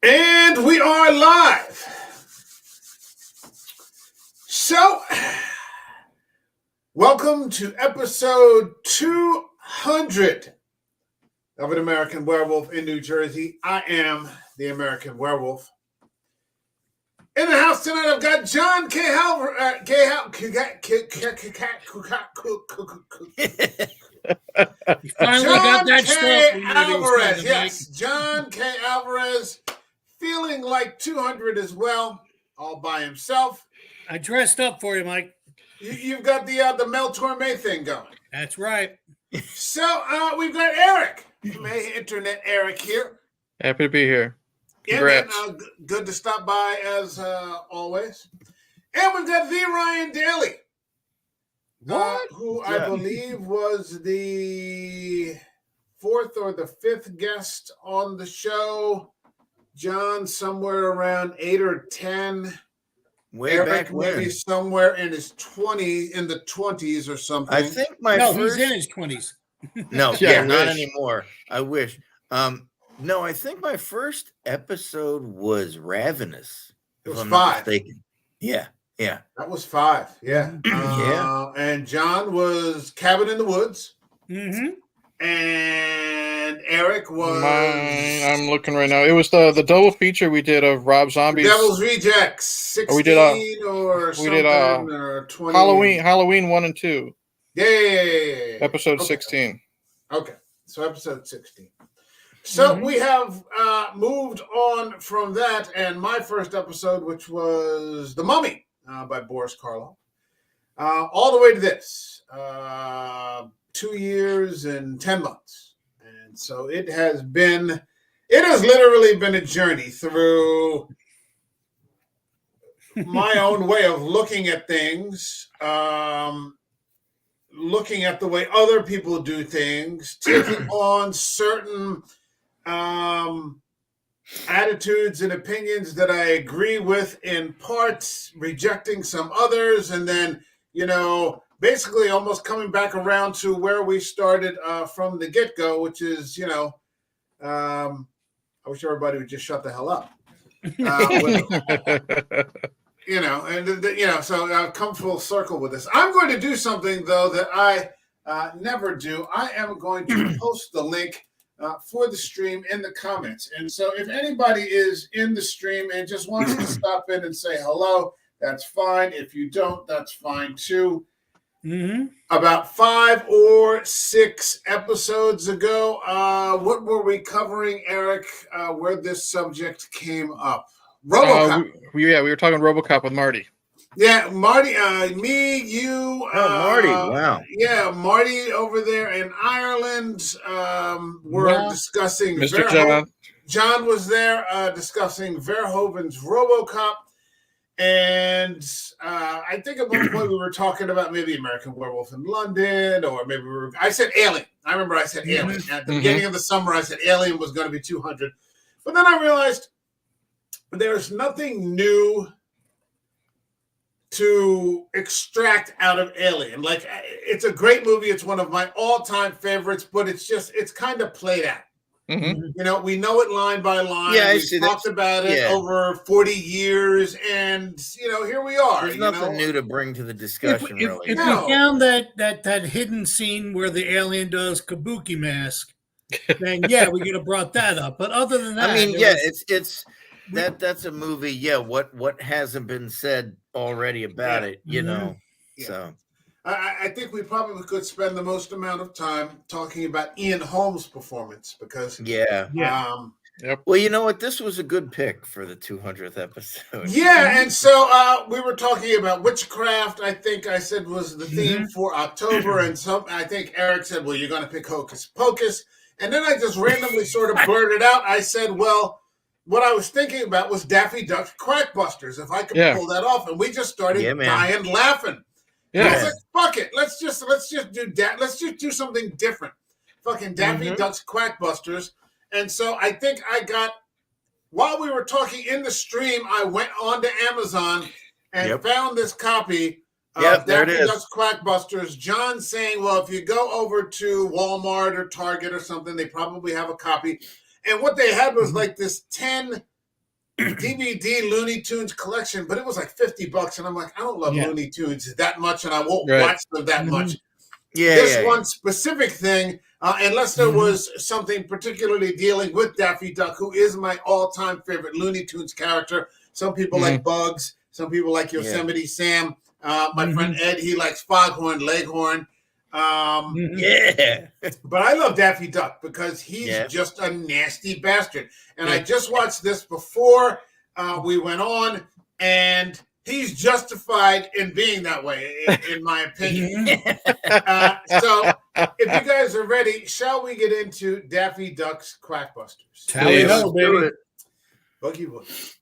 And we are live. So, welcome to episode 200 of An American Werewolf in New Jersey. I am the American Werewolf. In the house tonight, I've got John K. You finally got that K. Alvarez. Yes, John K. Alvarez, feeling like 200 as well, all by himself. I dressed up for you, Mike. You've got the Mel Torme thing going. That's right. So we've got Eric, Internet Eric here. Happy to be here. Congrats. Yeah, good to stop by as always. And we've got the Ryan Daly. Who I believe was the fourth or the fifth guest on the show. John, somewhere around 8 or 10. Eric, back maybe somewhere in his 20s or something. I think he's in his 20s. No, not anymore. I wish. No, I think my first episode was Ravenous. It was 5. Mistaken. Yeah. That was 5. Yeah. Yeah. And John was Cabin in the Woods. Mm-hmm. And Eric was. I'm looking right now. It was the double feature we did of Rob Zombie's Devil's Rejects 16 or something or 20. Halloween 1 and 2. Yeah. Episode 16. Okay. So episode 16. So we have moved on from that, and my first episode, which was The Mummy by Boris Karloff, all the way to this, 2 years and 10 months. And so it has literally been a journey through my own way of looking at things, looking at the way other people do things, taking on certain attitudes and opinions that I agree with in parts, rejecting some others, and then, basically almost coming back around to where we started from the get-go, which is, I wish everybody would just shut the hell up. So I've come full circle with this. I'm going to do something, though, that I never do. I am going to post the link for the stream in the comments. And so if anybody is in the stream and just wants to stop in and say hello, that's fine. If you don't, that's fine too. Mm-hmm. About 5 or 6 episodes ago, what were we covering, Eric, where this subject came up? RoboCop. We were talking RoboCop with Marty. Yeah, Marty, me, you. Marty, wow. Yeah, Marty over there in Ireland were discussing. Mr. John. John was there discussing Verhoeven's RoboCop. And I think at one point we were talking about maybe American Werewolf in London, or maybe I said Alien. I remember I said Alien. At the beginning of the summer, I said Alien was going to be 200. But then I realized there's nothing new to extract out of Alien. Like, it's a great movie. It's one of my all-time favorites, but it's kind of played out. Mm-hmm. We know it line by line. Yeah, We've talked about it over 40 years, and here we are. There's nothing new to bring to the discussion, really. If we found that hidden scene where the alien does kabuki mask, then we could have brought that up. But other than that, it's that's a movie. Yeah, what hasn't been said already about it, Yeah. So I think we probably could spend the most amount of time talking about Ian Holmes' performance because Yep. Well, you know what? This was a good pick for the 200th episode. Yeah, and so we were talking about witchcraft. I think I said was the theme for October, and I think Eric said, "Well, you're going to pick Hocus Pocus," and then I just randomly sort of blurted out. I said, "Well, what I was thinking about was Daffy Duck's Quackbusters. If I could pull that off," and we just started dying laughing. Yeah. I was like, fuck it. Let's just do that. Let's just do something different. Fucking Daffy Duck's Quackbusters. And so I think while we were talking in the stream, I went on to Amazon and found this copy of Daffy Duck's Quackbusters. John saying, well, if you go over to Walmart or Target or something, they probably have a copy. And what they had was like this 10 DVD Looney Tunes collection, but it was like $50, and I'm like, I don't love Yeah. Looney Tunes that much, and I won't Right. watch them that much. Yeah, This one specific thing, unless there was something particularly dealing with Daffy Duck, who is my all-time favorite Looney Tunes character. Some people like Bugs. Some people like Yosemite Sam. My friend Ed, he likes Foghorn Leghorn. Yeah. But I love Daffy Duck because he's just a nasty bastard. And I just watched this before we went on, and he's justified in being that way, in my opinion. So, if you guys are ready, shall we get into Daffy Duck's Quackbusters? Tally ho, baby. Boogie Woogie.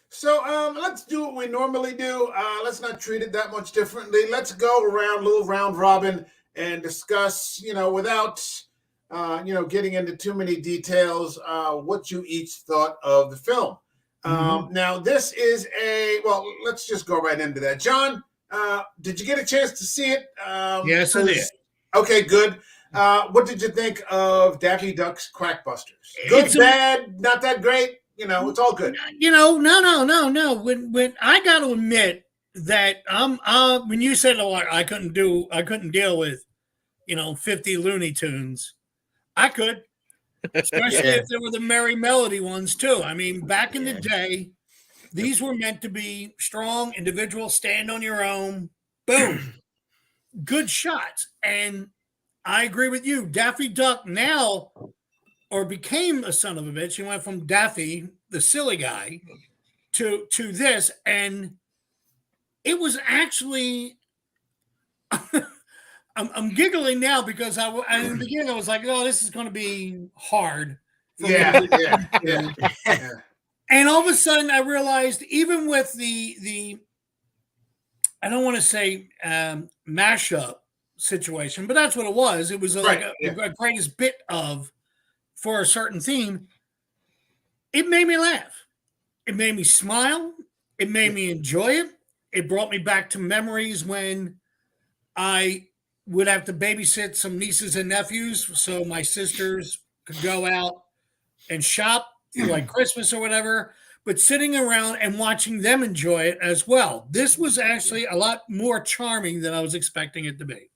So let's do what we normally do. Let's not treat it that much differently. Let's go around, little round robin, and discuss, without, getting into too many details, what you each thought of the film. Now, this is let's just go right into that. John, did you get a chance to see it? Yes, I did. Okay, good. What did you think of Daffy Duck's Quackbusters? Good, bad, not that great? It's all good. No. When I got to admit that when you said I couldn't deal with 50 Looney Tunes, I could, especially if there were the Merry Melody ones too. I mean, back in the day, these were meant to be strong individuals, stand on your own, boom, good shots. And I agree with you. Daffy Duck now, or became a son of a bitch. He went from Daffy, the silly guy, to this, and it was actually. I'm giggling now because in the beginning I was like, "Oh, this is going to be hard." Yeah. And all of a sudden, I realized, even with the I don't want to say mashup situation, but that's what it was. It was like a greatest bit of. For a certain theme, it made me laugh. It made me smile. It made me enjoy it. It brought me back to memories when I would have to babysit some nieces and nephews so my sisters could go out and shop for like Christmas or whatever, but sitting around and watching them enjoy it as well. This was actually a lot more charming than I was expecting it to be.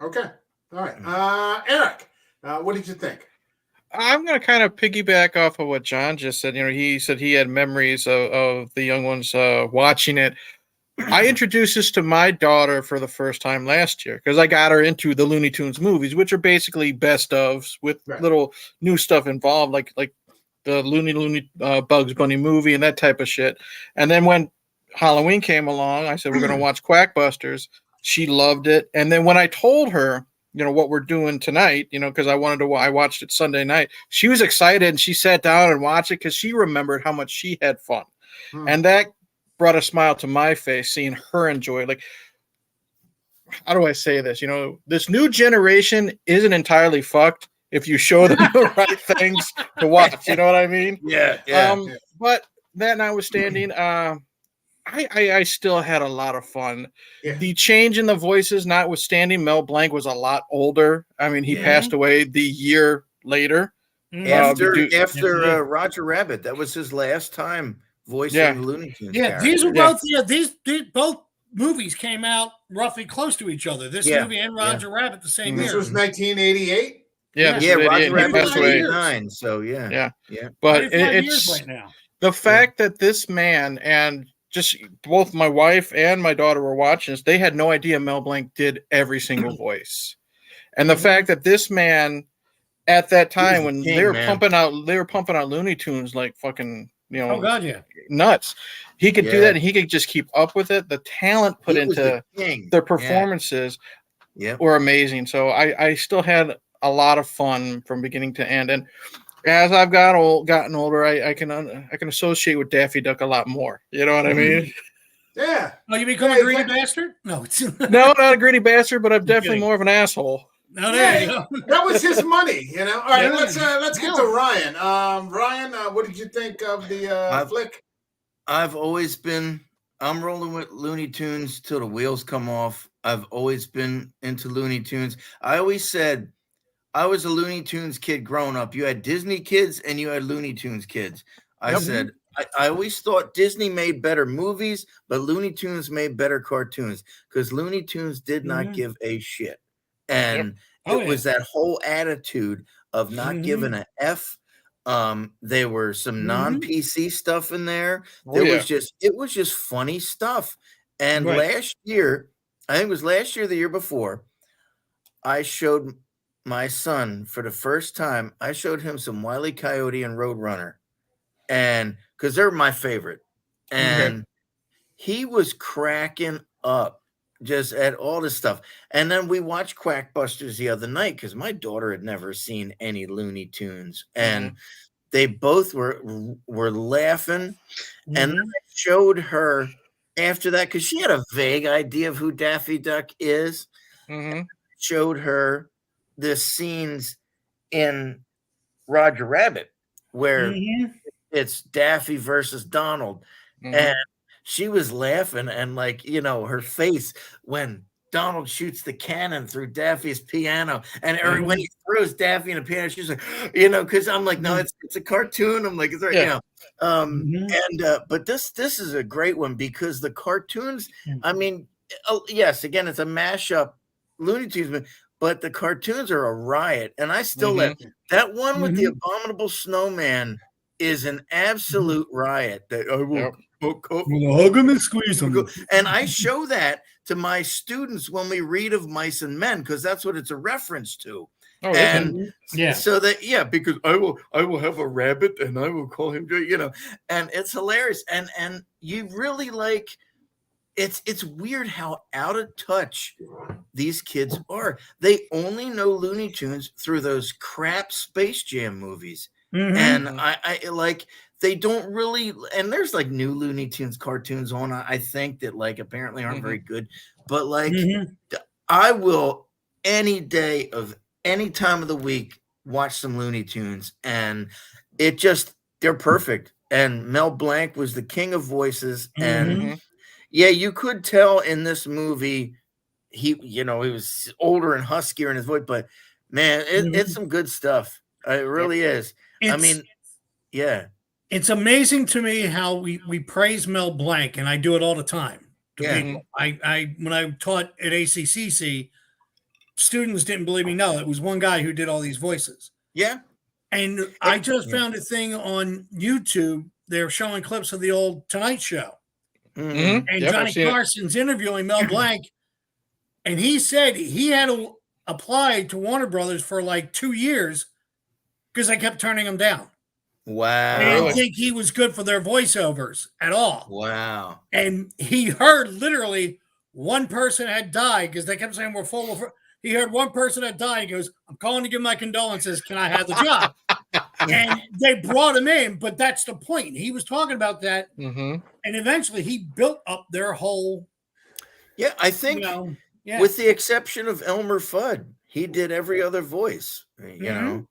Okay. All right. Eric, what did you think? I'm going to kind of piggyback off of what John just said. He said he had memories of the young ones watching it. I introduced this to my daughter for the first time last year because I got her into the Looney Tunes movies, which are basically best ofs with little new stuff involved, like the Looney Bugs Bunny movie and that type of shit. And then when Halloween came along, I said, we're going to watch Quackbusters. She loved it. And then when I told her, what we're doing tonight, because I watched it Sunday night. She was excited and she sat down and watched it because she remembered how much she had fun. And that brought a smile to my face, seeing her enjoy it. Like, how do I say this? This new generation isn't entirely fucked if you show them the right things to watch. You know what I mean? Yeah. But that notwithstanding, I still had a lot of fun. Yeah. The change in the voices, notwithstanding, Mel Blanc was a lot older. I mean, he passed away the year later. After Roger Rabbit. That was his last time voicing the Looney Tunes. Yeah, these were both. Yeah, these both movies came out roughly close to each other. This movie and Roger Rabbit the same year. This was 1988. Yeah, Roger Rabbit was 89. So yeah. But it's right now. The fact that this man and just both my wife and my daughter were watching this, they had no idea Mel Blanc did every single voice. And the fact that this man at that time when they were pumping out Looney Tunes like fucking, nuts. He could do that and he could just keep up with it. The talent put into their performances were amazing. So I still had a lot of fun from beginning to end. And as I've gotten older, I can associate with Daffy Duck a lot more. You know what I mean? Yeah. Oh, you become a greedy bastard? No, it's No, not a greedy bastard, but I'm definitely more of an asshole. No, there you go. That was his money, you know. All right, let's get to Ryan. Ryan, what did you think of the flick? I'm rolling with Looney Tunes till the wheels come off. I've always been into Looney Tunes. I always said I was a Looney Tunes kid growing up. You had Disney kids and you had Looney Tunes kids. I said I always thought Disney made better movies, but Looney Tunes made better cartoons because Looney Tunes did not give a shit. And it was that whole attitude of not giving an F. There were some non-PC stuff in there. It was just funny stuff. And last year, I think it was last year, the year before, I showed my son for the first time. I showed him some Wile E. Coyote and Roadrunner, and because they're my favorite, and he was cracking up just at all this stuff. And then we watched Quackbusters the other night because my daughter had never seen any Looney Tunes, and they both were laughing. And then I showed her after that because she had a vague idea of who Daffy Duck is. Showed her the scenes in Roger Rabbit where it's Daffy versus Donald, and she was laughing, and like, you know, her face when Donald shoots the cannon through Daffy's piano, and when he throws Daffy in a piano, she's like, you know, because I'm like, no, it's a cartoon. I'm like, it's right now. But this is a great one because the cartoons, I mean, yes, again, it's a mashup Looney Tunes, but the cartoons are a riot, and I still that one with the abominable snowman is an absolute riot. That I will hug him and squeeze him. And I show that to my students when we read of Mice and Men, because that's what it's a reference to. So that because I will have a rabbit and I will call him, you know, and it's hilarious. And you really like it's weird how out of touch these kids are. They only know Looney Tunes through those crap Space Jam movies. And I like they don't really, and there's like new Looney Tunes cartoons on, I think, that like apparently aren't very good, but like I will any day of any time of the week watch some Looney Tunes, and they're perfect. And Mel Blanc was the king of voices, and you could tell in this movie he was older and huskier in his voice, but man, it's some good stuff. It really is. It's amazing to me how we praise Mel Blanc, and I do it all the time to people. I when I taught at ACCC, students didn't believe me. No, it was one guy who did all these voices. And I just found a thing on YouTube. They're showing clips of the old Tonight Show. And Johnny Carson's interviewing Mel Blanc, and he said he had to apply to Warner Brothers for like 2 years because they kept turning him down. Wow. They didn't think he was good for their voiceovers at all. Wow. And he heard literally one person had died because they kept saying we're full of. He heard one person had died. He goes, I'm calling to give my condolences. Can I have the job? And they brought him in, but that's the point. He was talking about that. And eventually he built up their whole. Yeah, I think with the exception of Elmer Fudd, he did every other voice, you know?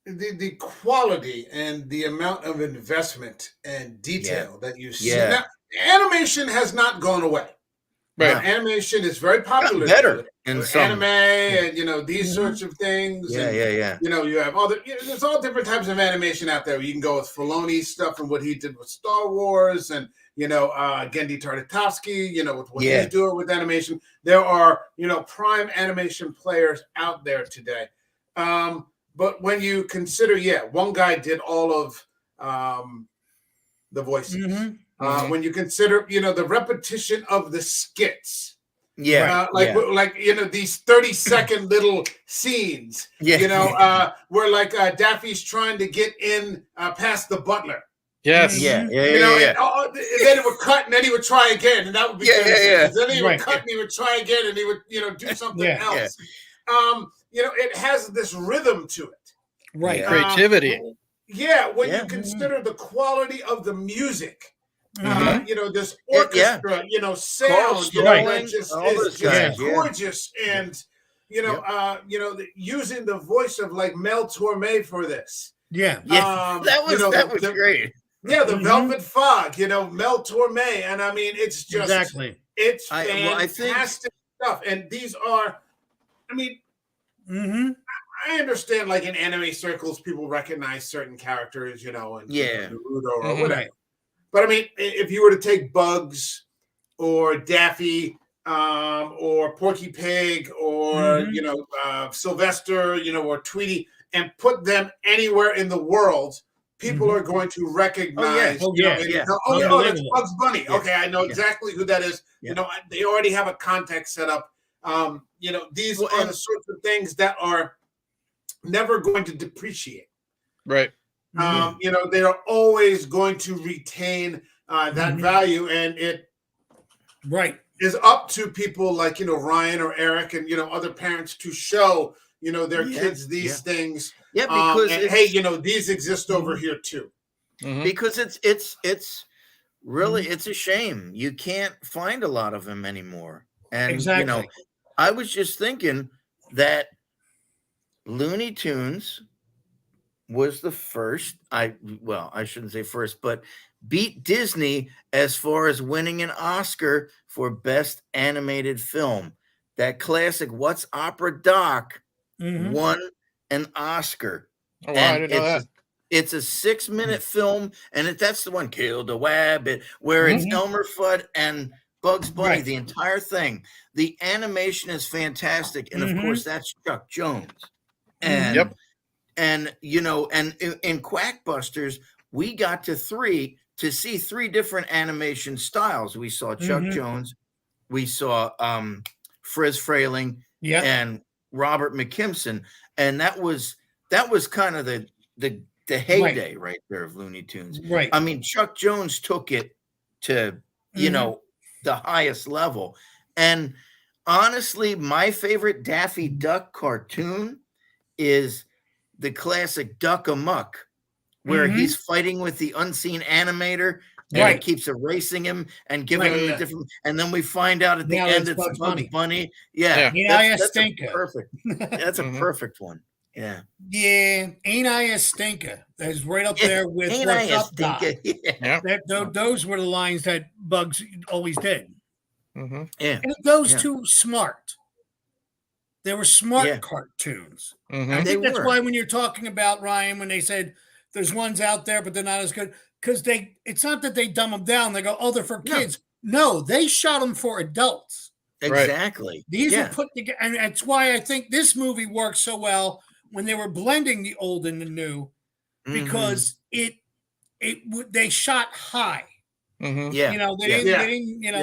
The quality and the amount of investment and detail that you see. Now, animation has not gone away. Animation is very popular. Better in anime and these sorts of things. You have there's all different types of animation out there. You can go with Filoni's stuff and what he did with Star Wars, and Genndy Tartakovsky, with what he's doing with animation. There are prime animation players out there today. But when you consider, one guy did all of the voices. When you consider, the repetition of the skits, these 30-second little scenes, where like Daffy's trying to get in past the butler, Yes. Yeah, yeah, You know, yeah. and then it would cut, and then he would try again, and that would be Yeah. Then he would Right. cut, and he would try again, and he would, do something Yeah. else. It has this rhythm to it. Right. Yeah. Creativity. When Yeah. you consider the quality of the music, this Yeah. orchestra, sound, Right. that just All is those just guys, yeah. gorgeous, and using the voice of like Mel Torme for this. Yeah. Yeah, that was great. Yeah, the Velvet Fog, Mel Torme, and I mean, it's just Exactly. it's I fantastic stuff, and these are, I mean, Mm-hmm. I understand, like in anime circles, people recognize certain characters, and Yeah. Naruto or Mhm. whatever. But I mean, if you were to take Bugs or Daffy, or Porky Pig, or Sylvester, or Tweety, and put them anywhere in the world, people are going to recognize. Yeah. That's Bugs Bunny. Yeah. Okay, I know Yeah. exactly who that is. Yeah. They already have a context set up. These are the sorts of things that are never going to depreciate. Right. They are always going to retain that value, and it is up to people like Ryan or Eric and other parents to show their kids these things. Yeah, because these exist over here too. Mhm. Because it's really it's a shame you can't find a lot of them anymore. And Exactly. I was just thinking that Looney Tunes was the first, I shouldn't say first, but beat Disney as far as winning an Oscar for Best Animated Film. That classic What's Opera Doc won an Oscar. Oh, wow, I didn't know that. It's a 6-minute film, and that's the one, Kill the Wabbit, where it's Elmer Fudd and Bugs Bunny, the entire thing. The animation is fantastic, and of course, that's Chuck Jones. And and in Quackbusters, we got to see three different animation styles. We saw Chuck Jones, we saw Friz Frayling, and Robert McKimson, and that was kind of the heyday right there of Looney Tunes. Right. I mean, Chuck Jones took it to the highest level, and honestly, my favorite Daffy Duck cartoon is the classic Duck Amuck, where he's fighting with the unseen animator, and it keeps erasing him and giving him the different. And then we find out at the end it's Bugs Bunny. Yeah, that's stinker. Perfect. That's a perfect one. Yeah. Yeah, ain't I a stinker? That's right up there with ain't What's I a Up, Doc. stinker? Yeah. Those were the lines that Bugs always did. Yeah. And those two smart. They were smart cartoons. I think that's why when you're talking about, Ryan, when they said there's ones out there, but they're not as good, because it's not that they dumb them down. They go, oh, they're for kids. No, they shot them for adults. Exactly. These were put together, and that's why I think this movie works so well when they were blending the old and the new, because they shot high. Mm-hmm. Yeah.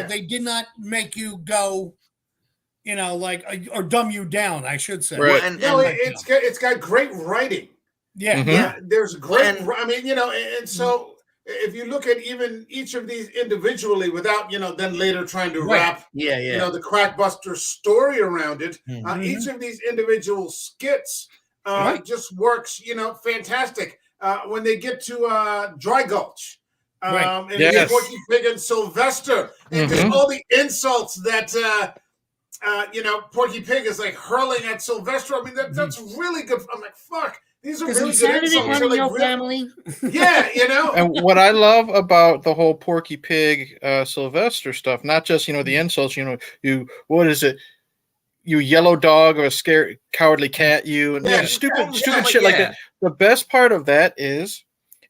They did not make you go, or dumb you down, I should say. Right. It's got great writing. Yeah. Yeah. There's great. I mean, and so if you look at even each of these individually, without then later trying to wrap, the Quackbusters story around it, each of these individual skits just works, fantastic. When they get to Dry Gulch. And Porky Pig and Sylvester, and just all the insults that Porky Pig is like hurling at Sylvester. I mean, that's really good. I'm like, fuck, these are really good insults. On your family. Yeah, And what I love about the whole Porky Pig Sylvester stuff, not just the insults. What is it? You yellow dog or a scared cowardly cat. Stupid shit like that. The best part of that is,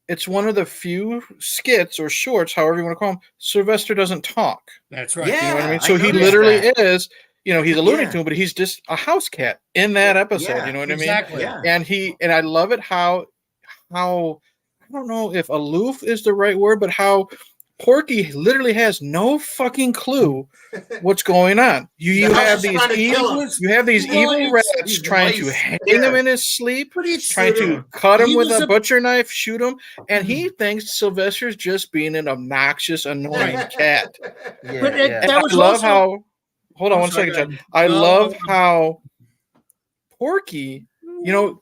it's one of the few skits or shorts, however you want to call them. Sylvester doesn't talk. That's right. Yeah, you know what I mean? So he literally is, he's a Looney Tune, but he's just a house cat in that episode. You know what I mean? Yeah. And I love it how I don't know if aloof is the right word, but how Porky literally has no fucking clue what's going on. You have these evil rats trying to hang him in his sleep, trying to cut him with a butcher knife, shoot him, and he thinks Sylvester's just being an obnoxious, annoying cat. That was I love how. Hold on one second, John. I love how Porky.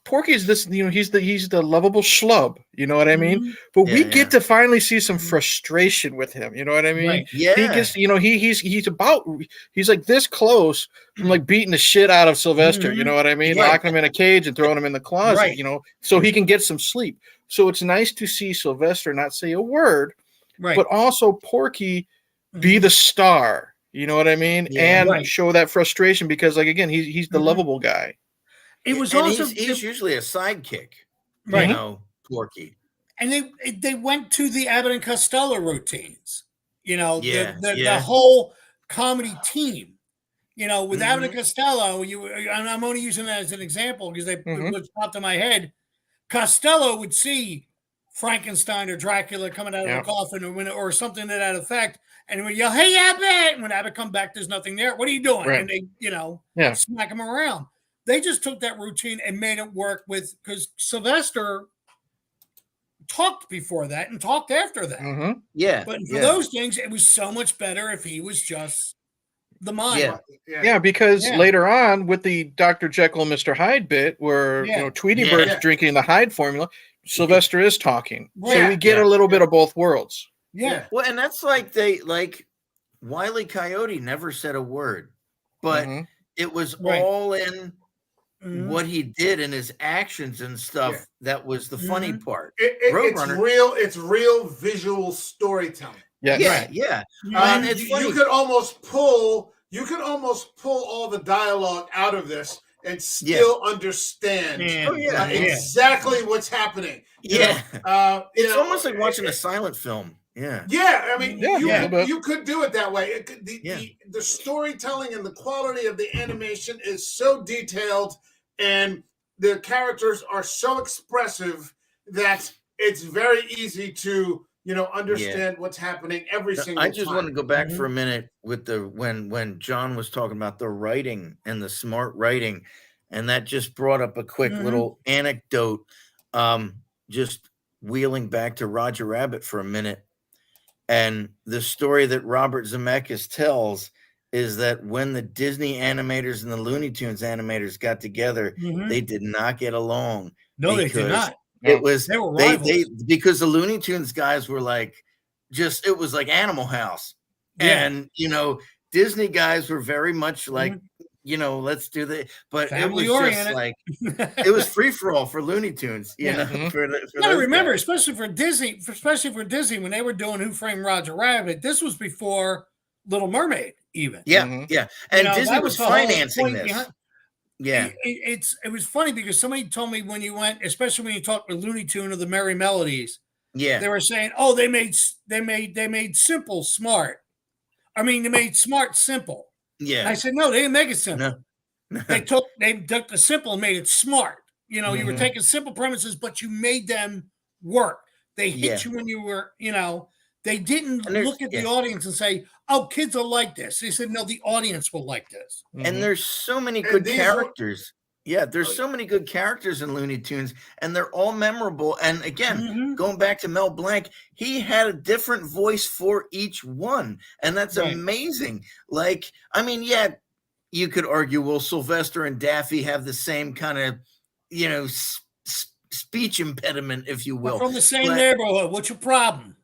Porky is this. He's the lovable schlub. You know what I mean? But we get to finally see some frustration with him. You know what I mean? Right. Yeah. He gets. He's like this close from like beating the shit out of Sylvester. You know what I mean? Right. Locking him in a cage and throwing him in the closet. Right. So he can get some sleep. So it's nice to see Sylvester not say a word, but also Porky be the star. You know what I mean? And show that frustration because, like, again, he's the lovable guy. It was and also he's usually a sidekick, Porky. And they went to the Abbott and Costello routines, the whole comedy team, with Abbott and Costello. And I'm only using that as an example because it popped in my head. Costello would see Frankenstein or Dracula coming out of a coffin or something to that effect, and would yell, "Hey, Abbott!" And when Abbott come back, there's nothing there. What are you doing? Right. And they, smack him around. They just took that routine and made it work because Sylvester talked before that and talked after that. But for those things, it was so much better if he was just the mind. Because later on with the Dr. Jekyll and Mr. Hyde bit where Tweety Bird's drinking the Hyde formula, Sylvester is talking. So we get a little bit of both worlds. Well, and that's like Wile E. Coyote never said a word, but it was all in what he did and his actions and stuff. That was the funny part. It's real visual storytelling. And it's funny. You could almost pull all the dialogue out of this and still understand exactly what's happening. It's almost like watching a silent film. I mean, you could do it that way. The storytelling and the quality of the animation is so detailed, and the characters are so expressive that it's very easy to understand what's happening every single time. I just want to go back for a minute with when John was talking about the writing and the smart writing, and that just brought up a quick little anecdote. Just wheeling back to Roger Rabbit for a minute. And the story that Robert Zemeckis tells is that when the Disney animators and the Looney Tunes animators got together, they did not get along. No, they did not. It was they were rivals. because the Looney Tunes guys were like, it was like Animal House, and Disney guys were very much like, let's do the, but family it was oriented. just like it was free for all for Looney Tunes. You gotta remember, especially for Disney, when they were doing Who Framed Roger Rabbit, this was before Little Mermaid, even. And Disney was financing this. It was funny because somebody told me when you went, especially when you talked with Looney Tune or the Merry Melodies, they were saying, "Oh, they made simple smart. I mean, they made smart simple." And I said, "No, they didn't make it simple. No. they took the simple and made it smart. You were taking simple premises, but you made them work. They hit you when you were, They didn't look at the audience and say, "Oh, kids will like this." They said, "No, the audience will like this." And there's so many good characters. There's so many good characters in Looney Tunes, and they're all memorable. And again, going back to Mel Blanc, he had a different voice for each one, and that's amazing. Like, I mean, you could argue, well, Sylvester and Daffy have the same kind of, speech impediment, if you will. We're from the same neighborhood. What's your problem?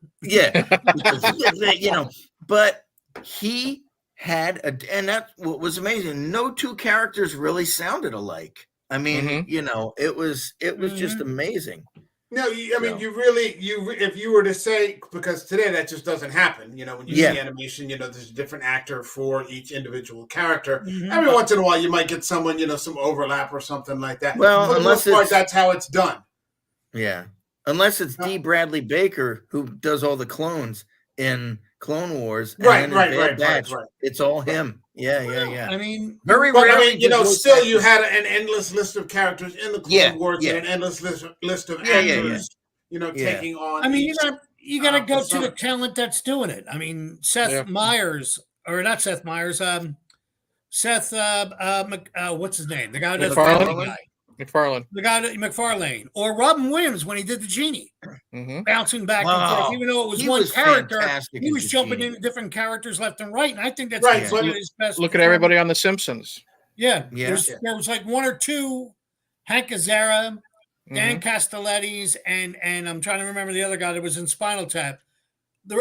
But he had and that's what was amazing. No two characters really sounded alike. I mean, it was just amazing. No, I mean, if you were to say, because today that just doesn't happen. When you see animation, there's a different actor for each individual character. Every once in a while, you might get someone, some overlap or something like that. Well, unless that's how it's done. Yeah, unless it's D. Bradley Baker who does all the clones in Clone Wars, right. It's all him. Yeah. I mean, very rare. I mean, still you had an endless list of characters in the Clone Wars and an endless list of actors. Taking on. I mean, You got to go to the talent that's doing it. I mean, Seth Meyers, or not Seth Meyers, Seth, what's his name? The guy that's MacFarlane. The guy MacFarlane, or Robin Williams when he did the genie, bouncing back and forth. Even though it was one character, he was jumping into different characters left and right. And I think that's his best. Look at everybody on The Simpsons. Yeah. There was like one or two, Hank Azaria, Dan Castelletti's, and I'm trying to remember the other guy that was in Spinal Tap.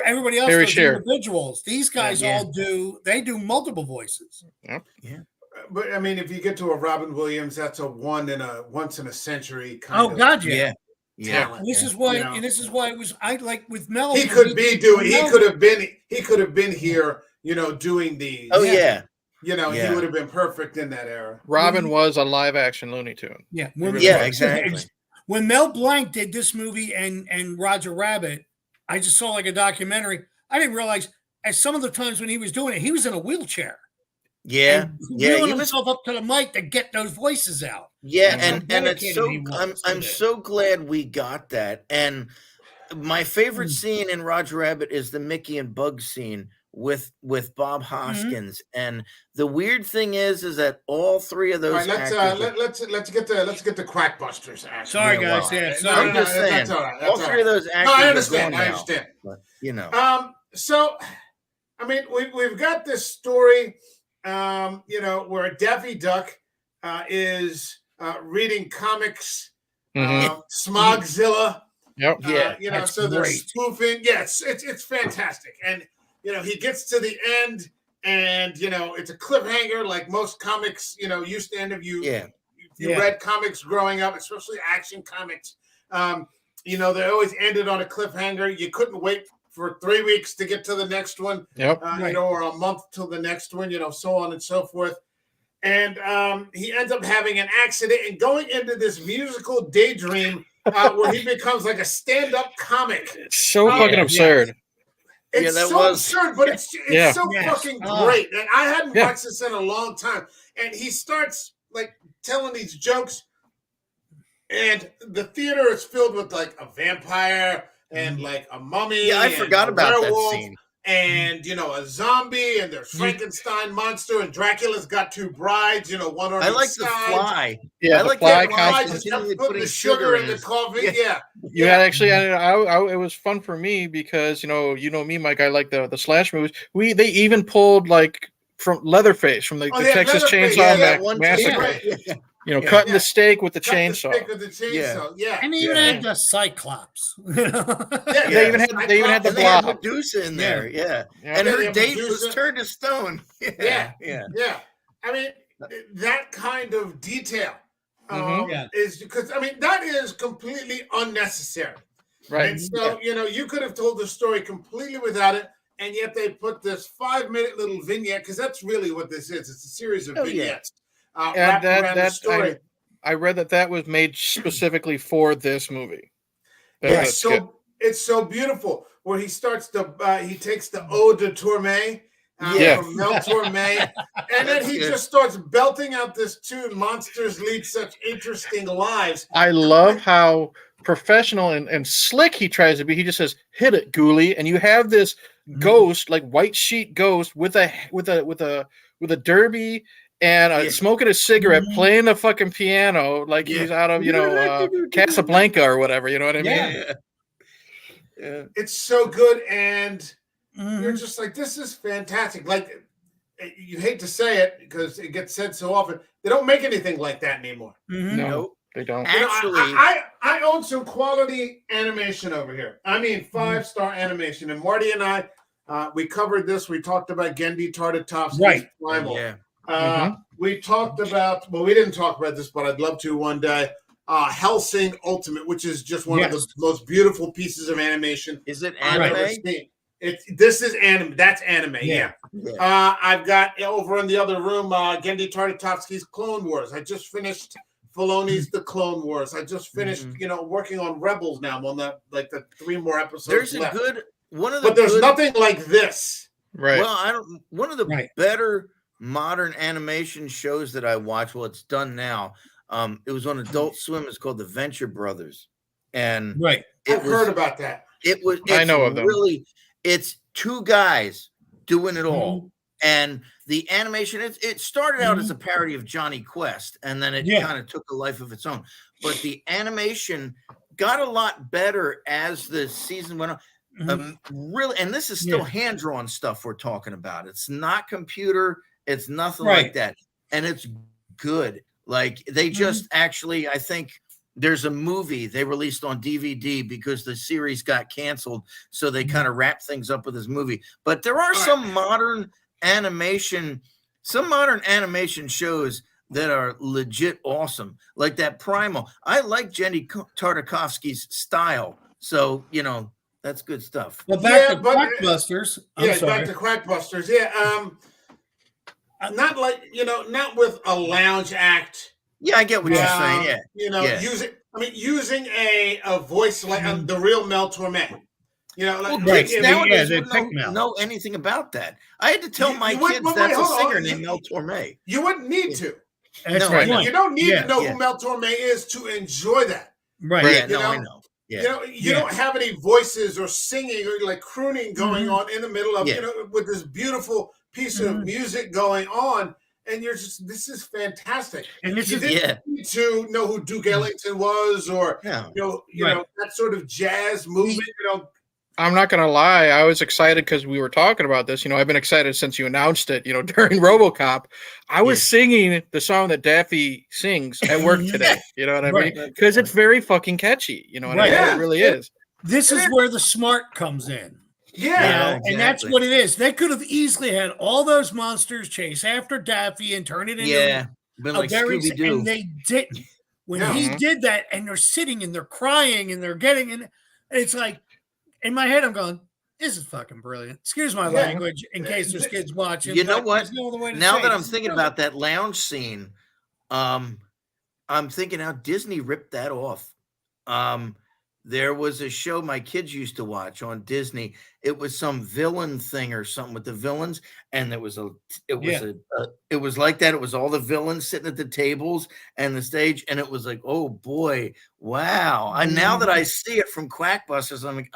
Everybody else does individuals. These guys all do multiple voices. Yep. Yeah. But I mean, if you get to a Robin Williams, that's a once in a century kind of talent. And this is why it was. I like with Mel. He could have been here. Doing these. Oh yeah. He would have been perfect in that era. Robin was a live action Looney Tune. Yeah. Exactly. When Mel Blanc did this movie and Roger Rabbit, I just saw like a documentary. I didn't realize at some of the times when he was doing it, he was in a wheelchair. Yeah, wheeling himself up to the mic to get those voices out. Yeah, and it's so I'm so glad we got that. And my favorite scene in Roger Rabbit is the Mickey and Bugs scene with Bob Hoskins. And the weird thing is that all three of those. All right, let's get the Quackbusters. Sorry, guys. I'm just saying. That's all right. All three of those actors. No, I understand. But, So, I mean, we've got this story. Where Daffy Duck is reading comics, Smogzilla. Yep. So they're spoofing. Yes, it's fantastic. And he gets to the end, and it's a cliffhanger, like most comics, used to end of you. Yeah. You read comics growing up, especially action comics. They always ended on a cliffhanger. You couldn't wait for 3 weeks to get to the next one, or a month till the next one, so on and so forth. And he ends up having an accident and going into this musical daydream where he becomes like a stand-up comic. So fucking absurd. It's absurd, but it's so fucking great. And I hadn't watched this in a long time. And he starts like telling these jokes, and the theater is filled with like a vampire and like a mummy. Yeah, I forgot about that scene. And a zombie, and there's Frankenstein monster, and Dracula's got two brides. One on I like each the side. fly. Yeah, I like the fly. Just putting the sugar in the coffee. Yeah. You had actually. It was fun for me because me, Mike. I like the slash movies. They even pulled like from Leatherface from the Texas Chainsaw Massacre. Cutting the steak with the chainsaw. Yeah. And even had the Cyclops. They even had the Blob. Medusa in there. Yeah. And her date was turned to stone. Yeah. I mean, that kind of detail is because that is completely unnecessary. Right. And so you could have told the story completely without it, and yet they put this 5-minute little vignette, because that's really what this is. It's a series of vignettes. And I read that was made specifically for this movie. It's so beautiful. Where he starts he takes the Ode de Tourmé from Mel Torme, and then he just starts belting out this tune. Monsters lead such interesting lives. I love how professional and slick he tries to be. He just says, "Hit it, Ghoulie," and you have this ghost, like white sheet ghost, with a derby. And smoking a cigarette, playing the fucking piano like he's out of, Casablanca or whatever. You know what I mean? Yeah. It's so good, and you're just like, this is fantastic. Like, you hate to say it because it gets said so often. They don't make anything like that anymore. No, they don't. Actually, I own some quality animation over here. I mean, 5-star animation. And Marty and I, we covered this. We talked about Gendy Tartakovsky's Primal. We talked about, we didn't talk about this, but I'd love to one day. Hellsing Ultimate, which is just one of the most beautiful pieces of animation. Is it anime? This is anime. That's anime. Yeah. I've got over in the other room, Gendy Tartakovsky's Clone Wars. I just finished Filoni's The Clone Wars. I just finished, working on Rebels now. I'm on the 3 more episodes. There's left. a good one of the. But there's nothing like this. Right. Well, one of the better modern animation shows that I watch. Well, it's done now. It was on Adult Swim. It's called The Venture Brothers, and I've heard about that. I know of them. It's two guys doing it all. And the animation, it started out as a parody of Johnny Quest, and then it kind of took a life of its own. But the animation got a lot better as the season went on. Really, and this is still hand-drawn stuff we're talking about. It's not computer. It's nothing like that. And it's good. Like, they just actually, I think there's a movie they released on DVD because the series got canceled. So they kind of wrapped things up with this movie. But there are some modern animation shows that are legit awesome, like that Primal. I like Jenny Tartakovsky's style, so that's good stuff. Well, back to Quackbusters. Back to Quackbusters. Not like not with a lounge act. Yeah, I get what you're saying. Yeah, using a voice like the real Mel Torme. Kids nowadays don't know anything about that. I had to tell my kids that's a singer named Mel Torme. You wouldn't need to. That's right. You don't need to know who Mel Torme is to enjoy that. Right. I know. Yeah. You don't have any voices or singing or like crooning going on in the middle of with this beautiful piece of music going on. And you're just, this is fantastic. And this you didn't need to know who Duke Ellington was or that sort of jazz movement. I'm not going to lie. I was excited because we were talking about this. I've been excited since you announced it, during RoboCop. I was singing the song that Daffy sings at work today. You know what I mean? Because it's very fucking catchy. You know what I mean? It really is. This is where the smart comes in. Yeah. And that's what it is. They could have easily had all those monsters chase after Daffy and turn it into like Scooby-Doo. And they didn't. When he did that, and they're sitting and they're crying and they're getting in, it's like, in my head, I'm going, this is fucking brilliant. Excuse my language in case there's kids watching. You know what? Now that I'm thinking about that lounge scene, I'm thinking how Disney ripped that off. There was a show my kids used to watch on Disney. It was some villain thing or something with the villains, and it was like that. It was all the villains sitting at the tables and the stage, and it was like, oh boy, wow! And now that I see it from Quackbusters, I'm like,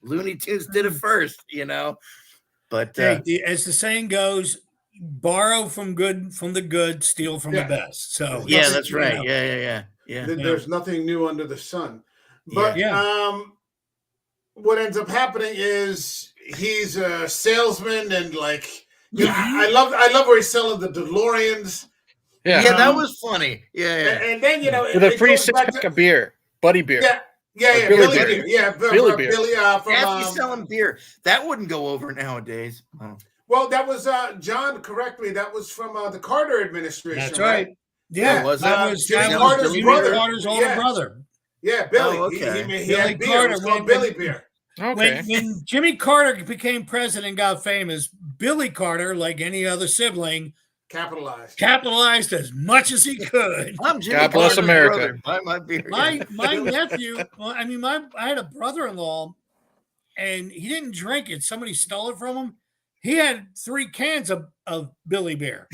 Looney Tunes did it first, But as the saying goes, borrow from the good, steal from the best. So that's right. Yeah. There's nothing new under the sun. But what ends up happening is he's a salesman, and I love where he's selling the DeLoreans. Yeah, that was funny. Yeah. And then with a free 6-pack of beer, Buddy Beer. Billy beer. Yeah, Billy Beer. Billy Daffy selling beer. That wouldn't go over nowadays. Oh. Well, that was John. Correct me. That was from the Carter administration. That's right. Yeah, that was Jimmy Carter's older brother. Yeah, Billy. Oh, okay. He had beer. It was called Billy Beer. Okay. When Jimmy Carter became president and got famous, Billy Carter, like any other sibling, capitalized as much as he could. I'm Jimmy God bless America. Buy my beer. My nephew, I had a brother-in-law, and he didn't drink it. Somebody stole it from him. He had 3 cans of Billy Beer,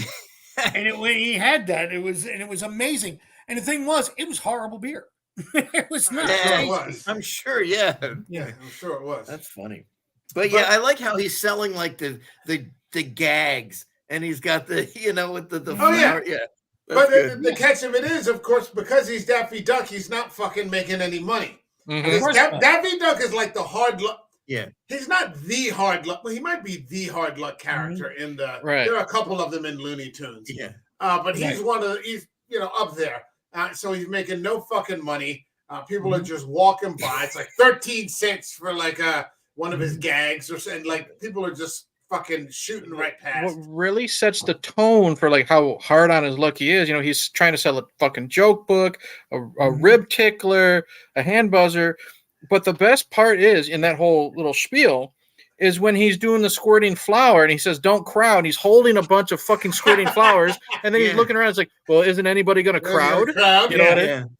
and when he had that, it was amazing. And the thing was, it was horrible beer. It was not. It was. I'm sure. Yeah, I'm sure it was. That's funny. But I like how he's selling like the gags, and he's got the with the flour. Yeah. But the catch of it is, of course, because he's Daffy Duck, he's not fucking making any money. Daffy Duck is like the hard luck. Yeah, he's not the hard luck. Well, he might be the hard luck character in the. Right. There are a couple of them in Looney Tunes. Yeah, but he's he's up there. So he's making no fucking money. People are just walking by. It's like 13 cents for like one of his gags or something. Like people are just fucking shooting right past. What really sets the tone for like how hard on his luck he is, he's trying to sell a fucking joke book, a rib tickler, a hand buzzer. But the best part is in that whole little spiel is when he's doing the squirting flour and he says, don't crowd. He's holding a bunch of fucking squirting flowers. And then he's looking around. It's like, well, isn't anybody going to crowd? You know what I mean?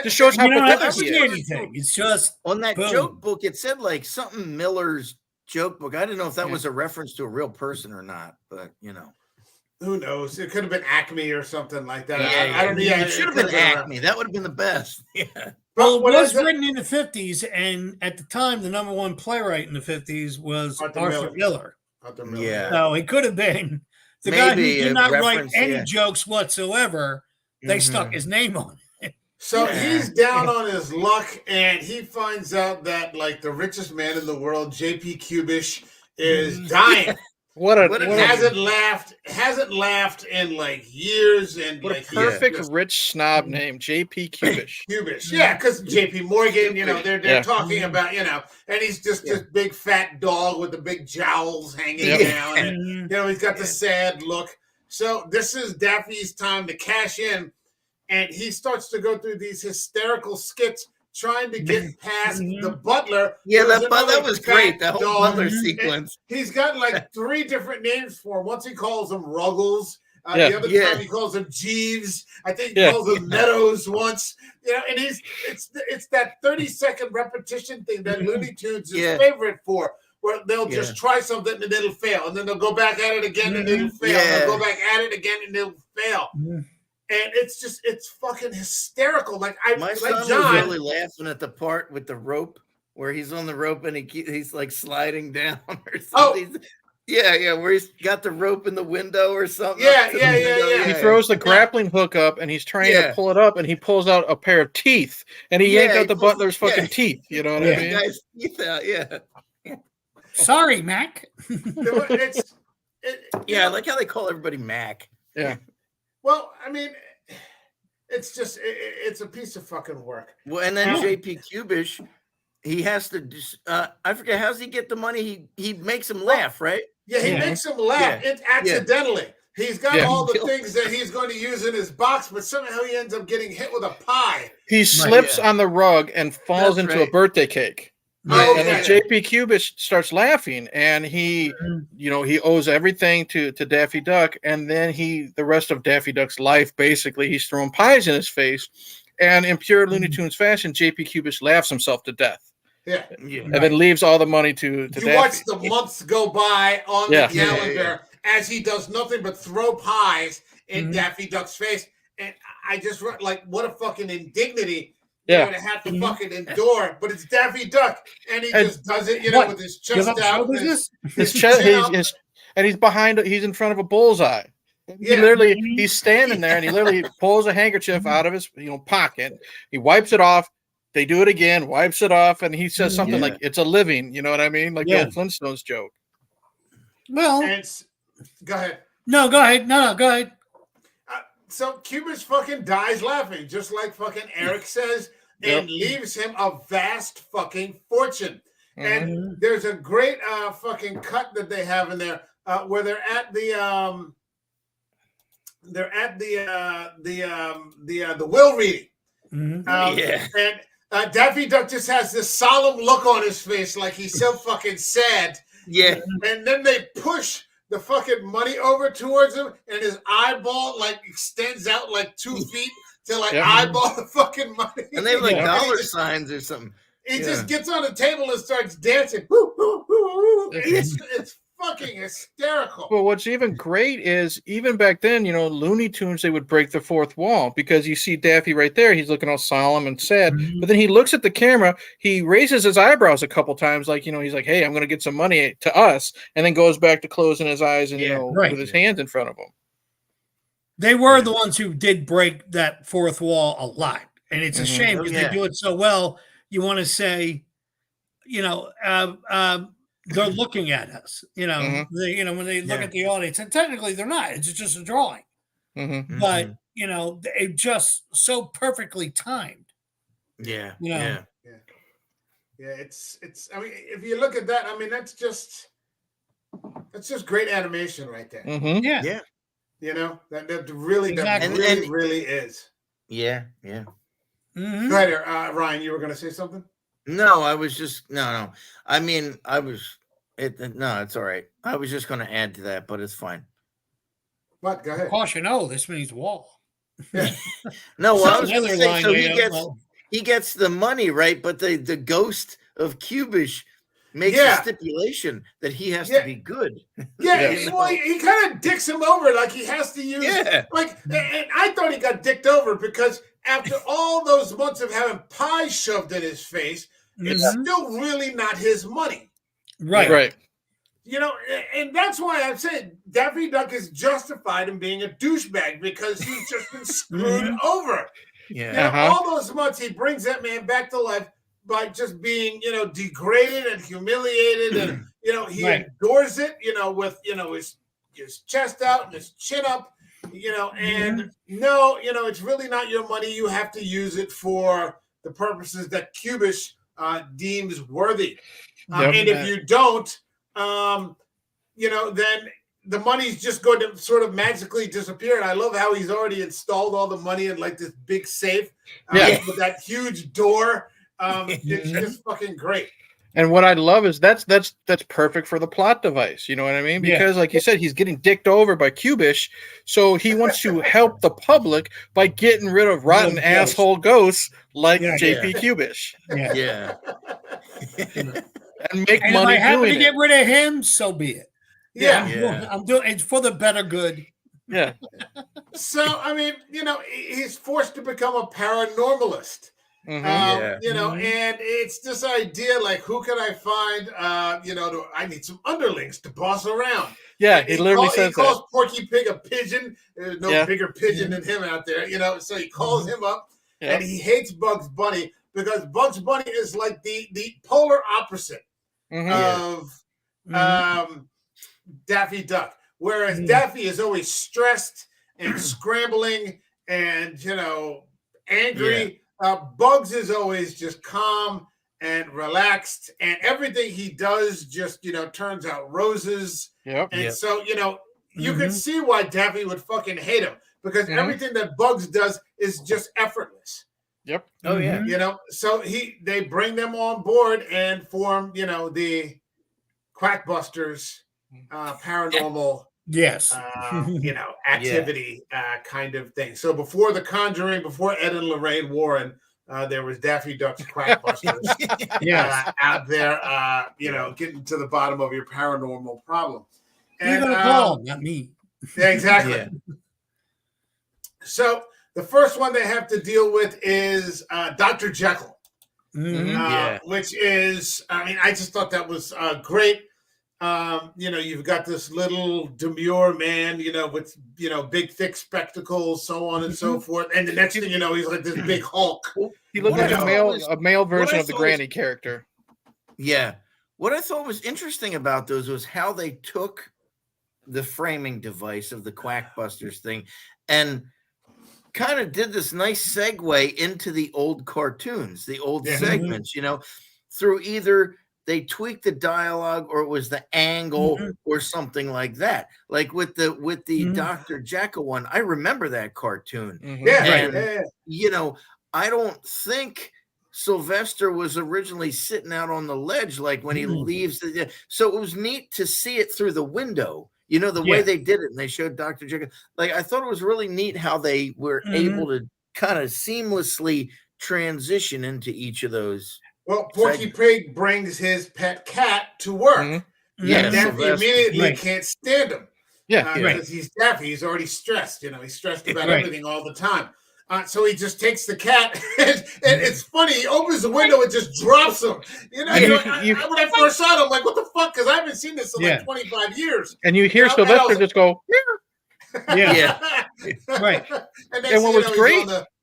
Just shows how pathetic he is. Anything. It's just on that joke book. It said like something Miller's joke book. I didn't know if that was a reference to a real person or not, but who knows? It could have been Acme or something like that. It should have been Acme. That would have been the best. Yeah. Well, it was written in the 50s, and at the time, the number one playwright in the 50s was Arthur Miller. Yeah. So it could have been the guy who did not write any jokes whatsoever. They stuck his name on it. So he's down on his luck, and he finds out that like the richest man in the world, J.P. Cubish, is dying. hasn't laughed in like years, and what like a perfect rich snob name, J.P. Cubish. Cubish, yeah, because J.P. Morgan, they're talking about, and he's just this big fat dog with the big jowls hanging down, and he's got the sad look. So this is Daffy's time to cash in, and he starts to go through these hysterical skits trying to get past the butler. Yeah, that was great. The whole butler sequence. And he's got like 3 different names for him. Once he calls him Ruggles. The other time he calls him Jeeves. I think he calls him Meadows once. And it's that 30-second repetition thing that Looney Tunes is favorite for, where they'll just try something and it'll fail, and then they'll go back at it again and it'll fail. And they'll go back at it again and it'll fail. And it's fucking hysterical. Like my son was really laughing at the part with the rope where he's on the rope and he's like sliding down or something. Where he's got the rope in the window or something. Yeah. He throws the grappling hook up and he's trying to pull it up, and he pulls out a pair of teeth, and he yanked out the butler's fucking teeth. You know what I mean? Guy's teeth out. Sorry, Mac. I like how they call everybody Mac. Yeah. Well, I mean, it's just it's a piece of fucking work. Well, and then J.P. Cubish, he has to. I forget, how's he get the money? He makes him laugh, right? Yeah, he makes him laugh. It accidentally. He's got all the things that he's going to use in his box, but somehow he ends up getting hit with a pie. He slips on the rug and falls into a birthday cake. And then J.P. Cubish starts laughing, and he owes everything to Daffy Duck, and then the rest of Daffy Duck's life, basically, he's throwing pies in his face, and in pure Looney Tunes fashion, J.P. Cubish laughs himself to death. And then leaves all the money to Daffy. You watch the months go by on the calendar as he does nothing but throw pies in Daffy Duck's face, and I just like, what a fucking indignity. You're going to have to fucking endure, but it's Daffy Duck, and he just does it, with his chest out. His chest, and he's in front of a bullseye. He's standing there, and he literally pulls a handkerchief out of his pocket. He wipes it off. They do it again, wipes it off, and he says something like, "It's a living." You know what I mean? Like the old Flintstones joke. Well, go ahead. No, go ahead. No, go ahead. So Cubish fucking dies laughing, just like fucking Eric says, and leaves him a vast fucking fortune. And there's a great fucking cut that they have in there where they're at the will reading. And Daffy Duck just has this solemn look on his face, like he's so fucking sad. Yeah. And then they push the fucking money over towards him, and his eyeball like extends out like 2 feet to like eyeball the fucking money. And they have like dollar signs or something. He just gets on the table and starts dancing. It's fucking hysterical. Well, what's even great is even back then, Looney Tunes, they would break the fourth wall, because you see Daffy right there. He's looking all solemn and sad, but then he looks at the camera. He raises his eyebrows a couple times, like, he's like, "Hey, I'm going to get some money to us," and then goes back to closing his eyes and, with his hands in front of him. They were the ones who did break that fourth wall a lot. And it's a shame because they do it so well. You want to say, they're looking at us, when they look at the audience, and technically they're not. It's just a drawing, but it just so perfectly timed. Yeah. It's. I mean, if you look at that, I mean, that's just great animation right there. Yeah. That really is. Yeah. Go ahead, Ryan. You were going to say something. No, I was just no. I mean, it's all right. I was just going to add to that, but it's fine. What? Go ahead. Caution! This means wall. No, I was going to say, so he gets the money, right? But the ghost of Cubish makes a stipulation that he has to be good. He kind of dicks him over, like he has to use. And I thought he got dicked over because after all those months of having pie shoved in his face, it's still really not his money. Right. You know, and that's why I'm saying Daffy Duck is justified in being a douchebag because he's just been screwed over. Yeah. You know, all those months he brings that man back to life by just being, you know, degraded and humiliated, and you know he endures it, you know, with his chest out and his chin up, you know, and no, you know, it's really not your money. You have to use it for the purposes that Cubish deems worthy, and if you don't, you know, then the money's just going to sort of magically disappear. And I love how he's already installed all the money in like this big safe with that huge door. It's just fucking great. And what I love is that's perfect for the plot device. You know what I mean? Because like you said, he's getting dicked over by Cubish. So he wants to help the public by getting rid of rotten asshole ghosts like JP Cubish. And make money. If I happen to get rid of him, so be it. I'm doing it's for the better good. Yeah. So I mean, you know, he's forced to become a paranormalist. You know, and it's this idea like, who can I find? You know, I need some underlings to boss around. Yeah, he literally says he calls Porky Pig a pigeon. There's no bigger pigeon than him out there, you know. So he calls him up, and he hates Bugs Bunny because Bugs Bunny is like the polar opposite of Daffy Duck. Whereas Daffy is always stressed and scrambling and, you know, angry. Bugs is always just calm and relaxed, and everything he does just, you know, turns out roses. So, you know, you can see why Daffy would fucking hate him, because everything that Bugs does is just effortless. Oh yeah. You know, so they bring them on board and form, you know, the Quackbusters paranormal you know, activity kind of thing. So before The Conjuring, before Ed and Lorraine Warren, there was Daffy Duck's Quackbusters out there, you know, getting to the bottom of your paranormal problem. And, you're gonna call, not me. Yeah, exactly. So the first one they have to deal with is Dr. Jekyll, which is, I mean, I just thought that was great. You know, you've got this little demure man, you know, with, you know, big thick spectacles, so on and so forth. And the next thing you know, he's like this big Hulk. He looked like a male version of the Granny character. Yeah. What I thought was interesting about those was how they took the framing device of the Quackbusters thing and kind of did this nice segue into the old cartoons, the old segments, you know, through either they tweaked the dialogue or it was the angle or something like that. Like with the Dr. Jekyll one, I remember that cartoon. You know, I don't think Sylvester was originally sitting out on the ledge, like when he leaves. So it was neat to see it through the window, you know, the way they did it. And they showed Dr. Jekyll. Like, I thought it was really neat how they were able to kind of seamlessly transition into each of those. Well, Porky Pig brings his pet cat to work. And Daffy immediately can't stand him. Because he's Daffy. He's already stressed. You know, he's stressed about everything all the time. So he just takes the cat, and it's funny. He opens the window and just drops him. You know, when I first saw it, I'm like, "What the fuck?" Because I haven't seen this in like 25 years. And you hear Sylvester just go, right. And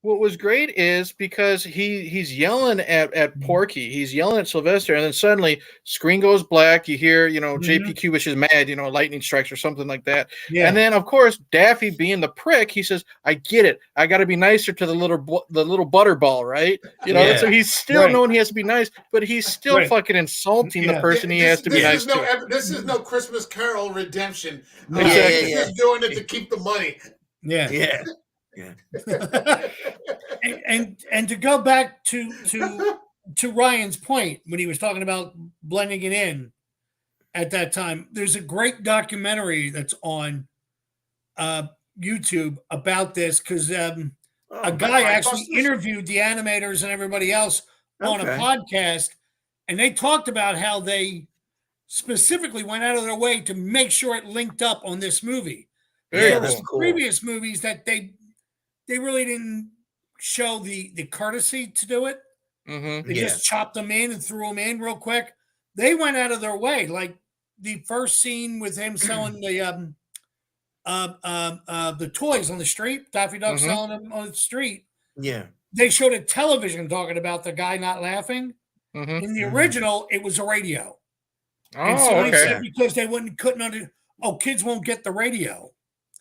what was great is because he's yelling at Porky, he's yelling at Sylvester, and then suddenly screen goes black. You hear, you know, JP Cubish is mad, you know, lightning strikes or something like that. And then of course Daffy, being the prick, he says, "I get it. I got to be nicer to the little butterball, right?" You know, so he's still knowing he has to be nice, but he's still fucking insulting the person he has to be nice to. This is no Christmas Carol redemption. He's just doing it to keep the money. And to go back to Ryan's point when he was talking about blending it in at that time, there's a great documentary that's on YouTube about this, because a guy actually interviewed the animators and everybody else on a podcast, and they talked about how they specifically went out of their way to make sure it linked up on this movie. That's cool. Previous movies that they really didn't show the courtesy to do it. Mm-hmm. They just chopped them in and threw them in real quick. They went out of their way. Like the first scene with him selling the toys on the street, Daffy Duck selling them on the street. Yeah. They showed a television talking about the guy not laughing. Mm-hmm. In the original, it was a radio. Oh, okay. Said because they couldn't kids won't get the radio.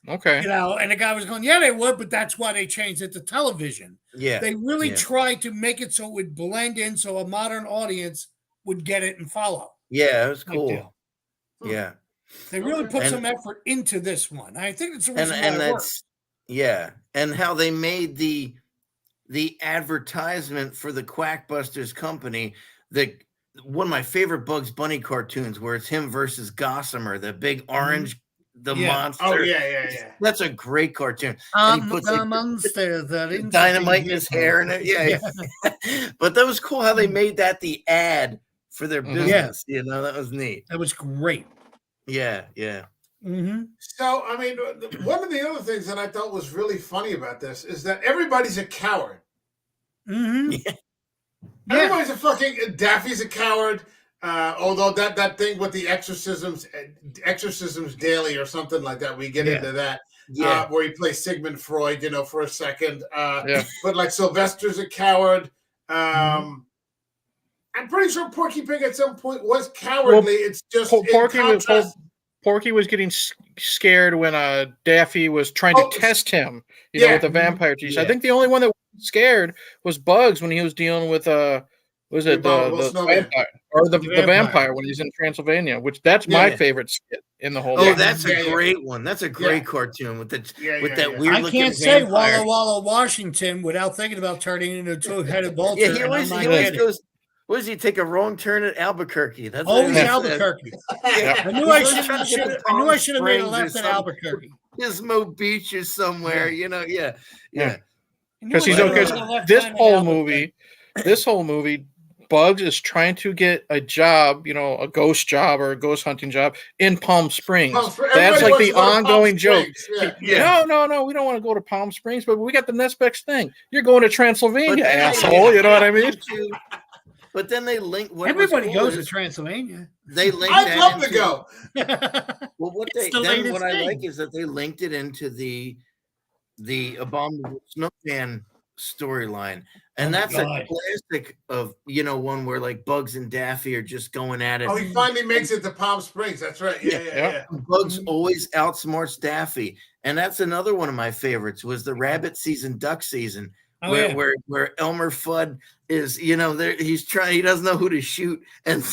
Okay. And the guy was going, yeah, they would, but that's why they changed it to television. Yeah. They really tried to make it so it would blend in so a modern audience would get it and follow. Yeah, it was cool. Yeah. They really put some effort into this one. I think it's the reason why it worked. Yeah. And how they made the advertisement for the Quackbusters company, one of my favorite Bugs Bunny cartoons, where it's him versus Gossamer, the big orange, monster. Oh yeah. That's a great cartoon. And he puts the monster that dynamite in his hair and it. Yeah. But that was cool how they made that the ad for their business. You know, that was neat. That was great. Yeah. Mm-hmm. So, I mean, one of the other things that I thought was really funny about this is that everybody's a coward. Mm-hmm. Yeah. Everybody's a fucking Daffy's a coward. Although that thing with the exorcisms daily or something like that, we get into that. Yeah, where he plays Sigmund Freud, for a second. But like Sylvester's a coward. I'm pretty sure Porky Pig at some point was cowardly. It's just Porky was getting scared when Daffy was trying to test him, with the vampire teeth. I think the only one that was scared was Bugs when he was dealing with the vampire or the vampire when he's in Transylvania, which that's my favorite skit in the whole. Oh, that's a great one. That's a great cartoon with that weird. I can't say Walla Walla Washington without thinking about turning into a two-headed vulture. Yeah, he always goes. What does he take a wrong turn at Albuquerque? That's always Albuquerque. I knew I should have made a left at Albuquerque. Gizmo Beach or somewhere, Yeah. Because this whole movie, Bugs is trying to get a job, a ghost job or a ghost hunting job in Palm Springs. That's like the ongoing joke. No, we don't want to go to Palm Springs, but we got the next best thing. You're going to Transylvania, asshole. You know what I mean? But then they link. Everybody goes to Transylvania. They link. I'd love to go. Well, what I like is that they linked it into the Abominable Snowman storyline, and that's a classic of one where like Bugs and Daffy are just going at it. Oh, he finally makes it to Palm Springs. That's right. Yeah. Bugs always outsmarts Daffy, and that's another one of my favorites. Was the rabbit season, duck season. Where Elmer Fudd is, he's trying, he doesn't know who to shoot, and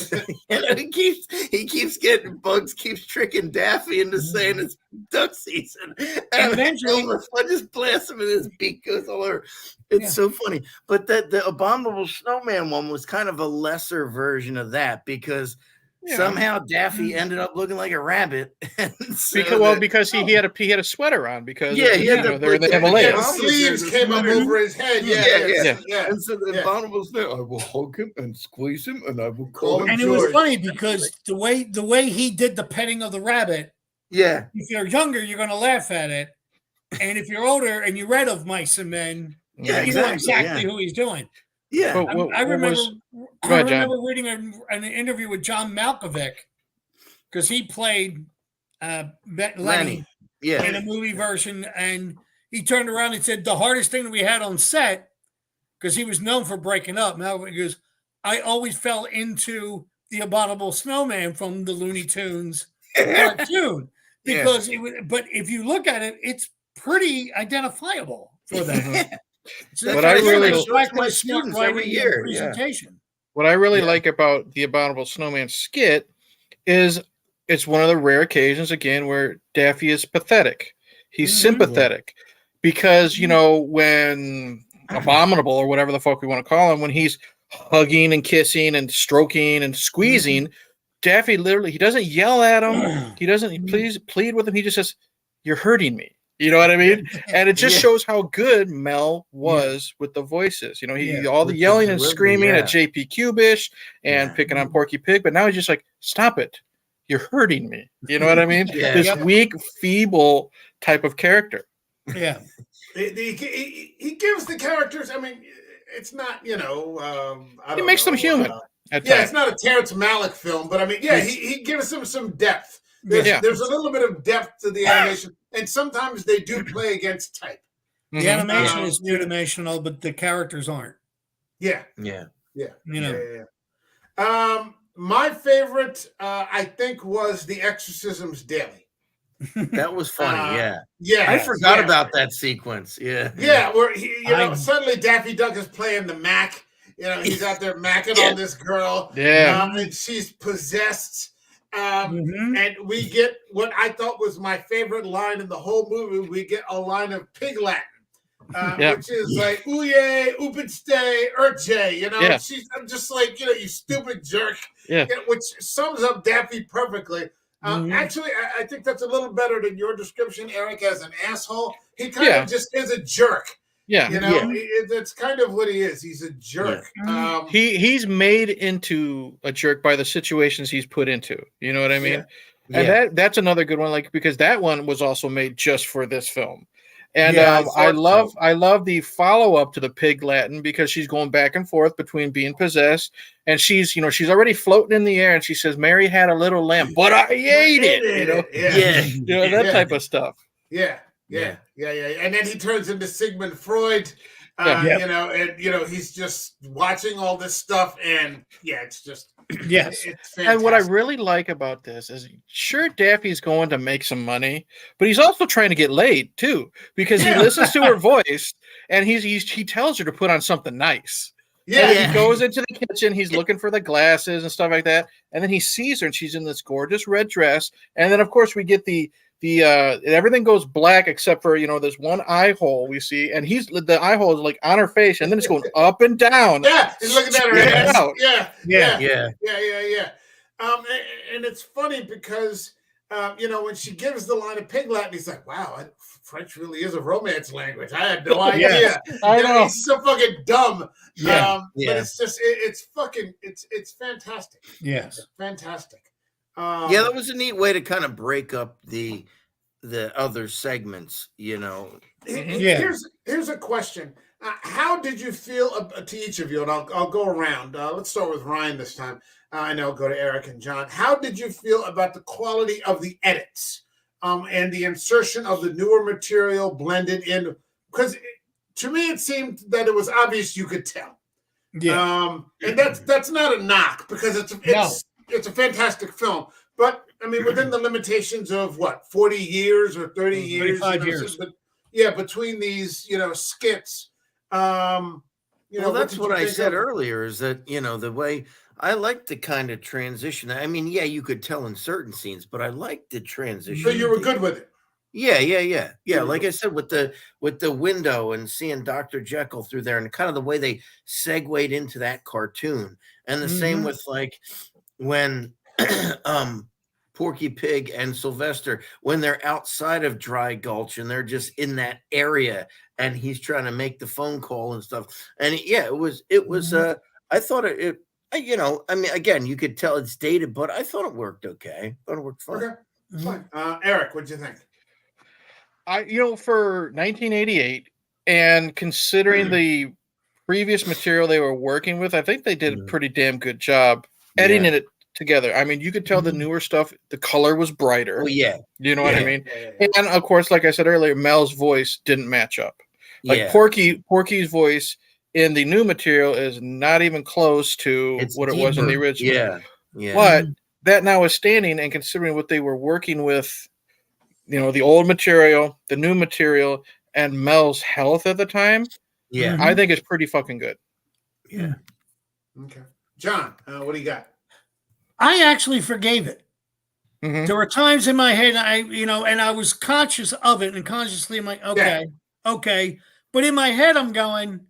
he keeps getting Bugs keeps tricking Daffy into saying it's duck season, and eventually Elmer Fudd just blasts him and his beak goes all over. It's so funny, but the Abominable Snowman one was kind of a lesser version of that because. Somehow Daffy ended up looking like a rabbit. Because he had a sweater on because they're in the Himalayas. The sleeves came up over his head. Yeah. And so the Abominable Snowman, I will hug him and squeeze him, and I will call him. And George. It was funny because the way he did the petting of the rabbit. Yeah. If you're younger, you're going to laugh at it, and if you're older and you read of Mice and Men, you know exactly who he's doing. Yeah, I remember reading an interview with John Malkovich because he played Lenny in a movie version, and he turned around and said the hardest thing that we had on set, because he was known for breaking up. Malkovich goes, I always fell into the Abominable Snowman from the Looney Tunes cartoon because it was. But if you look at it, it's pretty identifiable for them. What I really my students every year presentation. What I really like about the Abominable Snowman skit is it's one of the rare occasions again where Daffy is pathetic. He's sympathetic because when Abominable or whatever the fuck we want to call him, when he's hugging and kissing and stroking and squeezing, Daffy literally he doesn't yell at him. He doesn't plead with him. He just says, "You're hurting me." You know what I mean? And it just shows how good Mel was with the voices. All the yelling and screaming at J.P. Cubish and picking on Porky Pig, but now he's just like, stop it. You're hurting me. You know what I mean? This weak, feeble type of character. Yeah. He gives the characters. I mean, it's not He makes them human. It's not a Terrence Malick film, but I mean, he gives them some depth. There's a little bit of depth to the animation, and sometimes they do play against type. The animation is two-dimensional, but the characters aren't. Yeah. My favorite, I think, was The Exorcisms Daily. That was funny. Yeah. I forgot about that sequence. Yeah. Where suddenly Daffy Duck is playing the Mac. He's out there macking on this girl. Yeah. And she's possessed. And we get what I thought was my favorite line in the whole movie. We get a line of Pig Latin. Which is like "Ooye, oopidstay, urche," I'm just like, you stupid jerk. Which sums up Daffy perfectly. Actually, I think that's a little better than your description, Eric, as an asshole. He kind of just is a jerk. That's kind of what he is. He's a jerk. He's made into a jerk by the situations he's put into. You know what I mean? And that's another good one, because that one was also made just for this film. And I love the follow up to the Pig Latin, because she's going back and forth between being possessed, and she's already floating in the air, and she says, "Mary had a little lamb, but I ate it." That type of stuff. Yeah. And then he turns into Sigmund Freud. He's just watching all this stuff, and it's just it's fantastic. And what I really like about this is, sure, Daffy's going to make some money, but he's also trying to get laid too, because he listens to her voice, and he tells her to put on something nice. He goes into the kitchen, he's looking for the glasses and stuff like that, and then he sees her, and she's in this gorgeous red dress, and then of course we get the everything goes black except for this one eye hole we see, and the eye hole is like on her face, and then it's going up and down. He's looking at her ass. Yeah. And it's funny because when she gives the line of Pig Latin, he's like, "Wow, French really is a romance language. I had no idea." I know. He's so fucking dumb. But it's just it's fantastic. Yes, it's fantastic. That was a neat way to kind of break up the other segments, Here's a question. How did you feel to each of you? And I'll go around. Let's start with Ryan this time. I know, go to Eric and John. How did you feel about the quality of the edits and the insertion of the newer material blended in? Because to me, it seemed that it was obvious you could tell. And that's not a knock, because it's a fantastic film, but I mean, within the limitations of 40 years or 30 years, 35 years. But between these, skits, well, that's what I said earlier, is that, the way I like the kind of transition. I mean, you could tell in certain scenes, but I like the transition. So you were good with it. Yeah. Like I said, with the window and seeing Dr. Jekyll through there, and kind of the way they segued into that cartoon, and the same with when Porky Pig and Sylvester, when they're outside of Dry Gulch and they're just in that area, and he's trying to make the phone call and stuff. And it was I thought it I mean, again, you could tell it's dated, but I thought it worked okay. I thought it worked fine. Okay, fine. Eric, what'd you think? For 1988, and considering the previous material they were working with, I think they did a pretty damn good job editing it together. I mean, you could tell the newer stuff, the color was brighter. Oh, yeah. You know what I mean? And of course, like I said earlier, Mel's voice didn't match up. Like Porky's voice in the new material is not even close to what it was in the original. Yeah. But that notwithstanding, and considering what they were working with, the old material, the new material, and Mel's health at the time, I think it's pretty fucking good. Yeah. Okay. John, what do you got? I actually forgave it. There were times in my head, and I was conscious of it, and consciously I'm like, okay. But in my head, I'm going,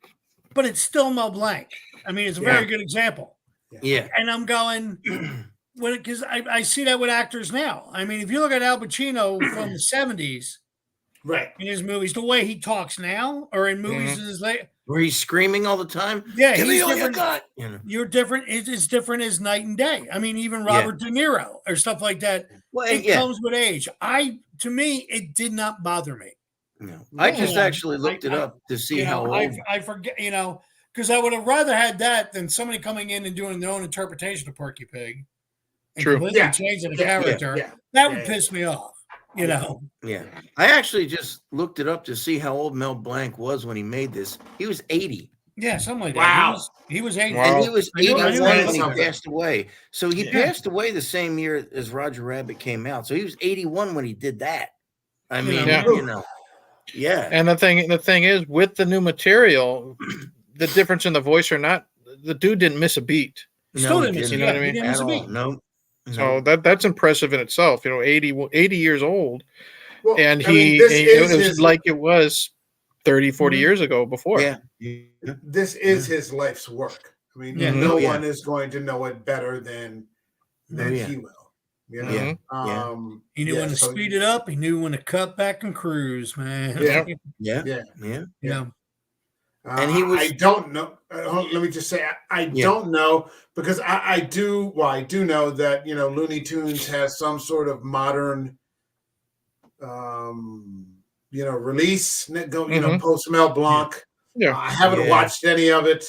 but it's still Mel Blanc. I mean, it's a very good example. Yeah. And I'm going, because I see that with actors now. I mean, if you look at Al Pacino from the 70s, right, in his movies, the way he talks now, or in movies in his late, where he's screaming all the time. Yeah, Give he's me all different. you got. You're different. It's different as night and day. I mean, even Robert De Niro or stuff like that. Well, it comes with age. To me, it did not bother me. No, I just actually looked it up to see how old. I forget, because I would have rather had that than somebody coming in and doing their own interpretation of Porky Pig. And True. completely changing the character. That would piss me off. Yeah. I actually just looked it up to see how old Mel Blanc was when he made this. He was 80. Yeah, something like that. Wow. He was 80. And he was 81 when he something. passed away. So he passed away the same year as Roger Rabbit came out. So he was 81 when he did that. I mean, yeah. And the thing is, with the new material, the difference in the voice or not, the dude didn't miss a beat. Still didn't miss a beat. You know what I mean? He didn't miss a beat. No. So that's impressive in itself. 80 years old. Well, And it was like it was 30, 40 years ago before. Yeah. This is his life's work. I mean, no one is going to know it better than he will. You know? He knew when to speed it up. He knew when to cut back and cruise, man. Yeah. And he was. I don't know. Let me just say, I don't know because I do know that Looney Tunes has some sort of modern, release. Post Mel Blanc. Yeah, I haven't watched any of it.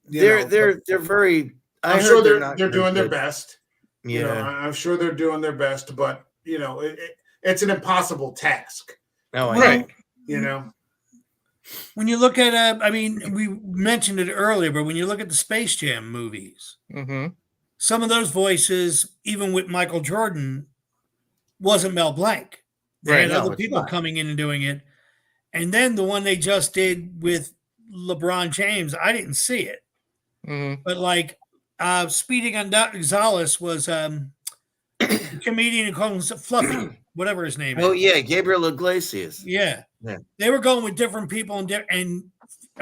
They're very. I'm sure they're doing their best. Yeah, I'm sure they're doing their best, but it's an impossible task. Oh, right. When you look at, we mentioned it earlier, but when you look at the Space Jam movies, some of those voices, even with Michael Jordan, wasn't Mel Blanc. They had other people coming in and doing it. And then the one they just did with LeBron James, I didn't see it. But like Speedy Gonzalez was a comedian who called himself Fluffy, whatever his name is. Oh, yeah, Gabriel Iglesias. Yeah. They were going with different people, and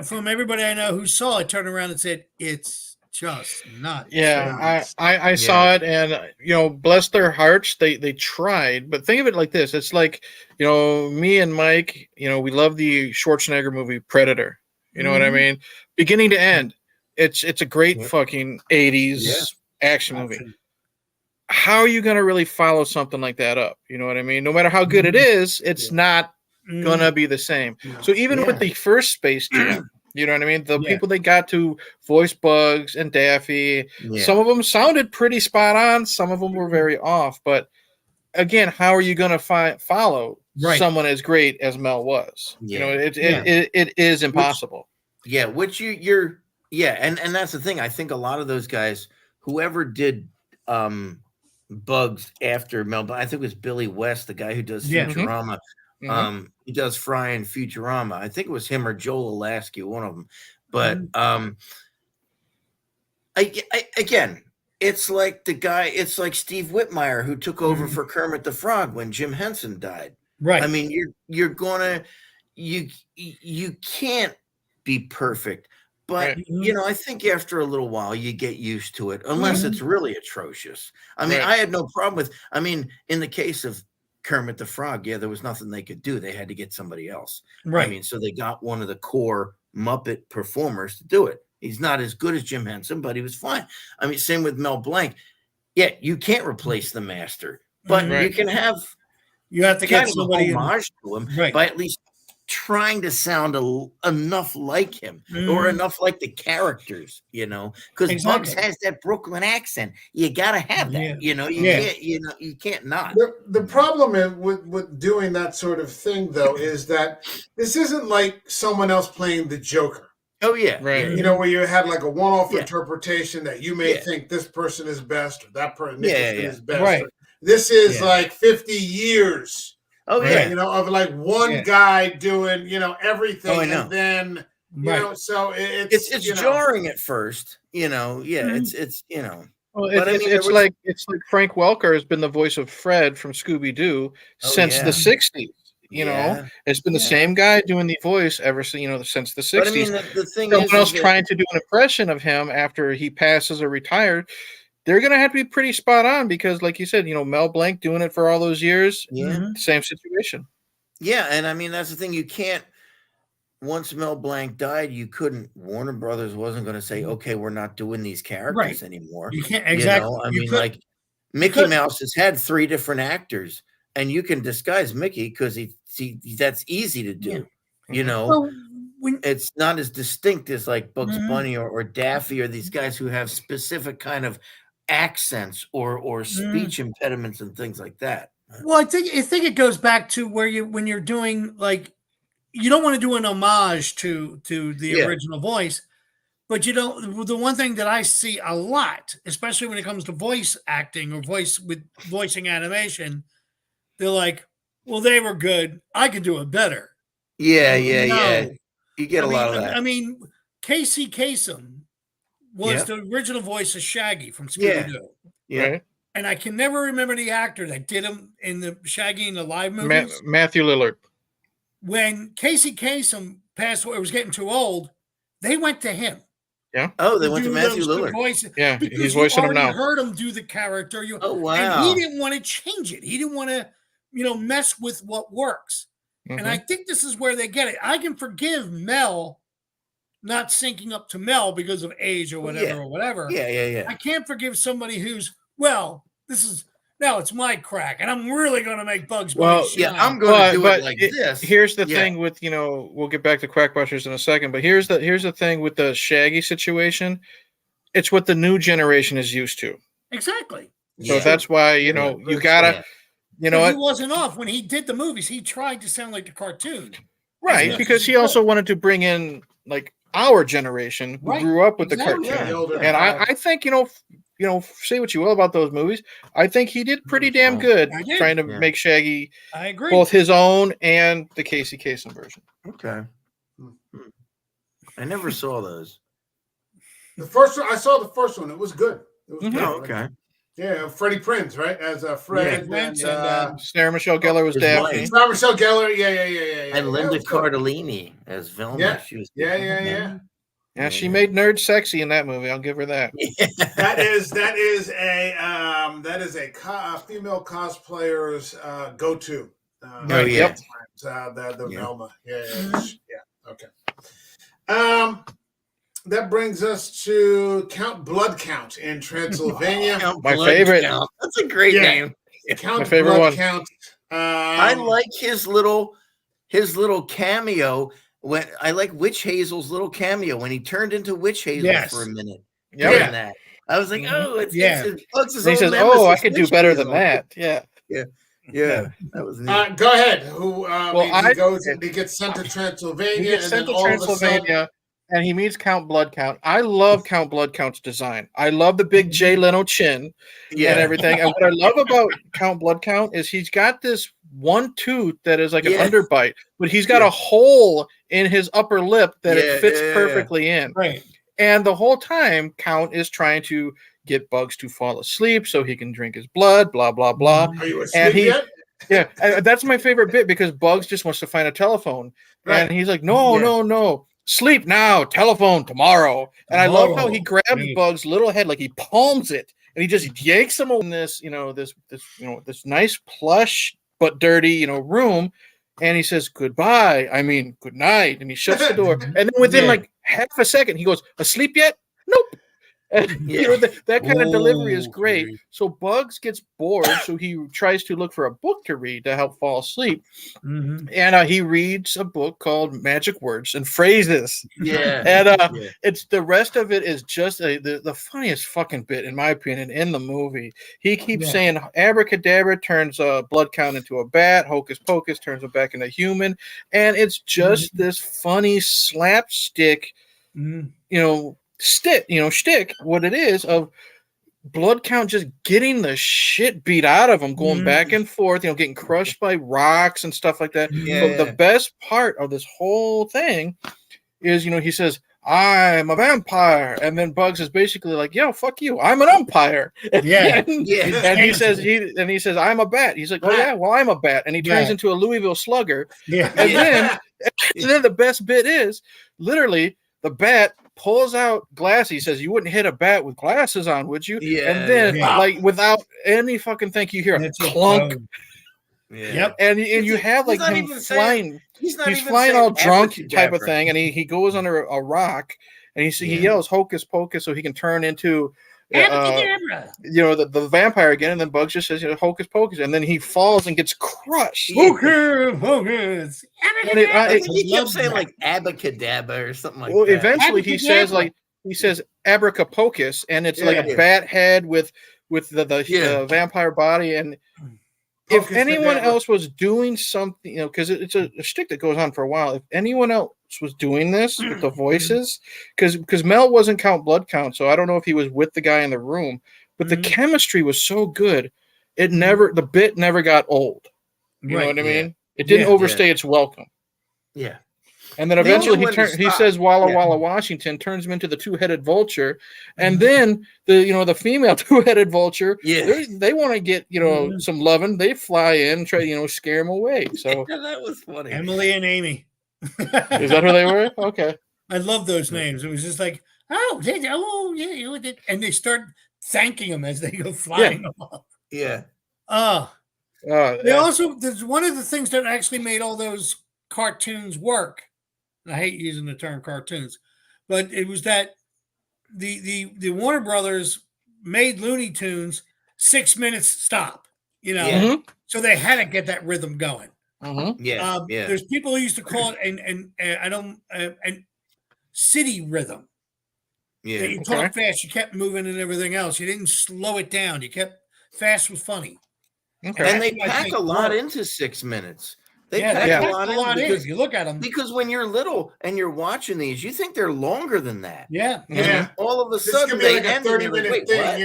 from everybody I know who saw it, turned around and said, it's just not. Yeah, I saw it, and bless their hearts, they tried. But think of it like this: it's like me and Mike, we love the Schwarzenegger movie Predator. You know what I mean? Beginning to end, it's a great fucking 80s action movie. How are you going to really follow something like that up? You know what I mean? No matter how good it is, it's not going to be the same. So even with the first Space Jam, you know what I mean? The people they got to voice Bugs and Daffy, some of them sounded pretty spot on. Some of them were very off. But again, how are you going to follow someone as great as Mel was? It is impossible. And that's the thing. I think a lot of those guys, whoever did Bugs after Mel, I think it was Billy West, the guy who does Futurama. He does Fry and Futurama. I think it was him or Joel Lasky, one of them. But again, it's like it's like Steve Whitmire who took over for Kermit the Frog when Jim Henson died. Right. I mean, you can't be perfect. But, I think after a little while, you get used to it, unless it's really atrocious. I mean, I had no problem in the case of Kermit the Frog, there was nothing they could do. They had to get somebody else. Right. I mean, so they got one of the core Muppet performers to do it. He's not as good as Jim Henson, but he was fine. I mean, same with Mel Blanc. Yeah, you can't replace the master, but you can have to get somebody homage to him by at least trying to sound enough like him or enough like the characters, because Bugs has that Brooklyn accent. You gotta have that, you can't not. The problem is with doing that sort of thing, though, is that this isn't like someone else playing the Joker. Oh yeah, right. Where you had like a one-off interpretation that you may think this person is best or that person is best. Right. This is like 50 years. Oh yeah, of like one guy doing everything, and then so it's jarring at first, it's Well, it's like Frank Welker has been the voice of Fred from Scooby Doo since the '60s. It's been the same guy doing the voice ever since since the '60s. But I mean, the thing someone else trying to do an impression of him after he passes or retired. They're going to have to be pretty spot on because, like you said, Mel Blanc doing it for all those years, same situation. Yeah, and I mean, that's the thing. You can't, once Mel Blanc died, Warner Brothers wasn't going to say, okay, we're not doing these characters anymore. You can't, exactly. I mean, like Mickey Mouse has had 3 different actors and you can disguise Mickey because that's easy to do. You know, Well, it's not as distinct as like Bugs Mhm. Bunny or Daffy or these guys who have specific kind of accents or speech impediments and things like that. Well, I think it goes back to where when you're doing like you don't want to do an homage to the original voice, but you don't. The one thing that I see a lot, especially when it comes to voice acting or voicing animation, they're like, "Well, they were good. I could do it better." Yeah, And yeah. You get a lot of that. I mean, Casey Kasem was the original voice of Shaggy from Scooby Doo. Yeah. Right? And I can never remember the actor that did him in the Shaggy in the live movies. Matthew Lillard. When Casey Kasem passed away, was getting too old, they went to him. Yeah. Oh, they went to Matthew Lillard. Yeah, he's voicing him now. Heard him do the character. Oh, wow. And he didn't want to change it. He didn't want to, mess with what works. And I think this is where they get it. I can forgive Mel not syncing up to Mel because of age or whatever. Yeah. I can't forgive somebody who's, it's my crack, and I'm really going to make Bugs Bunny shine. I'm going to do it like this. Here's the thing with, we'll get back to Quackbusters in a second, but here's the thing with the Shaggy situation. It's what the new generation is used to. Exactly. So that's why, you gotta, he wasn't off when he did the movies. He tried to sound like the cartoon. Right, because he also wanted to bring in, like, our generation who grew up with the cartoon. And I think, say what you will about those movies. I think he did pretty damn good trying to make Shaggy both his own and the Casey Kasem version. Okay. I never saw those. The first one, I saw the first one. It was good. It was good. Oh, okay. Yeah, Freddie Prinze, right? As Fred. And Sarah Michelle Gellar was Daffy. Sarah Michelle Gellar, yeah. And Linda Cardellini as Velma. Yeah. She was Yeah, she made nerd sexy in that movie. I'll give her that. That is a female cosplayer's go-to. Yep. The Velma. Yeah. Okay. That brings us to Count Blood Count in Transylvania. My favorite. Count. That's a great name. Count My favorite Blood one. Count. I like his little cameo. When I like Witch Hazel's little cameo when he turned into Witch Hazel for a minute. Yeah. That. I was like, it's Bugs' he says, I could do better than that. Yeah. That was neat. Go ahead. He gets sent to Transylvania. And he meets Count Blood Count. I love Count Blood Count's design. I love the big Jay Leno chin and everything. And what I love about Count Blood Count is he's got this one tooth that is like an underbite, but he's got a hole in his upper lip that it fits perfectly in. Right. And the whole time, Count is trying to get Bugs to fall asleep so he can drink his blood, blah, blah, blah. Are you asleep yet? Yeah, that's my favorite bit because Bugs just wants to find a telephone. Right. And he's like, no. Sleep now, telephone tomorrow. And I love how he grabs Bugs' little head, like he palms it, and he just yanks him in this, this nice plush but dirty, room. And he says, goodbye. I mean, good night. And he shuts the door. And then within like half a second, he goes, asleep yet? Nope. And, that kind of delivery is great. So Bugs gets bored, so he tries to look for a book to read to help fall asleep. Mm-hmm. And he reads a book called Magic Words and Phrases. Yeah. And it's the rest of it is just the funniest fucking bit, in my opinion, in the movie. He keeps saying abracadabra turns Blood Count into a bat, hocus pocus turns him back into human. And it's just this funny slapstick, shtick, what it is of Blood Count just getting the shit beat out of him, going back and forth, getting crushed by rocks and stuff like that. Yeah. But the best part of this whole thing is, he says, I'm a vampire. And then Bugs is basically like, fuck you. I'm an umpire. And he says, I'm a bat. He's like, oh yeah, well, I'm a bat. And he turns into a Louisville Slugger. Yeah. And then the best bit is literally the bat pulls out glasses. He says, you wouldn't hit a bat with glasses on, would you? Yeah. And then, like, without any fucking thing, you hear a clunk. Yep. And you have like him flying. He's flying all drunk type of thing, and he goes under a rock, and he yells hocus pocus so he can turn into Abracadabra. The vampire again, and then Bugs just says, hocus pocus, and then he falls and gets crushed. Hocus pocus. I think he kept saying like abacadabra or something like that. Eventually he says abracapocus, and it's like a bat head with the vampire body. And if anyone else was doing something, because it's a shtick that goes on for a while. If anyone else was doing this with the voices, because Mel wasn't Count Blood Count, so I don't know if he was with the guy in the room, but the chemistry was so good, the bit never got old. You know what I mean? It didn't overstay its welcome. Yeah. And then eventually he says Walla Walla Washington, turns him into the two-headed vulture, and then the female two-headed vulture, they want to get some loving. They fly in, try scare him away. So that was funny. Emily and Amy. Is that who they were? Okay. I love those names. It was just like, and they start thanking them as they go flying off. Yeah. There's one of the things that actually made all those cartoons work. And I hate using the term cartoons, but it was that the Warner Brothers made Looney Tunes 6 minutes stop, so they had to get that rhythm going. There's people who used to call it and city rhythm. Yeah, you talk fast, you kept moving and everything else. You didn't slow it down. You kept fast was funny. Okay. And they pack a lot into 6 minutes. They pack a lot in because you look at them. Because when you're little and you're watching these, you think they're longer than that. Yeah. And all of a sudden they end 30-minute thing.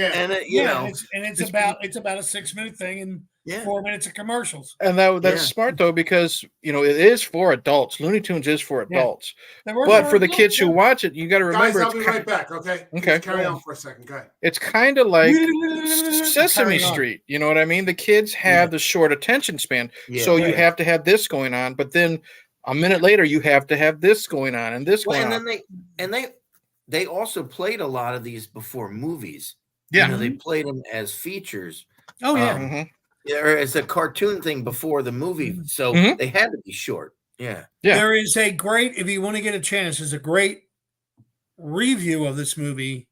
And it's about a 6 minute thing and 4 minutes of commercials. And that's smart though, because it is for adults. Looney Tunes is for adults. But for the kids who watch it, you got to remember. Guys, I'll be right back. Okay. Okay. Carry on for a second. Go ahead. It's kind of like Sesame Street. You know what I mean? The kids have the short attention span, so you have to have this going on. But then a minute later, you have to have this going on and this going on. And they also played a lot of these before movies. Yeah, they played them as features. Oh yeah. Or as a cartoon thing before the movie, so they had to be short. Yeah. There is a great, if you want to get a chance, there's a great review of this movie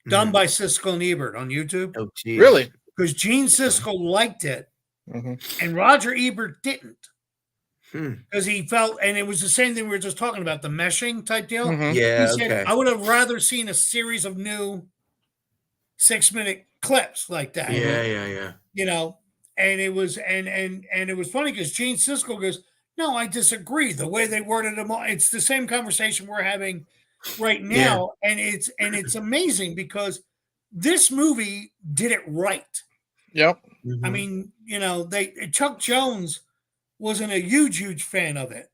done by Siskel and Ebert on YouTube. Oh, geez. Really? Because Gene Siskel liked it, and Roger Ebert didn't. Because he felt, and it was the same thing we were just talking about, the meshing type deal. Yeah. He said, I would have rather seen a series of new 6 minute clips like that. Yeah. And it was and it was funny because Gene Siskel goes, no, I disagree. The way they worded them all, it's the same conversation we're having right now. And it's amazing because this movie did it right. Yep. I mean, Chuck Jones wasn't a huge fan of it.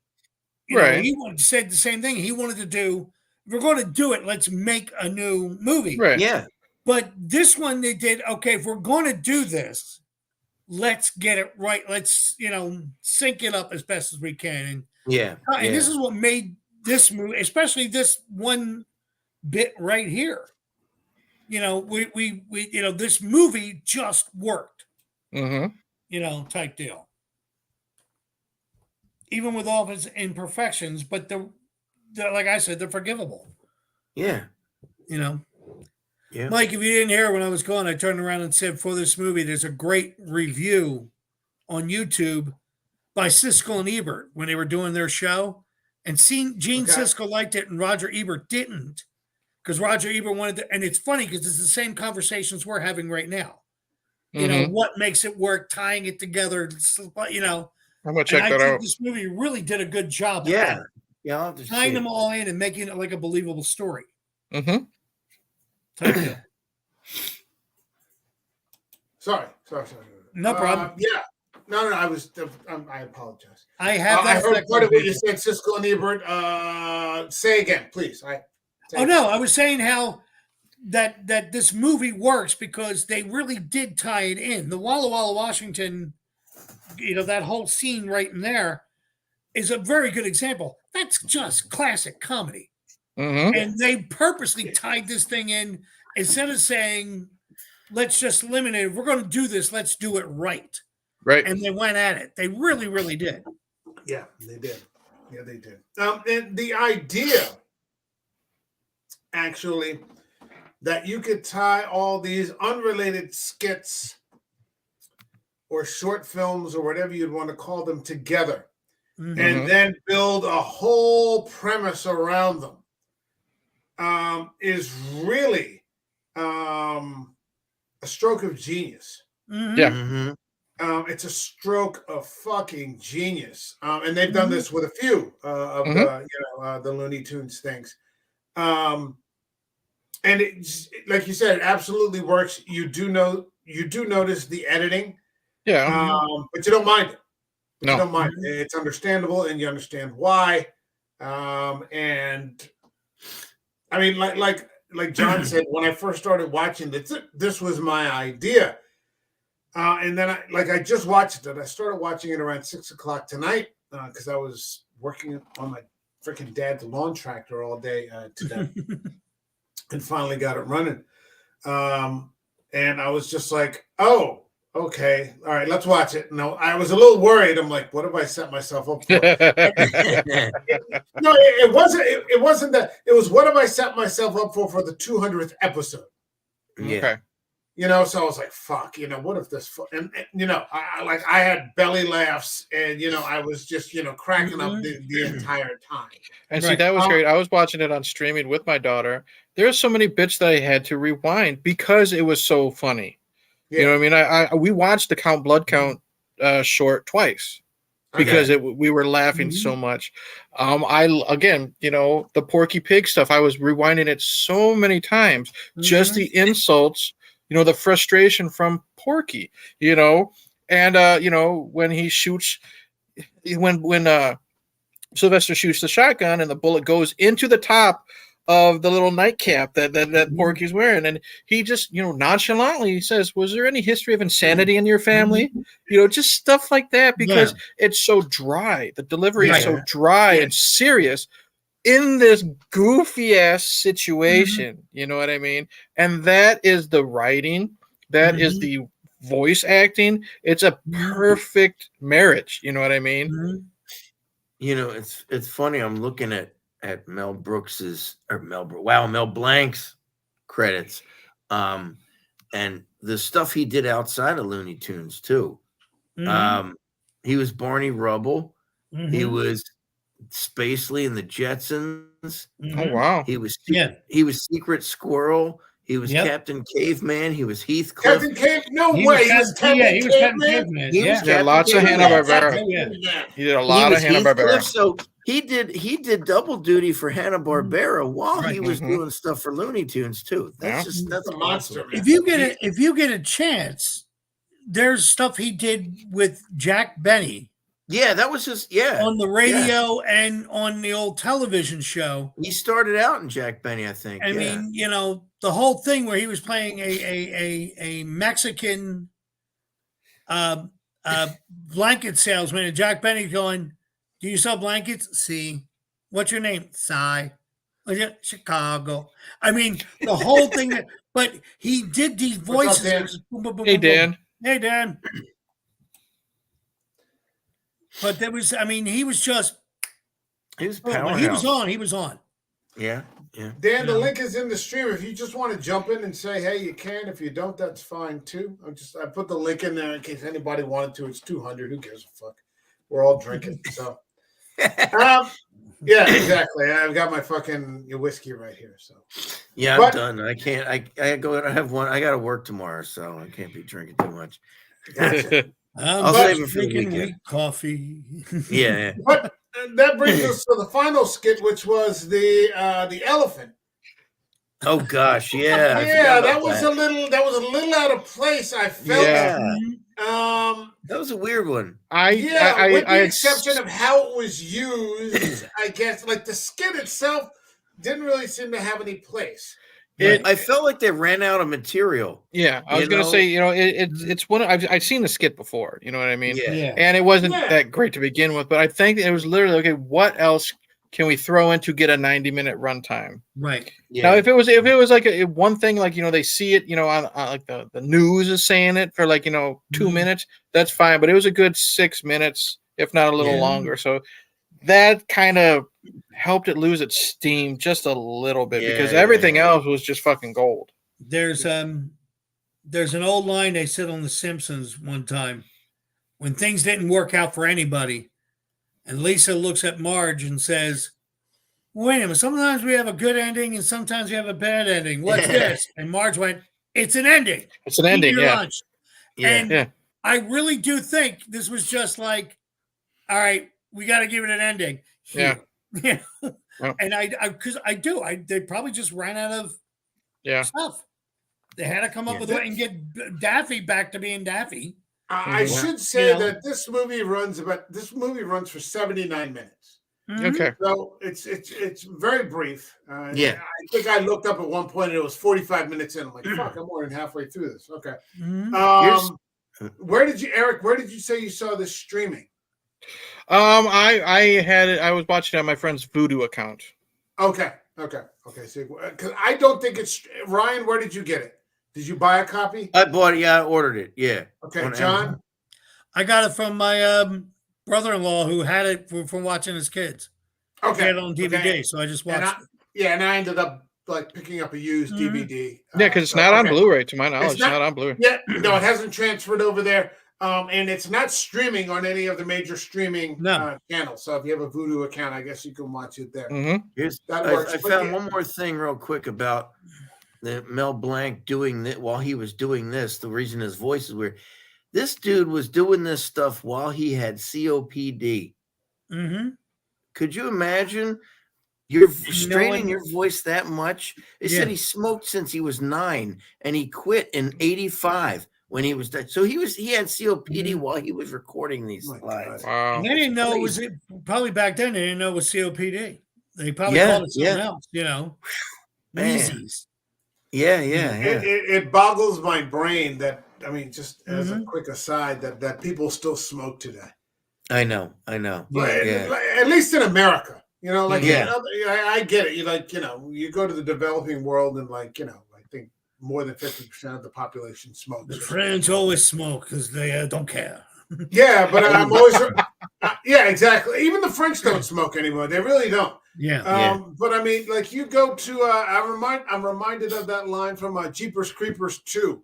He said the same thing. He wanted to do, if we're going to do it, let's make a new movie. Right. Yeah. But this one they did, okay, if we're going to do this, let's get it right. Let's, sync it up as best as we can. And this is what made this movie, especially this one bit right here. We this movie just worked. Type deal. Even with all of its imperfections, but they're like I said, they're forgivable. Yeah. Yeah. Mike, if you didn't hear when I was going, I turned around and said for this movie, there's a great review on YouTube by Siskel and Ebert when they were doing their show. And Gene Siskel liked it and Roger Ebert didn't, because Roger Ebert wanted to. And it's funny because it's the same conversations we're having right now. What makes it work, tying it together. I'm going to check that out. This movie really did a good job. Yeah. I'll just tying them all in and making it like a believable story. Sorry. No problem. No. I apologize. I have. I heard part of what you said, Siskel and Ebert. Say again, please. I was saying how that this movie works because they really did tie it in. The Walla Walla Washington, that whole scene right in there is a very good example. That's just classic comedy. And they purposely tied this thing in instead of saying, let's just eliminate it. If we're going to do this, let's do it right. Right. And they went at it. They really, really did. Yeah, they did. And the idea, actually, that you could tie all these unrelated skits or short films or whatever you'd want to call them together, and then build a whole premise around them, is really a stroke of genius. It's a stroke of fucking genius, and they've done this with a few of the Looney Tunes things, and it, like you said, it absolutely works. You do notice the editing, but you don't mind it. You don't mind it. It's understandable, and you understand why. And I mean, like John said, when I first started watching this was my idea. And then I just watched it. I started watching it around 6:00 tonight because I was working on my freaking dad's lawn tractor all day today, and finally got it running. And I was just like, "Oh, okay, all right, let's watch it." No, I was a little worried. I'm like, "What have I set myself up for?" No, it wasn't. It wasn't that. It was what have I set myself up for the 200th episode? Yeah. Okay. You know, so I was like, "Fuck," you know, what if this? And you know, I had belly laughs, and you know, I was just cracking up the entire time. And see, that was great. I was watching it on streaming with my daughter. There's so many bits that I had to rewind because it was so funny. Yeah. You know what I mean? We watched the Blood Count short twice because we were laughing so much. Again, the Porky Pig stuff, I was rewinding it so many times. Just the insults. The frustration from Porky, and when he shoots, when Sylvester shoots the shotgun and the bullet goes into the top of the little nightcap that Porky's wearing, and he just nonchalantly says, "Was there any history of insanity in your family?" Just stuff like that, because it's so dry. The delivery is so dry and serious in this goofy ass situation, you know what I mean? And that is the writing, that is the voice acting. It's a perfect marriage, you know what I mean? It's funny. I'm looking at Mel Blanc's credits, and the stuff he did outside of Looney Tunes too. He was Barney Rubble. He was Spacely and the Jetsons. Oh wow! He was Secret Squirrel. He was Captain Caveman. He was Heathcliff. Captain Cave? No way. He was Captain Caveman. He did lots of Hanna-Barbera. He did a lot of Hanna-Barbera. So he did double duty for Hanna-Barbera while he was doing stuff for Looney Tunes too. That's a monster. Man. If you get a chance, there's stuff he did with Jack Benny. Yeah, that was just on the radio and on the old television show. He started out in Jack Benny, I think. I mean, the whole thing where he was playing a Mexican blanket salesman, and Jack Benny going, "Do you sell blankets? See, what's your name? Cy. Chicago." I mean, the whole thing. But he did these voices. Hey, Dan. Hey, Dan. But there was, he was powerhouse. He was on. Yeah. Dan, the link is in the stream. If you just want to jump in and say, hey, you can. If you don't, that's fine too. I put the link in there in case anybody wanted to. It's 200. Who gives a fuck? We're all drinking. So, yeah, exactly. I've got my fucking whiskey right here. So, yeah, I'm done. I can't. I go. I have one. I got to work tomorrow, so I can't be drinking too much. Gotcha. I'll save it for the weekend. Weak coffee. Yeah. But that brings us to the final skit, which was the elephant. Oh gosh, yeah. Yeah, that was a little out of place. I felt. Yeah. That was a weird one. With the exception of how it was used, I guess. Like the skit itself didn't really seem to have any place. I felt like they ran out of material. Yeah, I was going to say, it's one. I've seen the skit before. You know what I mean? Yeah. And it wasn't that great to begin with, but I think it was literally okay. What else can we throw in to get a 90-minute runtime? Right. Yeah. Now, if it was like one thing, like they see it, on like the news is saying it for 2 minutes, that's fine. But it was a good 6 minutes, if not a little longer. So that kind of helped it lose its steam just a little bit because everything else was just fucking gold. There's an old line they said on The Simpsons one time when things didn't work out for anybody, and Lisa looks at Marge and says, "Wait a minute, sometimes we have a good ending and sometimes we have a bad ending. What's this?" And Marge went, "It's an ending. It's an ending, yeah. Lunch." And I really do think this was just like, all right, we got to give it an ending. Here. Yeah. And because they probably just ran out of stuff. They had to come up with it and get Daffy back to being Daffy. I should say that this movie runs for 79 minutes. Okay. So it's very brief. I think I looked up at one point and it was 45 minutes in. I'm like, fuck, I'm more than halfway through this. Okay. Where did you say you saw this streaming? I was watching it on my friend's Voodoo account. Okay. So, because I don't think it's Ryan. Where did you get it? Did you buy a copy? I bought it. Yeah, I ordered it. Yeah. Okay, John. Amazon. I got it from my brother-in-law who had it from watching his kids. Okay. He had it on DVD, so I just watched it. Yeah, and I ended up like picking up a used DVD. Yeah, because it's not on Blu-ray, to my knowledge. It's not on Blu-ray. Yeah, no, it hasn't transferred over there. And it's not streaming on any of the major streaming channels. So if you have a Vudu account, I guess you can watch it there. That works. I found one more thing real quick about the Mel Blanc doing that while he was doing this. The reason his voice is weird. This dude was doing this stuff while he had COPD. Could you imagine? You're straining your voice that much. They said he smoked since he was 9, and he quit in '85 when he was dead. So he had COPD while he was recording these slides. Wow. And they didn't know probably back then. They didn't know it was COPD. They probably called it something else. Wheezies. Yeah. It boggles my brain that just as a quick aside, that people still smoke today. I know. At least in America. I get it. You go to the developing world and I think more than 50% of the population smokes. The French always smoke because they don't care. Yeah, but I'm always exactly. Even the French don't smoke anymore. They really don't. Yeah. But you go to I'm reminded of that line from Jeepers Creepers 2,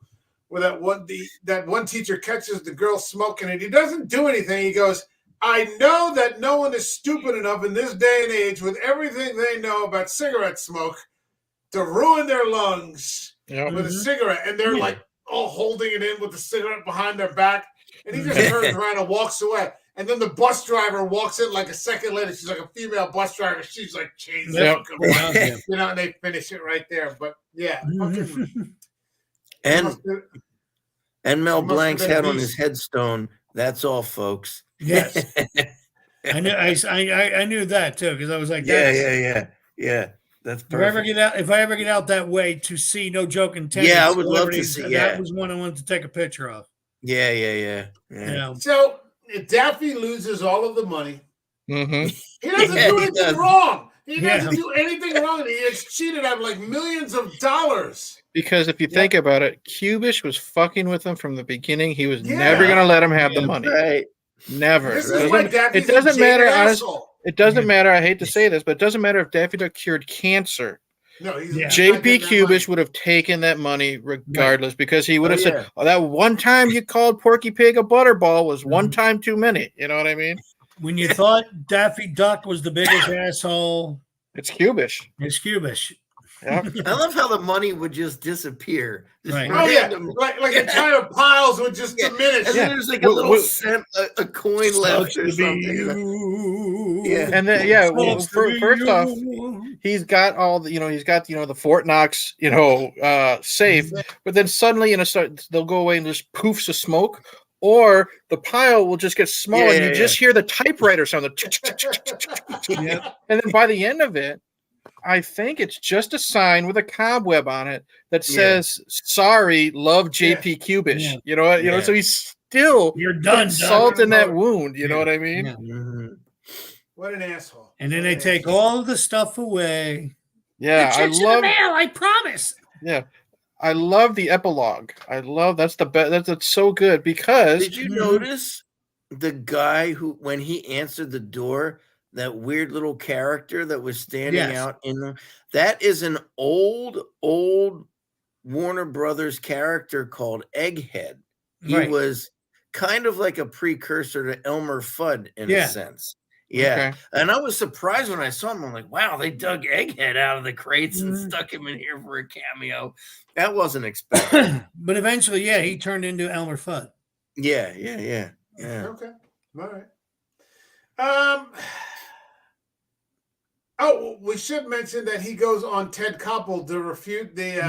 where that one teacher catches the girl smoking and he doesn't do anything. He goes, "I know that no one is stupid enough in this day and age with everything they know about cigarette smoke to ruin their lungs with a cigarette." And they're like all holding it in with the cigarette behind their back. And he just turns around and walks away. And then the bus driver walks in like a second later. She's like a female bus driver. She's like changed. And they finish it right there. But and Mel Blanc's head on his headstone. That's all, folks. Yes. I knew that too, because I was like, yeah. That's perfect. If I ever get out that way to see No Joke in Tennis, I would love to see. That was one I wanted to take a picture of. Yeah. So Daffy loses all of the money. He doesn't do anything wrong. He doesn't do anything wrong. He has cheated out like millions of dollars. Because if you think about it, Cubish was fucking with him from the beginning. He was never going to let him have the money. Right. Never. It doesn't matter. It doesn't matter. I hate to say this, but it doesn't matter if Daffy Duck cured cancer. No, JP Cubish would have taken that money regardless because he would have said, that one time you called Porky Pig a butterball was one time too many. You know what I mean? When you thought Daffy Duck was the biggest asshole, it's Cubish. It's Cubish. Yeah. I love how the money would just disappear. Right. Like entire piles would just diminish. And then there's like a little cent, a coin left or something. And then first off, he's got all the the Fort Knox safe, but then suddenly they'll go away and just poofs of smoke. Or the pile will just get smaller, and you just hear the typewriter sound. And then by the end of it, I think it's just a sign with a cobweb on it that says, "Sorry, love JP Cubish." Yeah. So he's still salt in that wound. You know what I mean? Yeah. What an asshole! And then they take all of the stuff away. Yeah, I love. I promise. Yeah. I love the epilogue. That's the best. That's so good because. Did you notice the guy who, when he answered the door, that weird little character that was standing out in the. That is an old Warner Brothers character called Egghead. He was kind of like a precursor to Elmer Fudd in a sense. Yeah. Okay. And I was surprised when I saw him. I'm like, wow, they dug Egghead out of the crates and stuck him in here for a cameo. That wasn't expected. But eventually, he turned into Elmer Fudd. Yeah. Okay. All right. We should mention that he goes on Ted Koppel to refute the.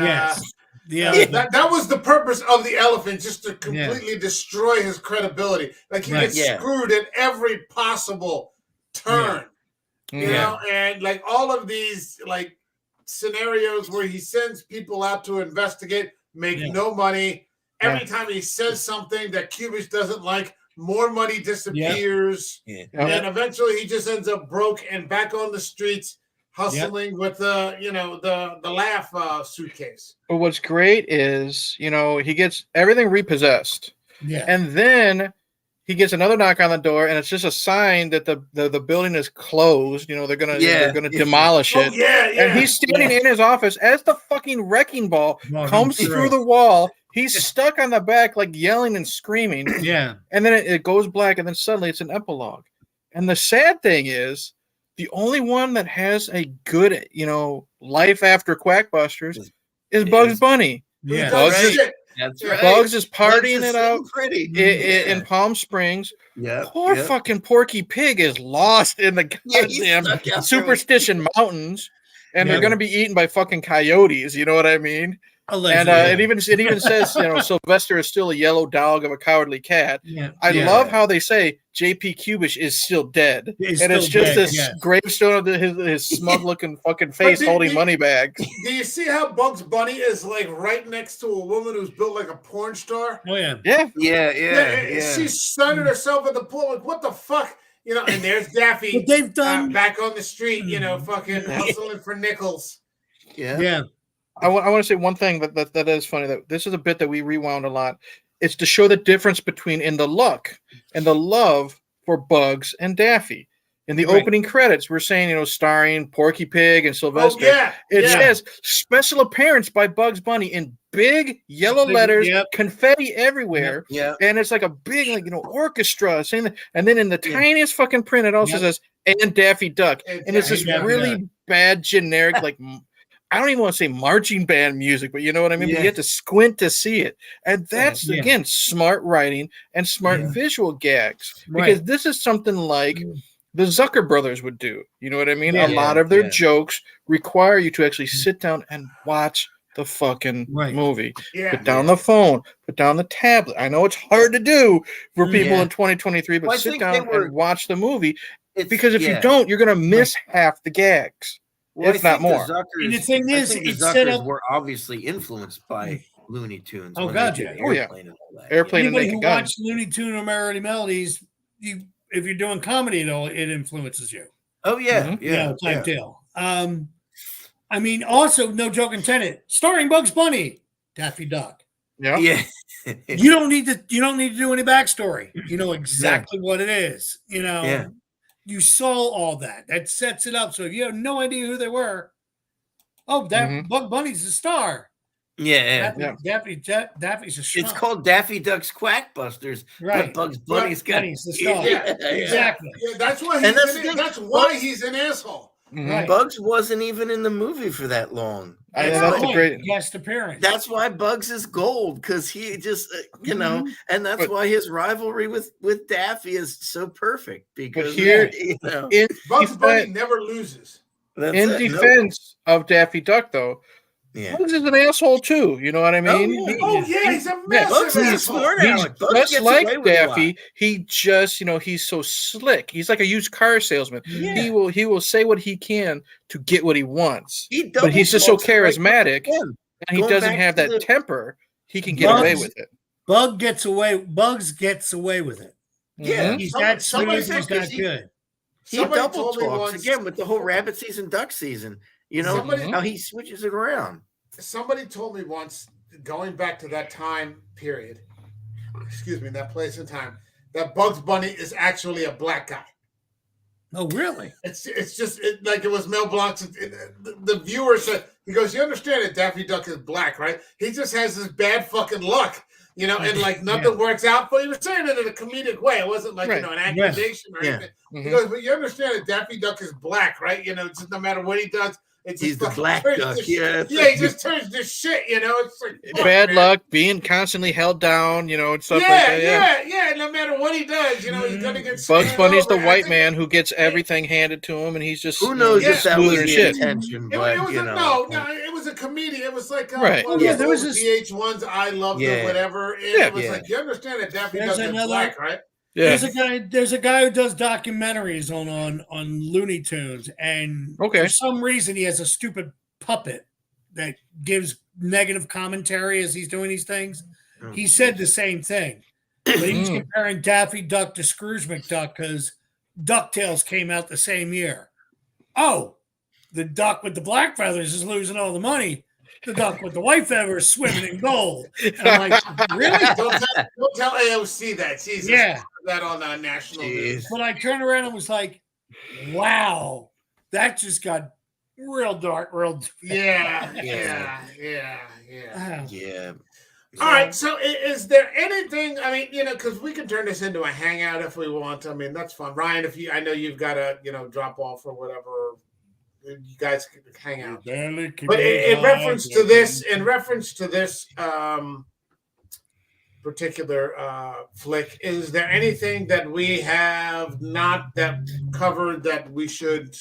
That was the purpose of the elephant, just to completely destroy his credibility. Like he gets screwed at every possible turn. You know, and like all of these like scenarios where he sends people out to investigate, make no money. Every time he says something that Kubish doesn't like, more money disappears. And eventually he just ends up broke and back on the streets hustling with the laugh suitcase. But what's great is, he gets everything repossessed. Yeah. And then he gets another knock on the door, and it's just a sign that the building is closed. They're gonna demolish it. And he's standing in his office as the fucking wrecking ball comes through the wall. He's stuck on the back, like yelling and screaming. Yeah. And then it goes black, and then suddenly it's an epilogue. And the sad thing is, the only one that has a good, life after Quackbusters is Bugs Bunny. Yeah. Bugs is partying it out in Palm Springs. Yeah. Poor fucking Porky Pig is lost in the goddamn Superstition Mountains, and they're going to be eaten by fucking coyotes. You know what I mean? Allegedly. And it even says, Sylvester is still a yellow dog of a cowardly cat. Yeah. I love how they say J.P. Kubish is still dead. It's just this gravestone of his smug looking fucking face holding money bags. Do you see how Bugs Bunny is like right next to a woman who's built like a porn star? Oh yeah. Yeah. She's sunning herself at the pool. Like, what the fuck? And there's Daffy. What they've done back on the street, fucking hustling for nickels. Yeah. I want to say one thing that is funny. That this is a bit that we rewound a lot. It's to show the difference between in the luck and the love for Bugs and Daffy. In the opening credits, we're saying, starring Porky Pig and Sylvester. It says special appearance by Bugs Bunny in big yellow letters, confetti everywhere. And it's like a big, orchestra saying that. And then in the tiniest fucking print, it also says, and Daffy Duck. And it's this really bad, generic, I don't even want to say marching band music, but you know what I mean? But you have to squint to see it. And that's, again, smart writing and smart visual gags. Because this is something like the Zucker brothers would do. You know what I mean? A lot of their jokes require you to actually sit down and watch the fucking movie. Put down the phone, put down the tablet. I know it's hard to do for people in 2023, but sit down and watch the movie. Because if you don't, you're going to miss half the gags. Well, if not more. And the thing is, the Zuckers were obviously influenced by Looney Tunes. Oh God, yeah. Airplane and all that. Airplane Anybody and who watched Looney Tunes or Merry Melodies, if you're doing comedy at all, it influences you. Oh yeah, type deal. I mean, also, no joke intended. Starring Bugs Bunny, Daffy Duck. Yeah. You don't need to do any backstory. You know exactly what it is. You saw all that. That sets it up. So if you have no idea who they were, Bug Bunny's a star. Daffy's a star. It's called Daffy Duck's Quackbusters. Right. But Bugs Bunny's the star. Exactly. Yeah, that's why he's an asshole. Right. Bugs wasn't even in the movie for that long. That's a great guest appearance. That's why Bugs is gold, because he just, and that's why his rivalry with Daffy is so perfect. Because Bugs Bunny never loses. In defense of Daffy Duck, though, Bugs is an asshole too. You know what I mean? He's a massive asshole. He's just like Daffy. He just, he's so slick. He's like a used car salesman. He will say what he can to get what he wants. But he's just so charismatic, and he doesn't have that temper. He can get away with it. Bugs gets away with it. Yeah, he's that smooth. He's that good. He double talks again with the whole rabbit season, duck season. How he switches it around. Somebody told me once, going back to that time period, that place and time, that Bugs Bunny is actually a black guy. Oh, really? It's just like it was Mel Blanc's. The viewer said, he goes, "You understand that Daffy Duck is black, right? He just has this bad fucking luck, and like nothing works out." But he was saying it in a comedic way. It wasn't like an accusation or anything. He goes, "But you understand that Daffy Duck is black, right? Just no matter what he does." He's the black duck. He just turns this shit. It's like bad luck, being constantly held down. And stuff like that. Yeah. No matter what he does, he's gonna get. Bugs Bunny's the white man who gets everything handed to him, and he's just who knows if that was the intention. It was a comedian. It was like there was this VH1's "I Love Them," whatever. And it was like, you understand that Daffy Duck is black, right? Yeah. There's a guy who does documentaries on Looney Tunes, and for some reason he has a stupid puppet that gives negative commentary as he's doing these things. He said the same thing, but he was comparing Daffy Duck to Scrooge McDuck because DuckTales came out the same year. Oh, the duck with the black feathers is losing all the money. The duck with the white feathers is swimming in gold. And I'm like, really? Don't tell AOC that. Jesus. Yeah. That on national news. But I turned around and was like, wow, that just got real dark, Yeah. All right. So is there anything, because we can turn this into a hangout if we want. I mean, that's fun. Ryan, I know you've got to, drop off or whatever. You guys can hang out. But in reference to this particular flick, is there anything that we have not covered that we should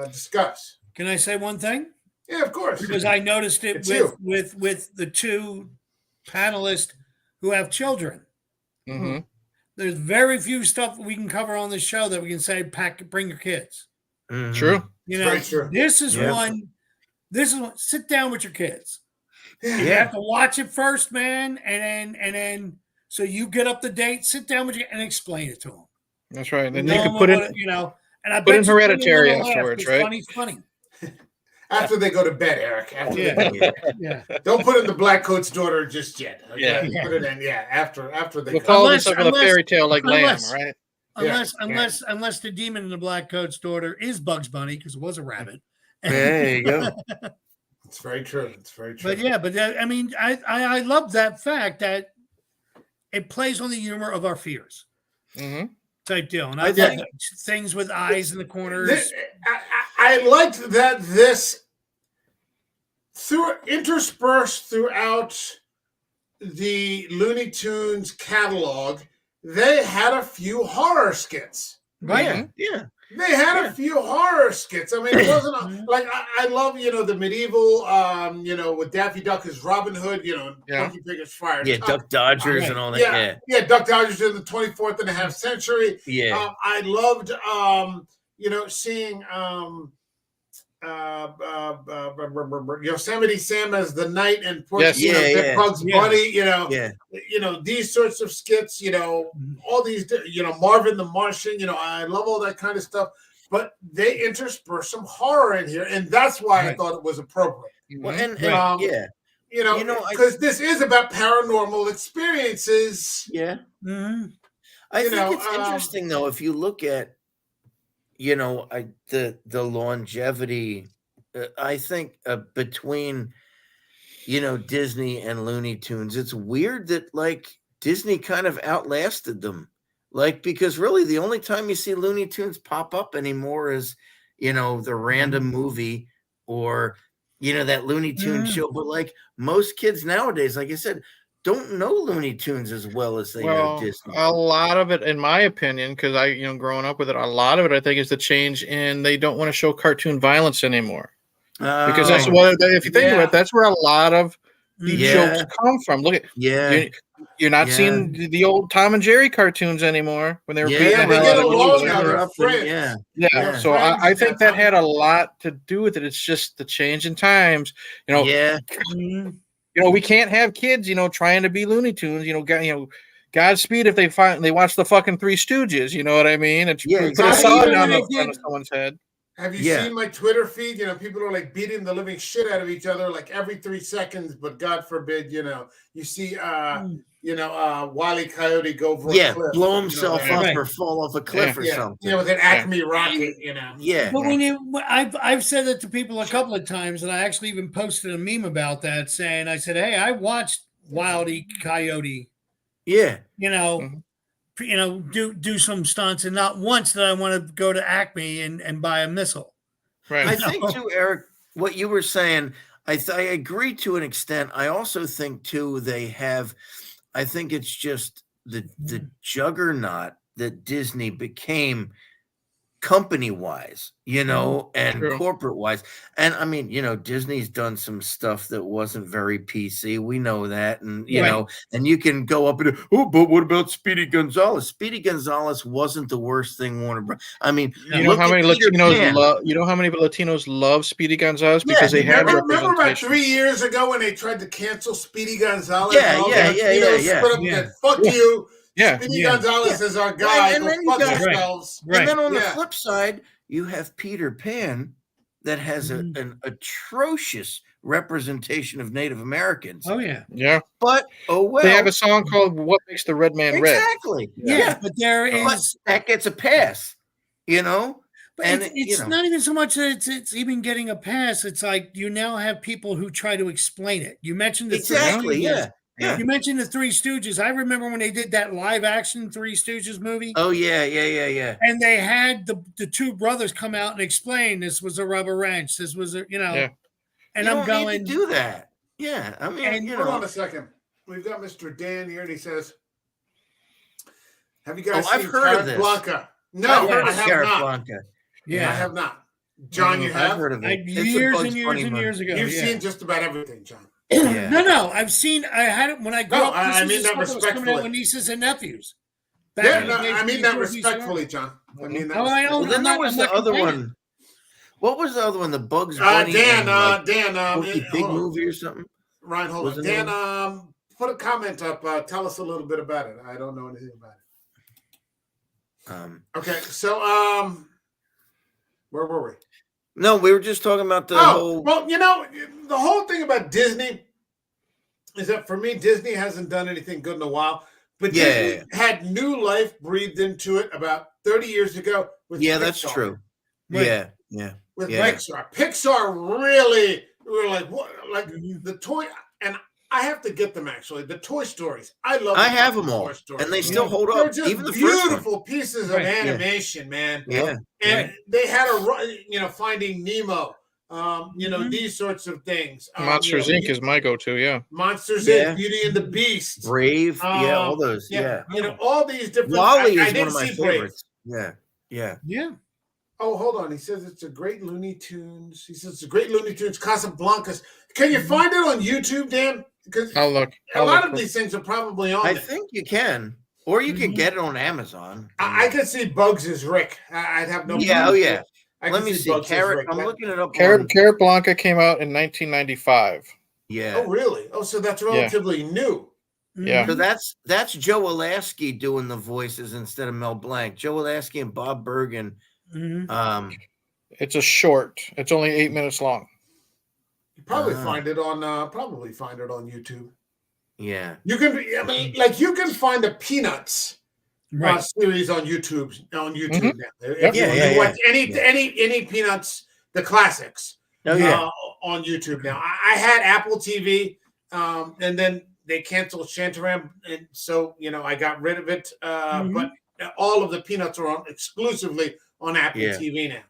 discuss? Can I say one thing? Yeah, of course. Because I noticed it with the two panelists who have children. Mm-hmm. There's very few stuff we can cover on this show that we can say, bring your kids. Mm-hmm. True. This is one. Sit down with your kids. You have to watch it first, man, and then so you get up to date. Sit down with you and explain it to them. That's right. And then you can put in, and I put in Hereditary afterwards, right? Funny. After they go to bed, Eric. Don't put in the Black Coat's daughter just yet. Okay? Put it in. After they. We'll follow this up with a fairy tale like Lamb, right? Unless the demon in the Black Coat's daughter is Bugs Bunny because it was a rabbit. There you go. It's very true. But I love that fact that it plays on the humor of our fears, type deal. And I think things with eyes in the corners. I liked that this interspersed throughout the Looney Tunes catalog. They had a few horror skits. Right? Yeah. They had a few horror skits. I mean, it wasn't like I love, the medieval, with Daffy Duck as Robin Hood, Porky Pig is Friar Tuck. Yeah, Duck Dodgers and all that. Yeah, Duck Dodgers in the 24th and a half century. Yeah. I loved, seeing Yosemite Sam as the knight and Bugs Bunny, these sorts of skits, all these, Marvin the Martian, I love all that kind of stuff, but they intersperse some horror in here, and that's why I thought it was appropriate. Well, because this is about paranormal experiences. Yeah. Mm-hmm. I think it's interesting though, if you look at the longevity, I think between, Disney and Looney Tunes, it's weird that Disney kind of outlasted them. Because really the only time you see Looney Tunes pop up anymore is, the random movie or, that Looney Tunes show. But most kids nowadays, like I said, don't know Looney Tunes as well as they know Disney. A lot of it, in my opinion, because growing up with it, a lot of it, I think, is the change in they don't want to show cartoon violence anymore. Because that's what, if you think about it, that's where a lot of the jokes come from. Look at you're not seeing the old Tom and Jerry cartoons anymore when they were beating the hell out of each other. So I think that had a lot to do with it. It's just the change in times. We can't have kids, trying to be Looney Tunes. Godspeed if they watch the fucking Three Stooges. You know what I mean? It's put a saw down the front of someone's head. Have you seen my Twitter feed? People are beating the living shit out of each other every 3 seconds. But God forbid, you see, Wile E. Coyote go over a cliff. Blow himself up Right. or fall off a cliff or something. With an Acme rocket, Yeah. But I've said that to people a couple of times, and I actually even posted a meme about that, saying, I said, hey, I watched Wile E. Coyote. Yeah. Do some stunts, and not once did I want to go to Acme and buy a missile. Right. I think too, Eric, what you were saying, I agree to an extent. I also think too I think it's just the juggernaut that Disney became company-wise, and True. corporate-wise. And I mean, Disney's done some stuff that wasn't very PC. We know that. And, and you can go up and, but what about Speedy Gonzalez? Speedy Gonzalez wasn't the worst thing Warner Bros. I mean, you know how many Latinos love Speedy Gonzalez because they have remember about 3 years ago when they tried to cancel Speedy Gonzalez? Yeah. Fuck you. Yeah. Speedy Gonzalez is our guy. And then Right. on the flip side, you have Peter Pan that has an atrocious representation of Native Americans. Oh, yeah. Yeah. But, they have a song called What Makes the Red Man Red. Exactly. Yeah. But that gets a pass, But it's not even so much that it's even getting a pass. It's like you now have people who try to explain it. You mentioned the You mentioned the Three Stooges. I remember when they did that live action Three Stooges movie. Oh, yeah. And they had the two brothers come out and explain this was a rubber wrench. This was and I'm going to do that. Yeah. I mean, hold on a second. We've got Mr. Dan here, and he says, have you guys seen Carrot Blanca? No, I have not. Blanca. Yeah, I have not. John, you have? I've heard of it. Years and years ago. You've seen just about everything, John. Yeah. No. I had it when I grew up. I mean that respectfully. With nieces and nephews. I mean that respectfully, John. I mean that. Well, then there was the other one. What was the other one? The Bugs Bunny. Dan. Big movie or something. Ryan, hold on. Dan, put a comment up. Tell us a little bit about it. I don't know anything about it. Okay, so where were we? No, we were just talking about the whole. Well, the whole thing about Disney is that for me, Disney hasn't done anything good in a while. But Disney had new life breathed into it about 30 years ago. With Pixar. That's true. Right. Yeah. With Pixar. Pixar really, we were like, what? Like the toy, and I have to get them actually. The Toy Stories. I have them all. And they still hold up. They're just even the beautiful pieces of animation, man. Yeah. And they had Finding Nemo. These sorts of things. Monsters Inc. is my go-to, Monsters Inc., Beauty and the Beast. Brave, all those, all these different. Wall-E is one of my favorites. Yeah. Oh, hold on. He says it's a great Looney Tunes. He says it's a great Looney Tunes Casablancas. Can you find it on YouTube, Dan? Because I'll look. A lot of these things are probably on. I think you can. Or you can get it on Amazon. I could see Bugs as Rick. I'd have no problem. Yeah. Let me see. Carrot. I'm looking it up. Carrot Blanca came out in 1995. Yeah. Oh, really? Oh, so that's relatively new. Yeah. So that's Joe Alasky doing the voices instead of Mel Blanc. Joe Alasky and Bob Bergen. It's a short. It's only 8 minutes long. You probably find it on YouTube. Yeah. You can. I mean, you can find the Peanuts. Series on YouTube now. If you watch any Peanuts, the classics. On YouTube now. I had Apple TV, and then they canceled Shantaram, and so I got rid of it. But all of the Peanuts are exclusively on Apple TV now.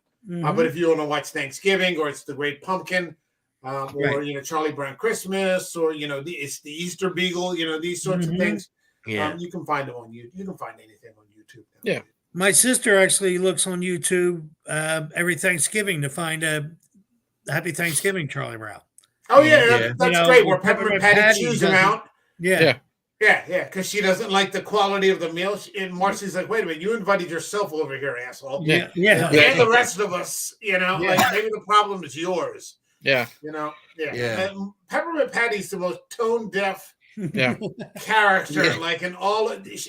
But if you want to watch Thanksgiving or it's the Great Pumpkin, or Charlie Brown Christmas, or it's the Easter Beagle, these sorts of things. You can find them on YouTube. You can find anything on YouTube now. Yeah. My sister actually looks on YouTube every Thanksgiving to find a Happy Thanksgiving, Charlie Brown. Oh, yeah. That's great. Where Peppermint Patty chews them out. Yeah. Because she doesn't like the quality of the meal. And Marcy's like, wait a minute, you invited yourself over here, asshole. Yeah. And the rest of us, maybe the problem is yours. Yeah. And Peppermint Patty's the most tone deaf character, in all of these.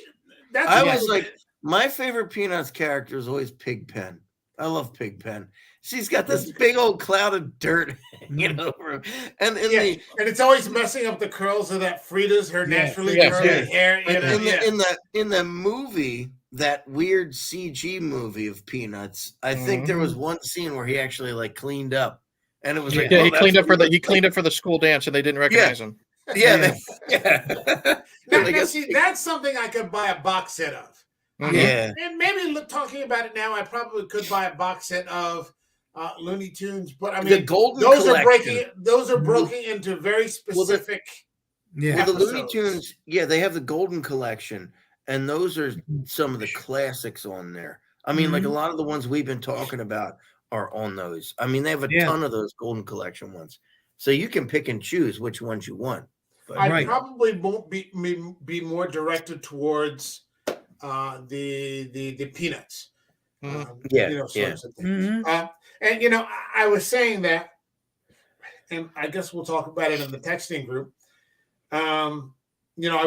I was my favorite Peanuts character is always Pigpen. I love Pigpen. She's got this big old cloud of dirt hanging over him. And and it's always messing up the curls of that Frida's, her naturally curly hair. In the movie, that weird CG movie of Peanuts, I think there was one scene where he actually like cleaned up. And it was like, he cleaned up for the school dance and they didn't recognize him. Now, see, that's something I could buy a box set of. Yeah. And maybe talking about it now, I probably could buy a box set of Looney Tunes, but I mean, the Golden those Collection. are broken into very specific. Well, the Looney Tunes, they have the Golden Collection, and those are some of the classics on there. I mean, like a lot of the ones we've been talking about are on those. I mean, they have a ton of those Golden Collection ones, so you can pick and choose which ones you want. But, I probably won't be more directed towards the Peanuts. Sorts of things. And I was saying that, and I guess we'll talk about it in the texting group. I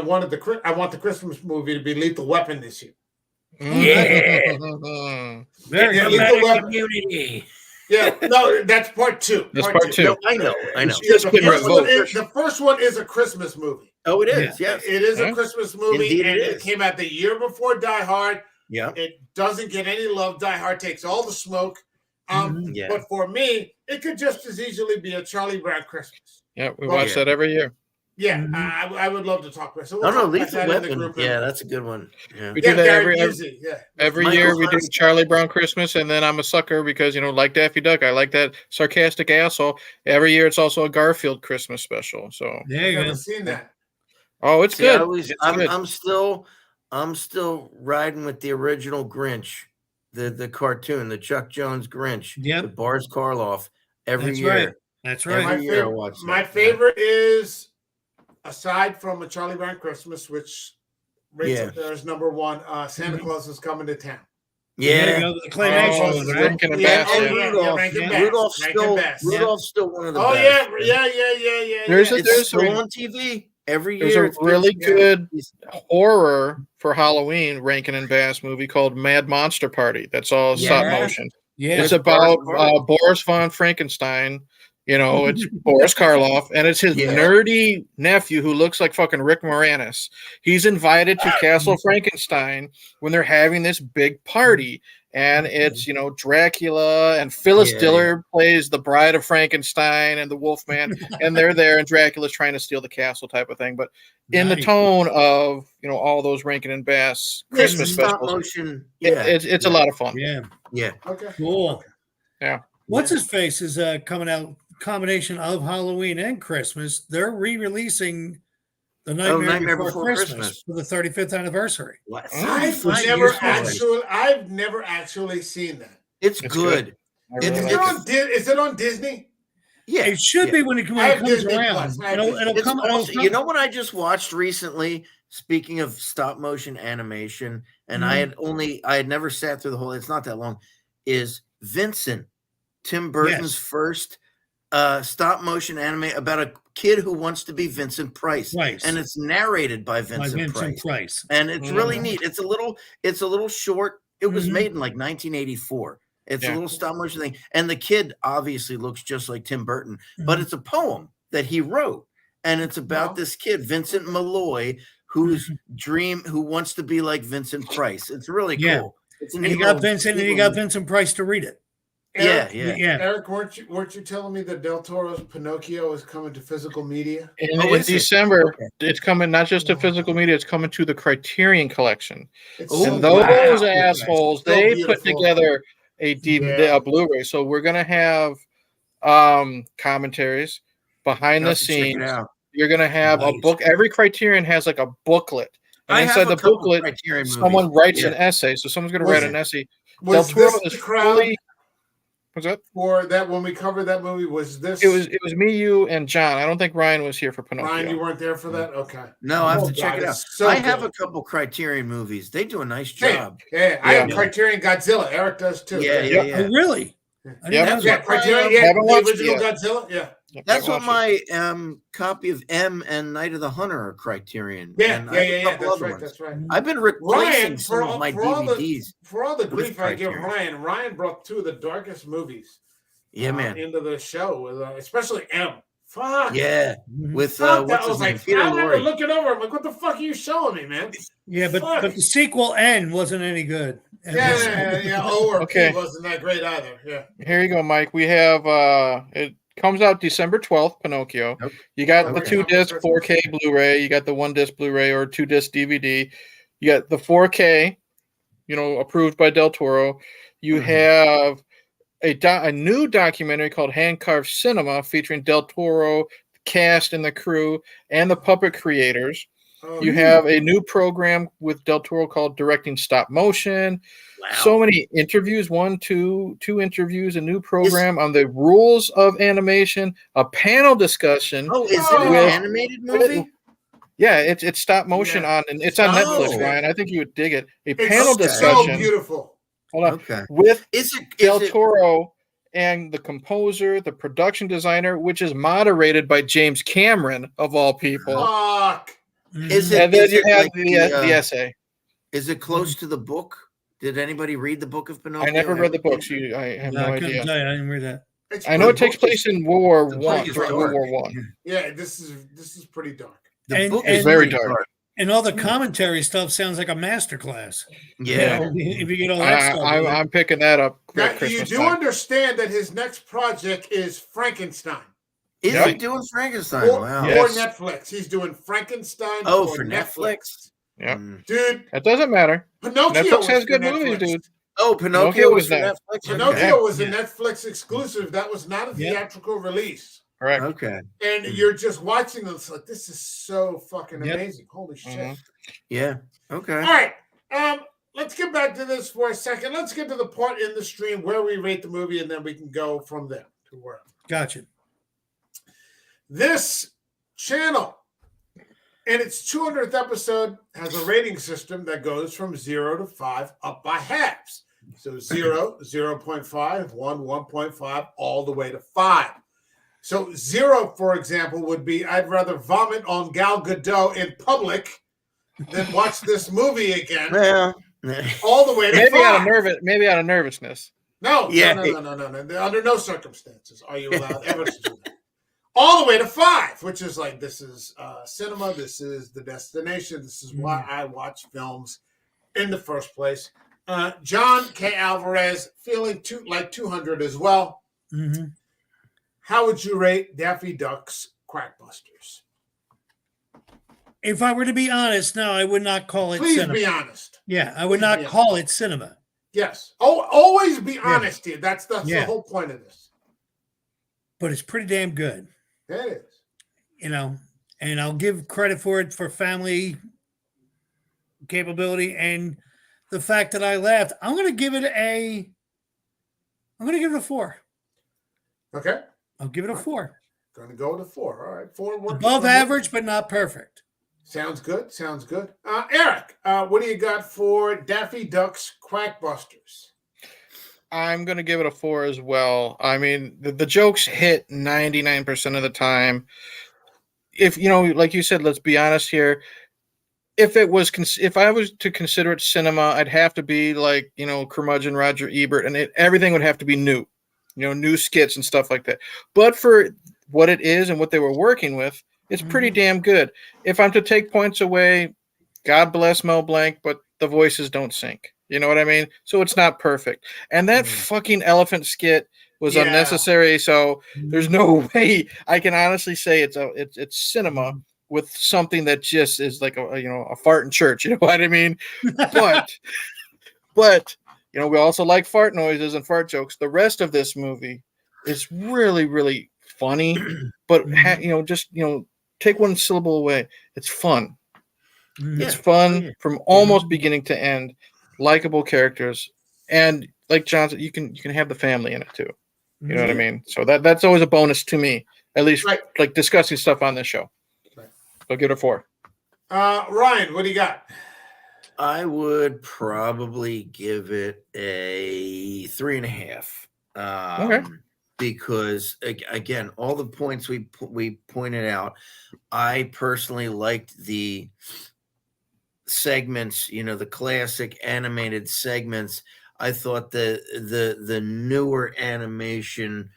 want the Christmas movie to be Lethal Weapon this year. Very Lethal Weapon community. Yeah, no, that's part 2. That's part 2. No, I know. The first one is a Christmas movie. Oh, it is. Yes, it is a Christmas movie. Indeed, and it came out the year before Die Hard. Yeah, it doesn't get any love. Die Hard takes all the smoke. But for me, it could just as easily be a Charlie Brown Christmas. Yeah, we watch that every year. Yeah, I would love to talk about it. So Lethal Weapon. Yeah, that's a good one. Yeah. We do that every year. We do Charlie Brown Christmas, and then I'm a sucker because, like Daffy Duck, I like that sarcastic asshole. Every year, it's also a Garfield Christmas special. So I've never seen that. Oh, it's good. I'm still riding with the original Grinch, the cartoon, the Chuck Jones Grinch. Yep. With Boris Karloff every year. That's right. My favorite is, aside from A Charlie Brown Christmas, which rates it there as number 1, Santa Claus is Coming to Town. Yeah. The claymation. Rudolph's still one of the best. Oh, yeah. It's still on TV every year. There's a really good horror for Halloween Rankin and Bass movie called Mad Monster Party. That's all stop motion. Yeah. It's about Boris von Frankenstein. It's Boris Karloff, and it's his nerdy nephew who looks like fucking Rick Moranis. He's invited to Castle Frankenstein when they're having this big party, and it's Dracula, and Phyllis Diller plays the Bride of Frankenstein and the Wolfman, and they're there, and Dracula's trying to steal the castle type of thing, but in the tone of all those Rankin and Bass Christmas specials. Motion. It's a lot of fun. Yeah. Okay. Cool. Yeah. What's his face is coming out. Combination of Halloween and Christmas. They're re-releasing The Nightmare Before Christmas for the 35th anniversary. I've never actually seen that. It's good. Is it on Disney? Yeah, it should be when it comes around. It'll come. You know what I just watched recently? Speaking of stop motion animation, and I had never sat through the whole. It's not that long. Is Vincent, Tim Burton's first stop motion anime about a kid who wants to be Vincent Price. And it's narrated by Vincent Price. And it's really neat. It's a little short. It was made in like 1984. It's a little stop motion thing. And the kid obviously looks just like Tim Burton, but it's a poem that he wrote. And it's about this kid, Vincent Malloy, who wants to be like Vincent Price. It's really cool. And you got Vincent Price to read it. Eric, weren't you telling me that Del Toro's Pinocchio is coming to physical media? In December, it's coming not just to physical media, it's coming to the Criterion Collection. And those assholes, they put together a Blu-ray. So we're going to have commentaries, behind the scenes. You're going to have a book. Every Criterion has like a booklet. And inside the booklet, someone writes an essay. So someone's going to write an essay. Was Del Toro this the crowd? What's that? For that, when we covered that movie, was this? It was me, you, and John. I don't think Ryan was here for Pinocchio. Ryan, you weren't there for that? Okay. No, I have to check it out. I have a couple Criterion movies. They do a nice job. I have Criterion Godzilla. Eric does too. Yeah. Oh, really? Criterion. The original Godzilla. Yeah. That's what my copy of M and Night of the Hunter are Criterion. That's right. I've been replacing some of my DVDs. For all the grief I give Ryan brought 2 of the darkest movies Yeah, man. into the show, with, especially M. Fuck. Yeah, with Fuck, what's I was his name? like, Peter I remember Lorre. looking over. I'm like, what the fuck are you showing me, man? Yeah, but Fuck. the sequel N wasn't any good. Yeah. O or Okay. P wasn't that great either. Yeah. Here you go, Mike. We have it comes out December 12th, Pinocchio. Nope. You got the Okay. 2-disc 4K Blu-ray, you got the 1-disc Blu-ray or 2-disc DVD. You got the 4K, approved by Del Toro. You have a new documentary called Hand Carved Cinema featuring Del Toro, the cast and the crew, and the puppet creators. Oh, You have a new program with Del Toro called Directing Stop Motion. Wow. So many interviews, two interviews, a new program on the rules of animation, a panel discussion. Oh, is it an animated movie? Yeah, it's stop motion on, and it's on Netflix, Ryan. I think you would dig it. A panel discussion. So beautiful. Hold on. Okay. With Is Del Toro and the composer, the production designer, which is moderated by James Cameron, of all people. Fuck. Is it? And then Is you it have like the essay. Is it close to the book? Did anybody read the book of Pinocchio? I never read the books. I have no I couldn't idea. tell you. I didn't read that. I know it takes place in World War One. World War One. Yeah, this is pretty dark. The book and is very pretty dark. And all the commentary stuff sounds like a masterclass. Yeah. If you get all that stuff. I'm picking that up. Now, you do understand that his next project is Frankenstein. Is he doing Frankenstein? Wow. For Netflix. He's doing Frankenstein for Netflix? Yeah. Dude. That doesn't matter. Pinocchio Netflix has good movies, dude. Oh, Pinocchio was for Netflix. Pinocchio was a Netflix exclusive. That was not a theatrical release. Correct. Okay. And you're just watching this like, this is so fucking amazing. Holy shit. Yeah. Okay. All right. Let's get back to this for a second. Let's get to the part in the stream where we rate the movie, and then we can go from there to wherever. Gotcha. This channel, in its 200th episode, has a rating system that goes from 0 to 5 up by halves. So 0, 0.5, 1, 1.5, all the way to 5. So 0, for example, would be I'd rather vomit on Gal Gadot in public than watch this movie again. Yeah. All the way to 5. Maybe out of nervousness. No. Under no circumstances are you allowed ever to do that. All the way to 5, which is like, this is cinema. This is the destination. This is why I watch films in the first place. John K. Alvarez, feeling like 200 as well. Mm-hmm. How would you rate Daffy Duck's Quackbusters? If I were to be honest, no, I would not call it cinema. Please be honest. Yeah, I would not call it cinema. Yes. Oh, always be honest here. That's the whole point of this. But it's pretty damn good. It is. And I'll give credit for it for family capability and the fact that I laughed. I'm going to give it a 4. Okay. I'll give it a 4. Going to go with a 4. All right. 4 above average, but not perfect. Sounds good. Eric, what do you got for Daffy Duck's Quackbusters? I'm going to give it a 4 as well. I mean, the jokes hit 99% of the time. If, like you said, let's be honest here. If I was to consider it cinema, I'd have to be like, curmudgeon Roger Ebert, and everything would have to be new, new skits and stuff like that. But for what it is and what they were working with, it's pretty damn good. If I'm to take points away, God bless Mel Blanc, but the voices don't sync. You know what I mean? So it's not perfect. And that fucking elephant skit was unnecessary. So there's no way I can honestly say it's cinema with something that just is like a fart in church. You know what I mean? But we also like fart noises and fart jokes. The rest of this movie is really, really funny. But take one syllable away. It's fun. It's fun from almost beginning to end. Likable characters, and like John said, you can have the family in it too. You know what I mean? So that's always a bonus to me, at least like discussing stuff on this show. I'll give it a 4. Ryan, what do you got? I would probably give it a 3.5. Okay. Because again, all the points we pointed out, I personally liked the segments, the classic animated segments. I thought the newer animation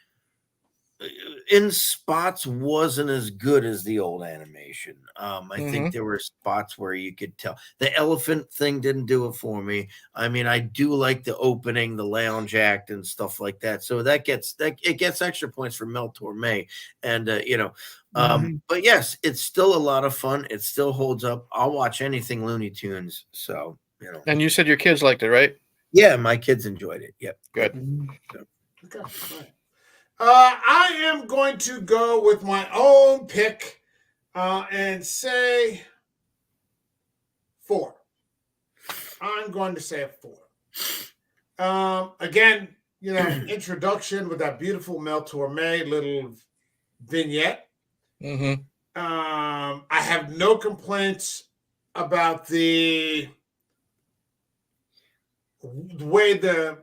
in spots wasn't as good as the old animation. I think there were spots where you could tell the elephant thing didn't do it for me. I mean, I do like the opening, the lounge act, and stuff like that. So it gets extra points for Mel Torme, and but yes, it's still a lot of fun. It still holds up. I'll watch anything Looney Tunes. So And you said your kids liked it, right? Yeah, my kids enjoyed it. Yep. Good. Okay. Right. I am going to go with my own pick and say 4. I'm going to say a 4. Again, introduction with that beautiful Mel Torme little vignette. I have no complaints about the way the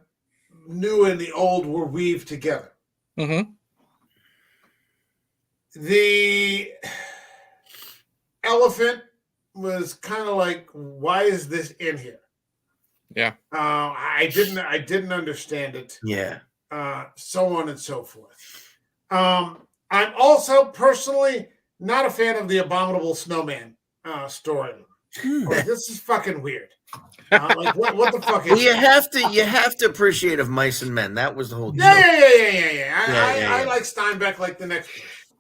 new and the old were weaved together. The elephant was kind of like, why is this in here? Yeah. I didn't understand it. Yeah. So on and so forth. I'm also personally not a fan of the Abominable Snowman story. This is fucking weird. Like what the fuck is well, you have to appreciate of Mice and Men. That was the whole deal. Yeah. I like Steinbeck like the next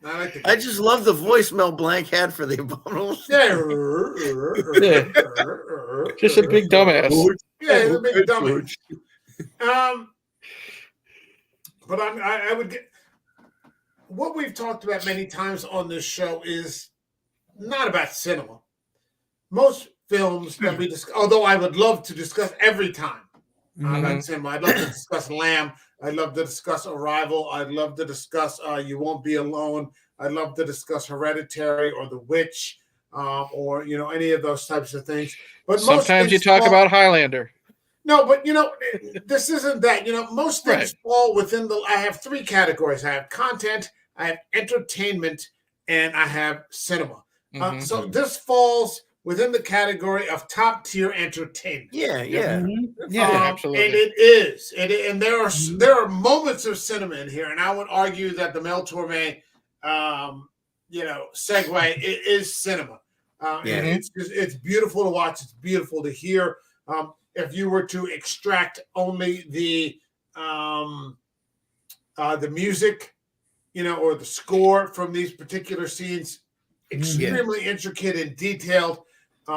one. I just love the voice Mel Blanc had for the Abominable. Just a big dumbass. Yeah, he's a big dumbass. But I would get what we've talked about many times on this show is not about cinema. Most films that we discuss, although I would love to discuss every time about cinema. I'd love to discuss Lamb. I'd love to discuss Arrival. I'd love to discuss You Won't Be Alone. I'd love to discuss Hereditary or The Witch, or any of those types of things. But sometimes you talk about Highlander. No, but this isn't that. Most things fall within I have 3 categories. I have content, I have entertainment, and I have cinema. So this falls within the category of top tier entertainment. Yeah. Absolutely. And it is. And there are moments of cinema in here, and I would argue that the Mel Torme, segue is cinema. And it's beautiful to watch. It's beautiful to hear. If you were to extract only the music, or the score from these particular scenes, extremely intricate and detailed,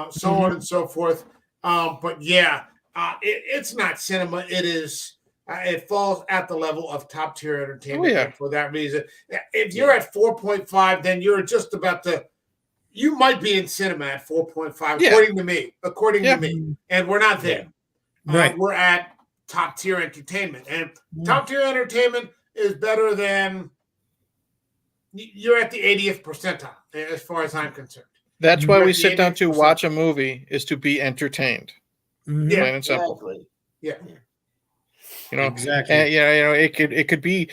so on and so forth. But it's not cinema. It is. It falls at the level of top tier entertainment. And for that reason, if you're at 4.5, then you're just about to. You might be in cinema at 4.5, according to me. And we're not there. Right. We're at top tier entertainment, and top tier entertainment is better than. You're at the 80th percentile, as far as I'm concerned. That's why we sit down to watch a movie, is to be entertained. Plain and simple. Exactly. Exactly. And, it could be,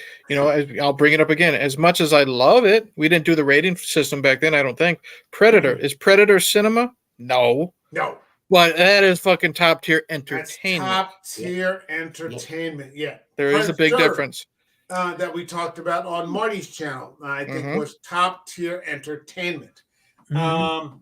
I'll bring it up again. As much as I love it, we didn't do the rating system back then, I don't think. Predator. Is Predator cinema? No. But that is fucking top tier entertainment. That's top tier entertainment. Yeah. There is a big difference. That we talked about on Marty's channel, I think was top tier entertainment. Howl,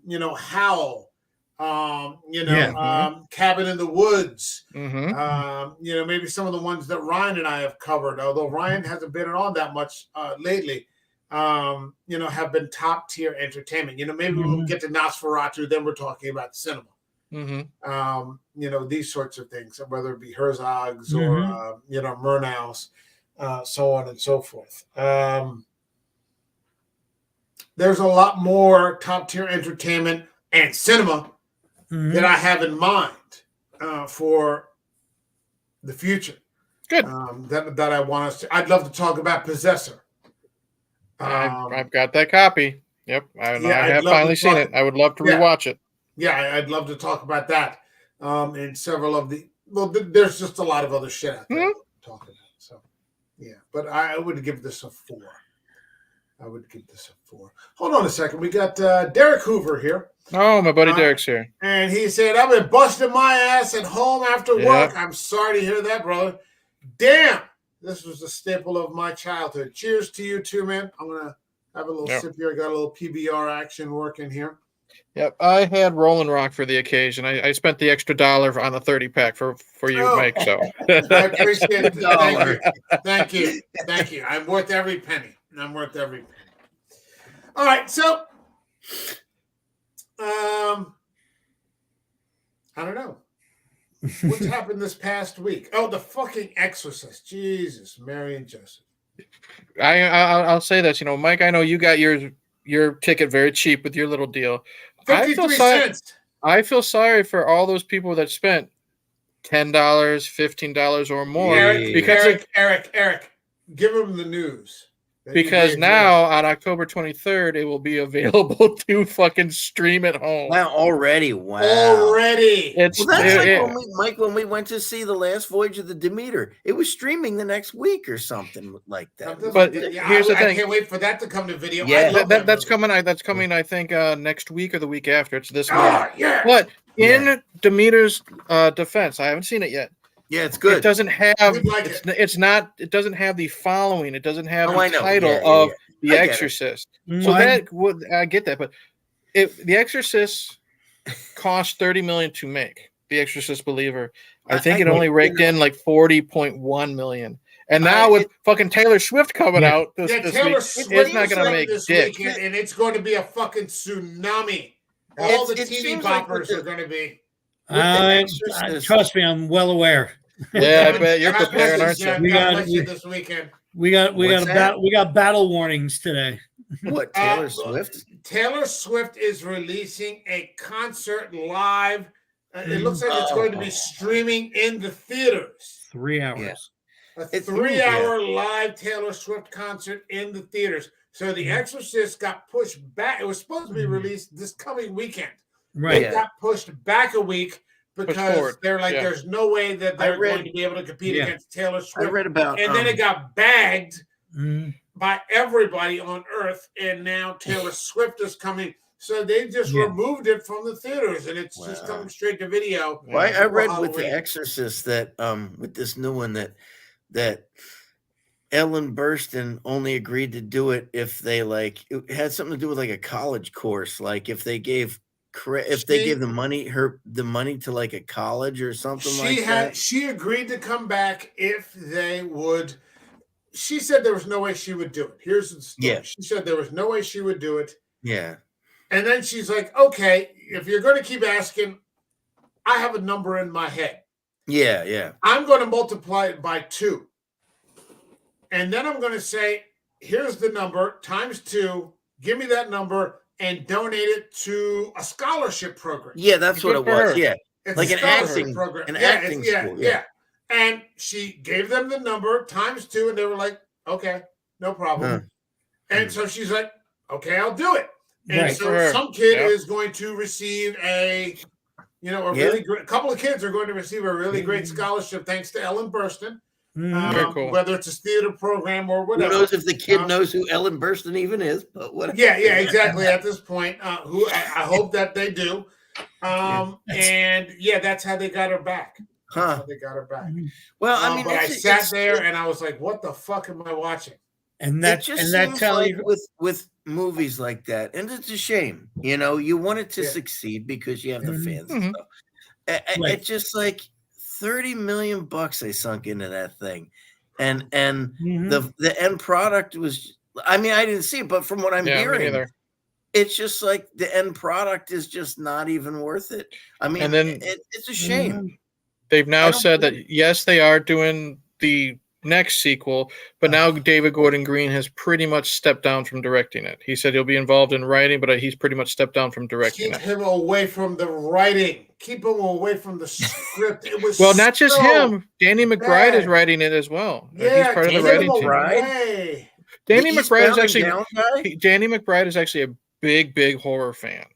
Cabin in the Woods, maybe some of the ones that Ryan and I have covered, although Ryan hasn't been on that much lately, have been top tier entertainment. Maybe we'll get to Nosferatu, then we're talking about cinema. These sorts of things, whether it be Herzog's or, Murnau's. So on and so forth. There's a lot more top tier entertainment and cinema that I have in mind for the future. Good. That I want us to. I'd love to talk about Possessor. I've got that copy. Yep. I have finally seen it. I would love to rewatch it. Yeah, I'd love to talk about that. And several of there's just a lot of other shit out there to talk about. So. Yeah, but I would give this a 4. I would give this a 4. Hold on a second. We got Derek Hoover here. Oh, my buddy Derek's here. And he said, I've been busting my ass at home after work. I'm sorry to hear that, brother. Damn. This was a staple of my childhood. Cheers to you too, man. I'm going to have a little sip here. I got a little PBR action working here. Yep, I had Rolling Rock for the occasion. I spent the extra $1 on the 30-pack for you, Mike. So I appreciate it. Thank you. I'm worth every penny. All right, so I don't know. What's happened this past week? Oh, the fucking Exorcist. Jesus, Mary and Joseph. I'll say this, Mike, I know you got your ticket very cheap with your little deal. 53 cents. I feel sorry for all those people that spent $10, $15 or more. Eric, give them the news. Because now on October 23rd, it will be available to fucking stream at home. Wow, already. Wow. Already. That's like when we went to see The Last Voyage of the Demeter. It was streaming the next week or something like that. But here's the thing. I can't wait for that to come to video. Yeah, that's coming, I think, next week or the week after. It's this month. Yeah. But in Demeter's defense, I haven't seen it yet. Yeah, it's good. It doesn't have it doesn't have the following. It doesn't have the title of The Exorcist. So I get that, but if The Exorcist cost $30 million to make, The Exorcist Believer, I think it only raked in like $40.1 million. And now with fucking Taylor Swift coming out this week, it's not going to make dick. And it's going to be a fucking tsunami. All the teeny boppers are going to be. Trust me, I'm well aware. Yeah, I bet you're preparing, aren't you? This weekend. We got battle warnings today. What, Taylor Swift? Taylor Swift is releasing a concert live. It looks like it's going to be streaming in the theaters. 3 hours. Yeah. A 3-hour live Taylor Swift concert in the theaters. So The Exorcist got pushed back. It was supposed to be released this coming weekend. Right. It got pushed back a week because they're like, there's no way that they're going to be able to compete against Taylor Swift. I read about, and then it got bagged by everybody on Earth, and now Taylor Swift is coming. So they just removed it from the theaters, and it's just coming straight to video. Well, I read with The Exorcist that with this new one that Ellen Burstyn only agreed to do it if they it had something to do with like a college course, like if they gave the money to like a college or something like that. She agreed to come back if they would. She said there was no way she would do it. Here's the story. Yeah. She said there was no way she would do it. Yeah. And then she's like, okay, if you're going to keep asking, I have a number in my head. Yeah, yeah. I'm going to multiply it by 2. And then I'm going to say, here's the number times 2. Give me that number and donate it to a scholarship program. Yeah, that's what it was. Yeah. It's like an acting program. Acting school. Yeah. And she gave them the number times 2, and they were like, okay, no problem. And so she's like, okay, I'll do it. And so some kid is going to receive a really great, a couple of kids are going to receive a really great scholarship thanks to Ellen Burstyn. Very cool. Whether it's a theater program or whatever. Who knows if the kid knows who Ellen Burstyn even is, but whatever. Yeah, exactly. At this point, who I hope that they do. And that's how they got her back. That's how they got her back. Well, I mean, but I sat there and I was like, "What the fuck am I watching?" And that with movies like that, and it's a shame. You want it to succeed because you have the fans and stuff. It's just like $30 million they sunk into that thing, and the end product was. I mean, I didn't see it, but from what I'm hearing, it's just like the end product is just not even worth it. I mean, and then it's a shame. They've now said that yes, they are doing the next sequel, but now David Gordon Green has pretty much stepped down from directing it. He said he'll be involved in writing, but he's pretty much stepped down from directing it. Keep him away from the writing. Keep him away from the script. It was not just him. Danny McBride is writing it as well. Yeah, he's part of the writing team. Danny McBride is actually a big horror fan,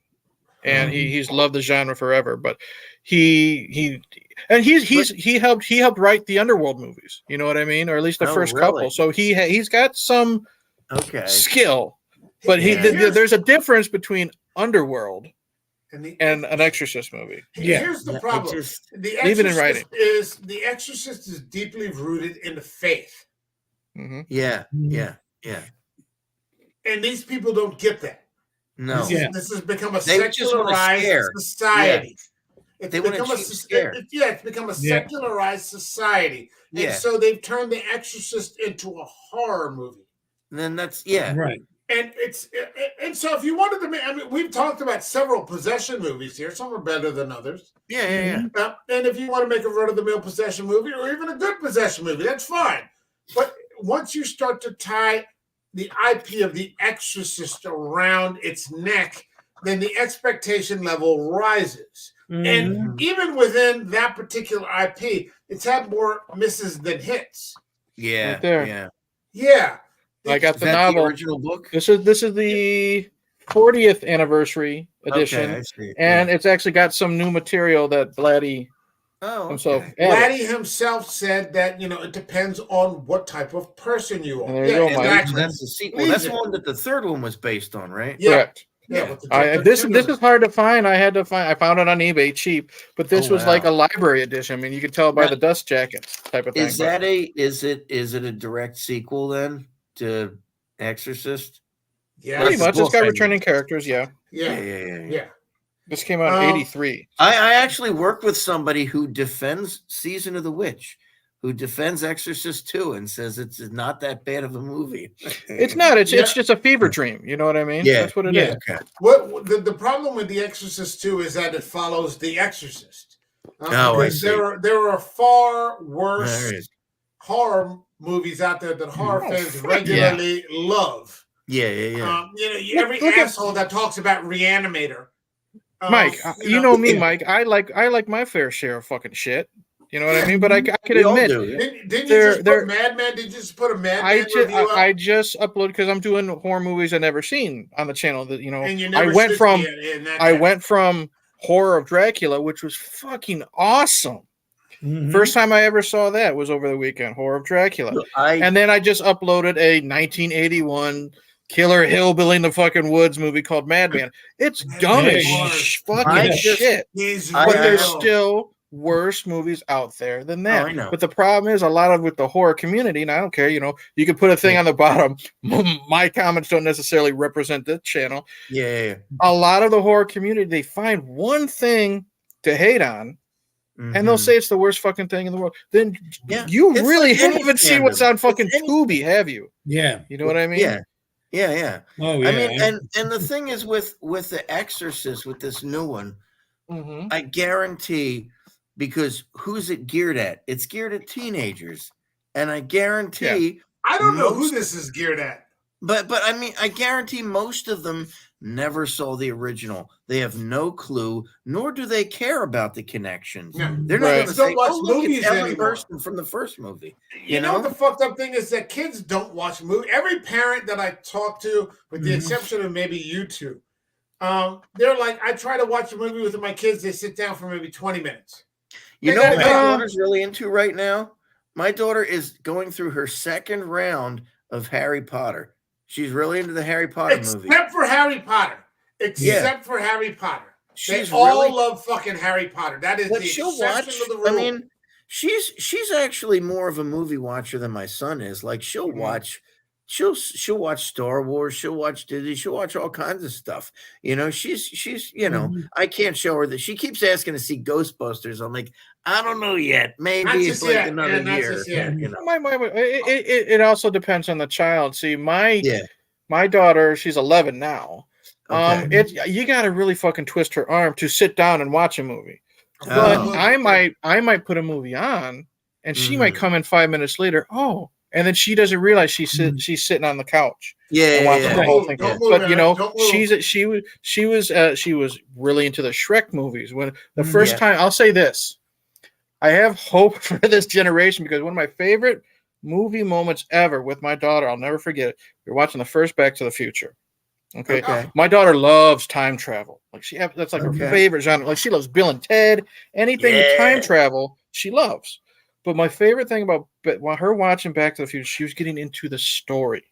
and he's loved the genre forever. But he helped write the Underworld movies. You know what I mean, or at least the first couple. So he's got some Okay. skill. But there's a difference between Underworld and an Exorcist movie. Here's the problem. Even in writing. The Exorcist is deeply rooted in the faith. Mm-hmm. Yeah. And these people don't get that. No. This has become a secularized society. Yeah. It's become a secularized society. And so they've turned The Exorcist into a horror movie. And then that's right. And so if you wanted to make, I mean, we've talked about several possession movies here. Some are better than others. Yeah. And if you want to make a run-of-the-mill possession movie or even a good possession movie, that's fine. But once you start to tie the IP of The Exorcist around its neck, then the expectation level rises. And even within that particular IP, it's had more misses than hits. Yeah. Right there. Yeah. I got the novel. The original book. This is the 40th anniversary edition, and it's actually got some new material that Blatty himself added. Blatty himself said that it depends on what type of person you are. That's the sequel. That's the one that the third one was based on, right? Yeah. Correct. This is hard to find. I found it on eBay cheap, but this was like a library edition. I mean, you could tell by the dust jackets type of thing. Is it a direct sequel then to Exorcist? Yeah, pretty much. It's got returning characters. Yeah. This came out in '83. I actually worked with somebody who defends Season of the Witch, who defends Exorcist 2 and says it's not that bad of a movie. It's not. It's just a fever dream. You know what I mean? Yeah. That's what it is. Okay. What the problem with The Exorcist 2 is that it follows The Exorcist. I see. There are far worse horror movies out there that horror fans regularly love. Yeah. Every asshole that talks about Reanimator. Mike, you know me, Mike. I like my fair share of fucking shit. You know what I mean? But I can admit, didn't you just put Madman? Did you just put a Madman review up? I just uploaded because I'm doing horror movies I've never seen on the channel. That and you I went from Horror of Dracula, which was fucking awesome. First time I ever saw that was over the weekend, Horror of Dracula. And then I just uploaded a 1981 killer hillbilly in the fucking woods movie called Madman. It's dumb as fucking shit. But there's still worse movies out there than that. I know. But the problem is a lot of with the horror community, and I don't care, you can put a thing on the bottom. My comments don't necessarily represent this channel. Yeah. A lot of the horror community, they find one thing to hate on. And they'll say it's the worst fucking thing in the world. Then you really haven't seen what's on fucking Tubi, have you? Yeah. You know what I mean? Yeah. Oh, yeah. I mean, and the thing is with The Exorcist, with this new one, I guarantee, because who's it geared at? It's geared at teenagers. And I guarantee... I don't know who this is geared at. But I mean, I guarantee most of them never saw the original. They have no clue, nor do they care about the connections. Yeah. They're not going to say, watch look, movies it's Ellen anymore. Burstyn from the first movie. You know what the fucked up thing is? That kids don't watch movies. Every parent that I talk to, with the exception of maybe you two, they're like, I try to watch a movie with my kids. They sit down for maybe 20 minutes. You know what my daughter's really into right now? My daughter is going through her second round of Harry Potter. She's really into the Harry Potter movie. Except for Harry Potter. They all love fucking Harry Potter. That is the exception of the rule. I mean, she's actually more of a movie watcher than my son is. Like she'll watch Star Wars, she'll watch Disney, she'll watch all kinds of stuff. She's I can't show her that. She keeps asking to see Ghostbusters. I'm like, I don't know yet. Maybe it's like another year. It also depends on the child. See, my daughter, she's 11 now. You got to really fucking twist her arm to sit down and watch a movie. But I might put a movie on, and she might come in 5 minutes later. And then she doesn't realize she's sitting on the couch. The whole thing. But she was really into the Shrek movies. When the first time, I'll say this. I have hope for this generation because one of my favorite movie moments ever with my daughter, I'll never forget it. We're watching the first Back to the Future. Okay. My daughter loves time travel. That's like her favorite genre. Like she loves Bill and Ted. Anything with time travel, she loves. But my favorite thing about her watching Back to the Future, she was getting into the story.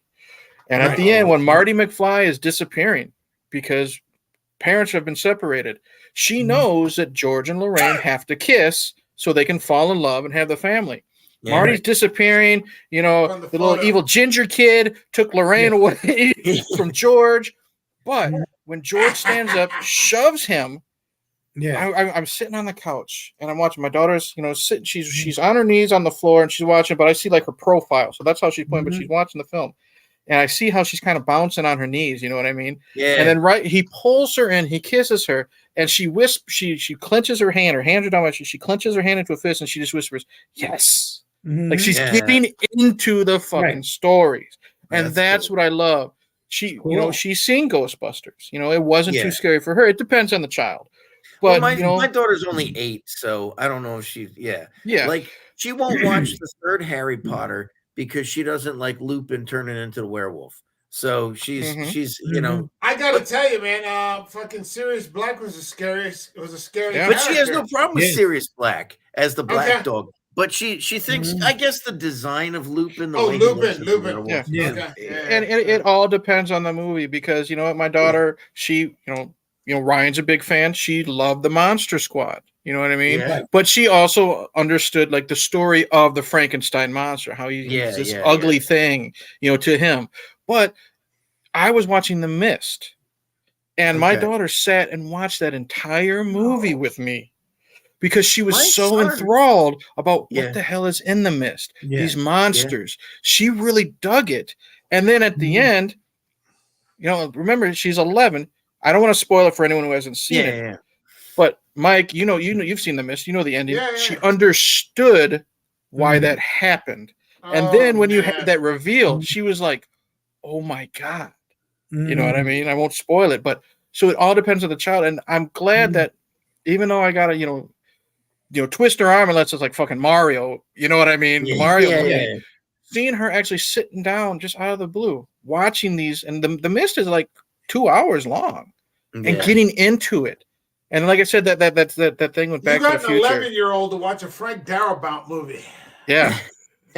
And at the end, when Marty McFly is disappearing because parents have been separated, she knows that George and Lorraine have to kiss so they can fall in love and have the family. Yeah, Marty's disappearing. You know, the little evil ginger kid took Lorraine away from George. But when George stands up, shoves him, I'm sitting on the couch and I'm watching. My daughter's, sitting. She's on her knees on the floor and she's watching, but I see like her profile. So that's how she's playing, but she's watching the film. And I see how she's kind of bouncing on her knees, you know what I mean? Yeah. And then he pulls her in, he kisses her, and she clenches her hands are down my, she clenches her hand into a fist and she just whispers, yes. Like she's getting into the fucking stories. And that's cool. What I love. She's seen Ghostbusters. It wasn't too scary for her. It depends on the child. But my daughter's only 8, so I don't know if like she won't watch the third Harry Potter because she doesn't like Lupin turning into the werewolf. So she's I gotta tell you, man, fucking Sirius Black was a scary But she has no problem with Sirius Black as the black dog. But she thinks, I guess, the design of Lupin. Lupin. Yeah. And it all depends on the movie because you know what, my daughter, she, Ryan's a big fan. She loved the Monster Squad. You know what I mean? Yeah. But she also understood like the story of the Frankenstein monster, how he's this ugly thing, to him. But I was watching The Mist, and my daughter sat and watched that entire movie with me because she was enthralled about what the hell is in The Mist, these monsters. She really dug it. And then at the end, remember, she's 11. I don't want to spoil it for anyone who hasn't seen it. Yeah. But Mike, you've seen The Mist. You know the ending. Yeah. She understood why that happened. And then when you had that reveal, she was like, oh my God. You know what I mean? I won't spoil it. But so it all depends on the child. And I'm glad that even though I got to, twist her arm unless it's like fucking Mario, you know what I mean? Yeah. Mario. Seeing her actually sitting down just out of the blue, watching these, and the Mist is like 2 hours long and getting into it. And like I said, that thing with Back to the Future. You got an 11-year-old to watch a Frank Darabont movie. Yeah.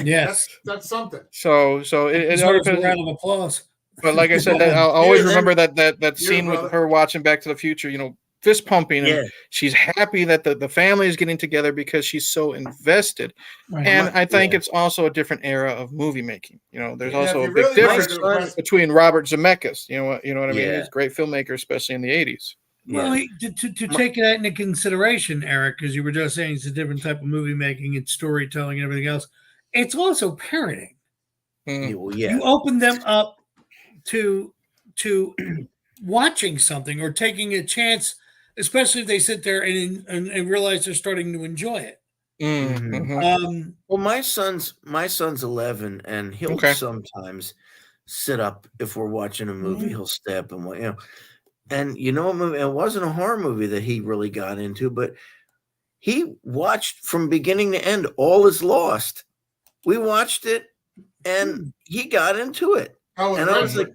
Yes. That's something. So it all depends. A round of applause. But like I said, I'll always remember that scene with her watching Back to the Future, fist pumping. And she's happy that the family is getting together because she's so invested. Right. And I think it's also a different era of movie making. There's also a big difference between Robert Zemeckis. You know what I mean? He's a great filmmaker, especially in the 80s. Well, to take that into consideration, Eric, because you were just saying it's a different type of movie making and storytelling and everything else. It's also parenting. You open them up to watching something or taking a chance, especially if they sit there and realize they're starting to enjoy it. Well, my son's 11, and he'll sometimes sit up if we're watching a movie. He'll step and and it wasn't a horror movie that he really got into, but he watched from beginning to end All Is Lost. We watched it, and he got into it. I was like,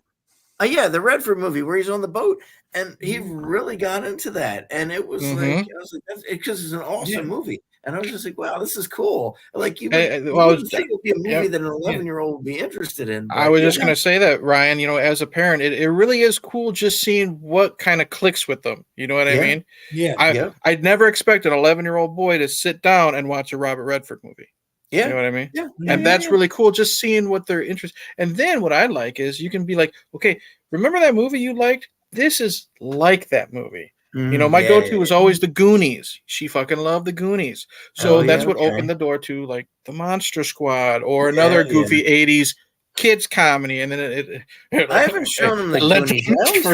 the Redford movie where he's on the boat, and he really got into that. And it was like, that's because it's an awesome movie. And I was just like, wow, this is cool. Like you would think it would be a movie that an 11-year-old would be interested in. I was just going to say that, Ryan, as a parent, it really is cool just seeing what kind of clicks with them. You know what I mean? Yeah. I'd never expected an 11-year-old boy to sit down and watch a Robert Redford movie. Yeah. You know what I mean? Yeah. And that's really cool, just seeing what they're interested. And then what I like is you can be like, okay, remember that movie you liked? This is like that movie. My go-to was always the Goonies. She fucking loved the Goonies. So that's what opened the door to like the Monster Squad or another goofy 80s kids comedy. And then I haven't shown them the Goonies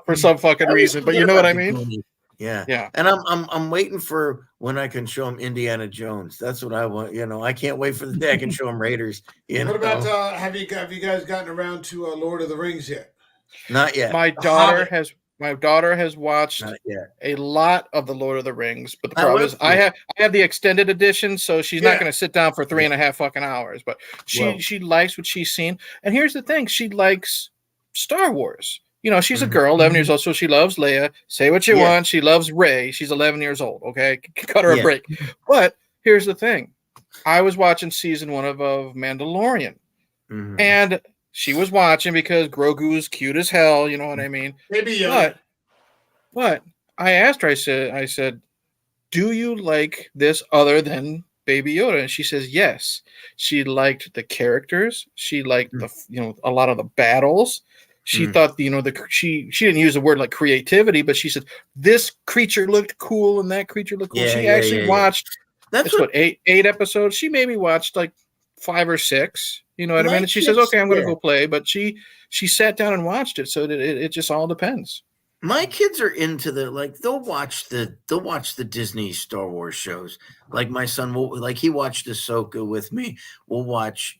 for some fucking reason, but you know what I mean? Yeah. And I'm waiting for when I can show them Indiana Jones. That's what I want. I can't wait for the day I can show them Raiders. What about have you guys gotten around to Lord of the Rings yet? Not yet. My daughter has watched a lot of the Lord of the Rings, but the problem is I have the extended edition, so she's not going to sit down for 3.5 fucking hours. But she likes what she's seen, and here's the thing: she likes Star Wars. She's a girl, 11 years old, so she loves Leia. Say what you want. She loves Rey. She's 11 years old. Okay, cut her a break. But here's the thing: I was watching season 1 of Mandalorian, and She was watching because Grogu is cute as hell. You know what I mean? Maybe Yoda. But I asked her. I said, do you like this other than Baby Yoda? And she says yes. She liked the characters. She liked a lot of the battles. She thought she didn't use the word like creativity, but she said this creature looked cool and that creature looked cool. She actually watched. That's what 8 episodes. She maybe watched like 5 or 6. You know what I mean? And she says, "Okay, I'm going to go play," but she sat down and watched it. So it just all depends. My kids are into they'll watch the Disney Star Wars shows. Like my son will he watched Ahsoka with me. We'll watch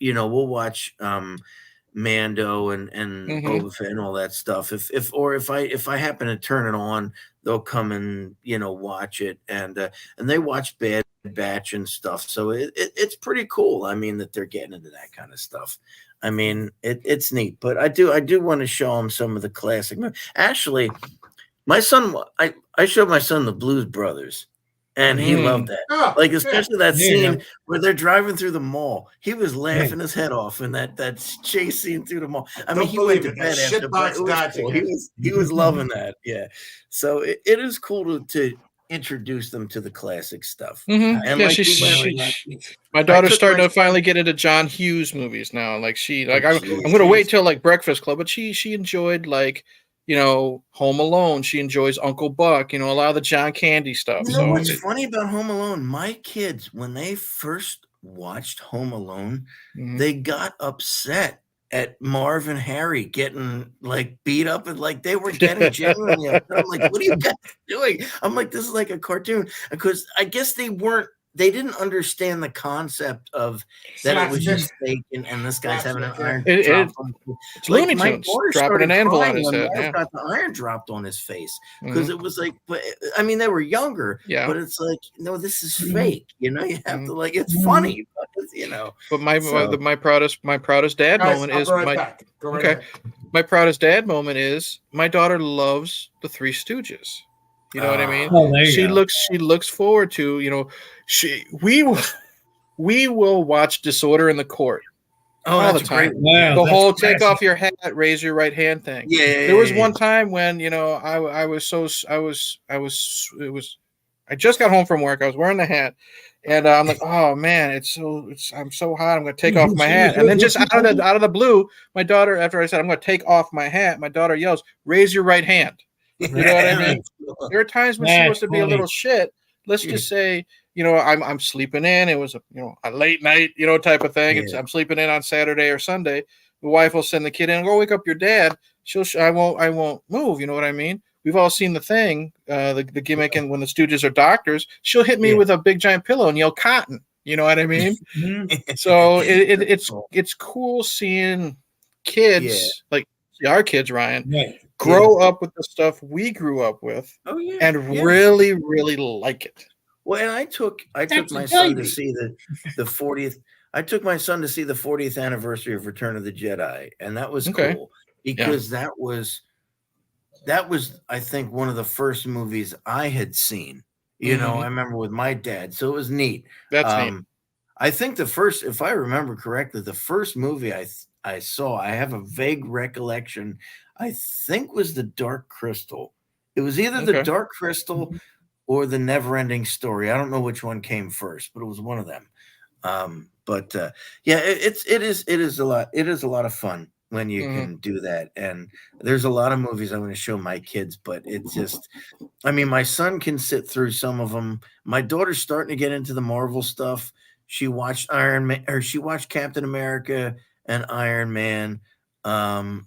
Mando and Boba Fett and all that stuff. If I happen to turn it on, they'll come and watch it, and they watch Bad Batch and stuff. So it's pretty cool. I mean that they're getting into that kind of stuff. I mean it's neat, but I do want to show them some of the classic. Actually, my son, I showed my son the Blues Brothers. And he loved that. Oh, especially that scene where they're driving through the mall. He was laughing his head off in that chase scene through the mall. I mean, he went to bed after, but it was cool. He was loving that. Yeah. So it is cool to introduce them to the classic stuff. And my daughter's starting to finally get into John Hughes movies now. I'm going to wait till like Breakfast Club, but she enjoyed Home Alone. She enjoys Uncle Buck, a lot of the John Candy stuff. You know what's funny about Home Alone? My kids, when they first watched Home Alone, they got upset at Marv and Harry getting beat up, and they were getting genuinely upset. I'm like, what are you guys doing? I'm like, this is like a cartoon, because I guess they didn't understand the concept of that it was just fake, and this guy's having an iron drop on his face. It's Looney Tunes dropping an anvil on his head. Got the iron dropped on his face, because it was but I mean, they were younger, but it's no, this is fake. You have to it's funny, But my proudest dad moment is my proudest dad moment is my daughter loves the Three Stooges. You know what I mean? Oh, she looks forward to, we will watch Disorder in the Court all the time. The whole classic. Take off your hat, raise your right hand thing. There was one time when, I just got home from work. I was wearing the hat, and I'm like, oh man, I'm so hot. I'm going to take off my hat. And then just out of the blue, my daughter, after I said, I'm going to take off my hat, my daughter yells, raise your right hand. You know what I mean? There are times when she wants to be a little shit. Let's just say, I'm sleeping in. It was a late night, type of thing. I'm sleeping in on Saturday or Sunday. The wife will send the kid in and go wake up your dad. I won't move. You know what I mean? We've all seen the thing, the gimmick, and when the Stooges are doctors, she'll hit me with a big giant pillow and yell cotton. You know what I mean? So it's cool seeing kids our kids, Ryan, grow up with the stuff we grew up with, and really, really like it. Well, and I took my son to see the 40th. I took my son to see the 40th anniversary of Return of the Jedi, and that was cool because that was I think one of the first movies I had seen. I remember with my dad, so it was neat. That's neat. I think if I remember correctly, the first movie I saw, I have a vague recollection, I think was The Dark Crystal. It was either The Dark Crystal or The Never-Ending Story. I don't know which one came first, but it was one of them. It is a lot. It is a lot of fun when you can do that. And there's a lot of movies I want to show my kids, but it's just, my son can sit through some of them. My daughter's starting to get into the Marvel stuff. She watched she watched Captain America and Iron Man.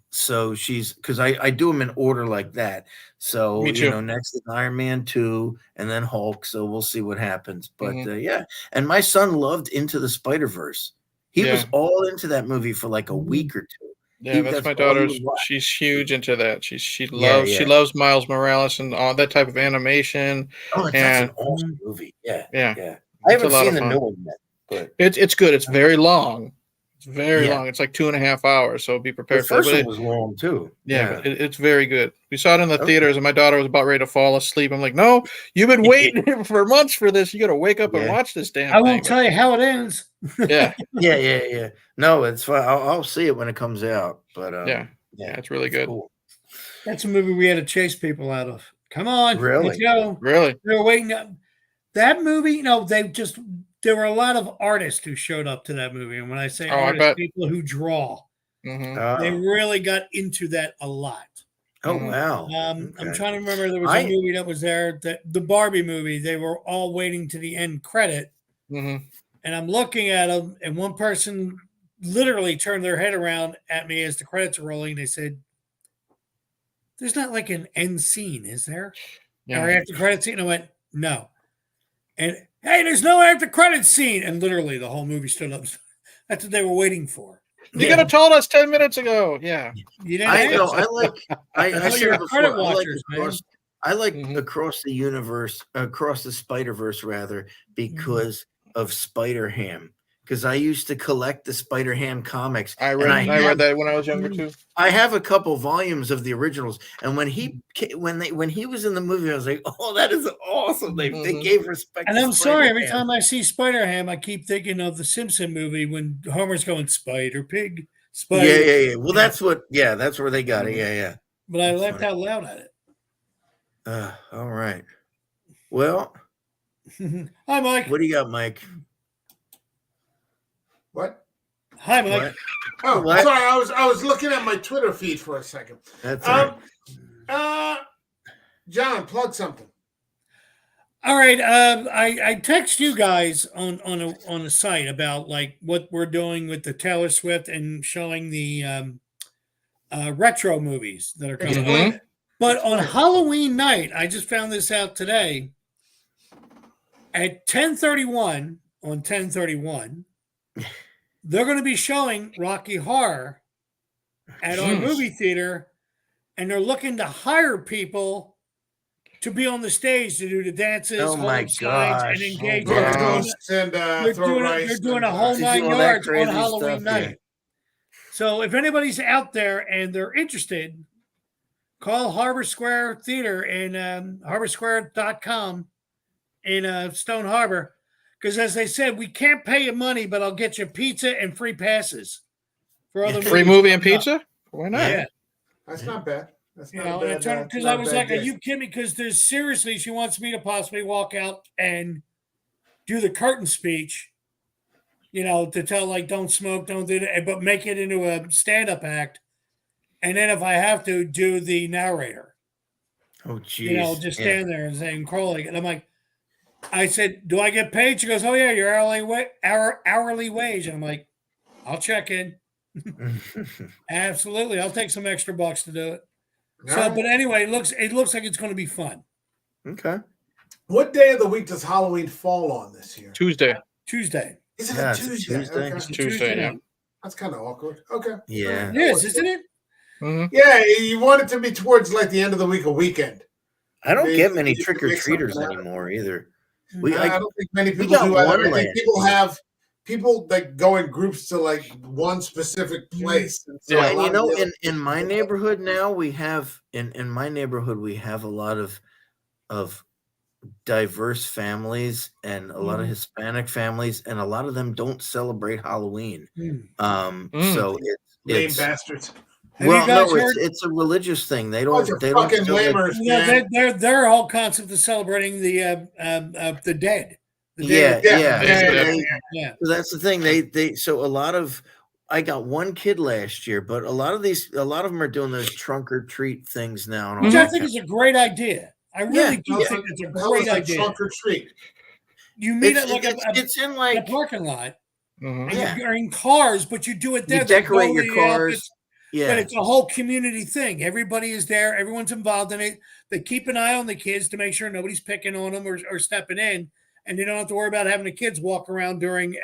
So because I do them in order like that. So next is Iron Man 2 and then Hulk. So we'll see what happens. But and my son loved Into the Spider-Verse. He was all into that movie for like a week or two. Yeah, that's my daughter's. She's huge into that. She loves Miles Morales and all that type of animation. Oh, that's an awesome movie. Yeah. I haven't seen the new one yet. But it's good. It's very long. It's very long. It's like 2.5 hours. So be prepared The for that. first one was long too. Yeah, but it's very good. We saw it in the theaters, and my daughter was about ready to fall asleep. I'm like, no, you've been waiting for months for this. You got to wake up and watch this damn thing. I won't tell you how it ends. Yeah. No, it's fine. I'll see it when it comes out. But yeah, it's really good. Cool. That's a movie we had to chase people out of. Come on, really? Let's go. Really? They were waiting. That movie, there were a lot of artists who showed up to that movie. And when I say artists, people who draw, they really got into that a lot. Oh, wow. I'm trying to remember. There was a movie that was there, the Barbie movie. They were all waiting to the end credit. And I'm looking at them, and one person literally turned their head around at me as the credits are rolling. They said, "There's not like an end scene, is there?" Or after credit scene? And I went, "No." And hey, there's no after credit scene. And literally the whole movie stood up. That's what they were waiting for. You could have told us 10 minutes ago. Yeah. You didn't I know. I said it before. I like across the universe, across the Spider-Verse rather, because of Spider-Ham. Because I used to collect the Spider-Ham comics. I read that when I was younger too. I have a couple volumes of the originals, and when he was in the movie, I was like, "Oh, that is awesome!" They gave respect. And I'm sorry, every time I see Spider-Ham, I keep thinking of the Simpson movie when Homer's going Spider Pig. Spider. Yeah. Well, that's what. Yeah, that's where they got it. Yeah. But I laughed out loud at it. All right. Well, hi, Mike. What do you got, Mike? What? Hi, Mike. Oh, what? Sorry. I was looking at my Twitter feed for a second. That's right. John, plug something. All right. I text you guys on a site about like what we're doing with the Taylor Swift and showing the retro movies that are coming. But on Halloween night, I just found this out today. At 10:31 on 10/31. They're going to be showing Rocky Horror at our movie theater, and they're looking to hire people to be on the stage to do the dances, hold signs, and engage. They're doing a whole 9 yards on Halloween night. So if anybody's out there and they're interested, call Harbor Square Theater and harborsquare.com in Stone Harbor. Because as they said, we can't pay you money, but I'll get you pizza and free passes for other free movie and pizza. Why not? Yeah, that's not bad. That's not bad. Because I was like, "Are you kidding me?" Because there's seriously, she wants me to possibly walk out and do the curtain speech, to tell like, "Don't smoke, don't do that," but make it into a stand-up act, and then if I have to, do the narrator. Oh, geez. Just stand there and saying crawling, and I'm like. I said, "Do I get paid?" She goes, "Oh yeah, your hourly wage." And I'm like, "I'll check in." Absolutely, I'll take some extra bucks to do it. But anyway, it looks like it's going to be fun. Okay. What day of the week does Halloween fall on this year? Tuesday. Is it a Tuesday? Okay. It's Tuesday. Yeah. That's kind of awkward. Okay. Yeah. It is, isn't it? Mm-hmm. Yeah, you want it to be towards like the end of the week, a weekend. I don't get many trick or treaters anymore either. I don't think many people do either. I think people that go in groups to like one specific place. And so in my neighborhood now we have in my neighborhood we have a lot of diverse families and a lot of Hispanic families, and a lot of them don't celebrate Halloween. So it's bastards. It's a religious thing. They don't. They fucking lamers. Their whole concept of celebrating the dead. Yeah. So that's the thing. They so a lot of. I got one kid last year, but a lot of them are doing those trunk or treat things now. Which I think is a great idea. I really do think it's a great idea. Trunk or treat. You meet it like it's in like a parking lot. And you're in cars, but you do it there. You decorate your cars. But it's a whole community thing. Everybody is there. Everyone's involved in it. They keep an eye on the kids to make sure nobody's picking on them or stepping in. And they don't have to worry about having the kids walk around on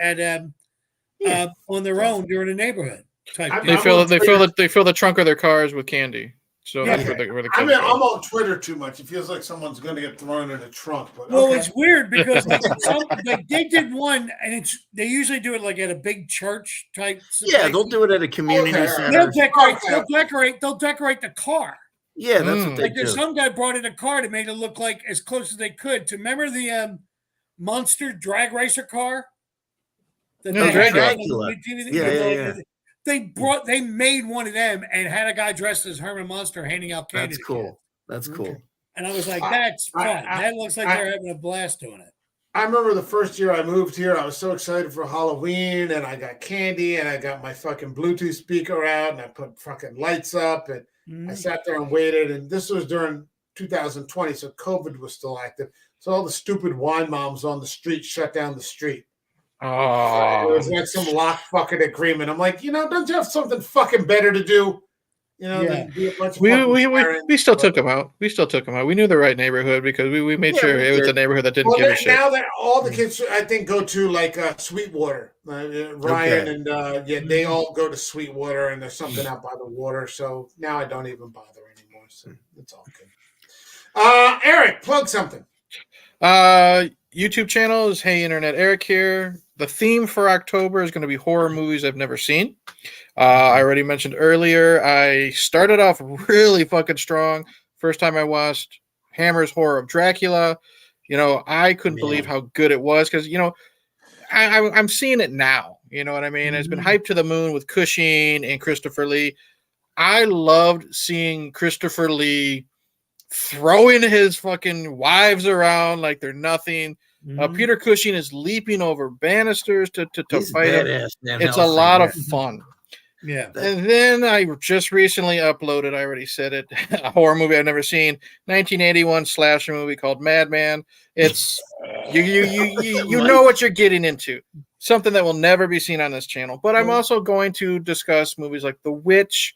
their own during the neighborhood. They fill the trunk of their cars with candy. So Yeah. that's where the I kids mean, go. I'm on Twitter too much. It feels like someone's going to get thrown in a trunk. But Well, okay. it's weird because they did one, and they usually do it like at a big church type. Yeah, they'll do it at a community Okay. center. They'll decorate the car. Yeah, that's what they Like do. there's some guy brought in a car to make it look like as close as they could to remember the monster drag racer car. Dracula. Yeah. They made one of them and had a guy dressed as Herman Munster handing out candy. That's cool. That's cool. And I was like, that's fun. That looks like they're having a blast doing it. I remember the first year I moved here, I was so excited for Halloween, and I got candy, and I got my fucking Bluetooth speaker out, and I put fucking lights up, and I sat there and waited. And this was during 2020, so COVID was still active. So all the stupid wine moms on the street shut down the street. Oh, it was like some lock fucking agreement. I'm like, don't you have something fucking better to do? Than be a bunch of we still took them out. We still took them out. We knew the right neighborhood because we made sure it was a neighborhood that didn't give a shit. Now that all the kids, I think, go to like Sweetwater. Ryan and they all go to Sweetwater, and there's something out by the water. So now I don't even bother anymore. So it's all good. Eric, plug something. YouTube channel is Hey Internet Eric here. The theme for October is going to be horror movies I've never seen. I already mentioned earlier, I started off really fucking strong. First time I watched Hammer's Horror of Dracula, I couldn't believe how good it was because, I'm seeing it now. You know what I mean? It's been hyped to the moon with Cushing and Christopher Lee. I loved seeing Christopher Lee throwing his fucking wives around like they're nothing. Peter Cushing is leaping over banisters to fight him. It's a lot of fun. Yeah. And then I just recently uploaded, I already said it, a horror movie I've never seen, 1981 slasher movie called Madman. It's you know what you're getting into. Something that will never be seen on this channel. But I'm also going to discuss movies like The Witch.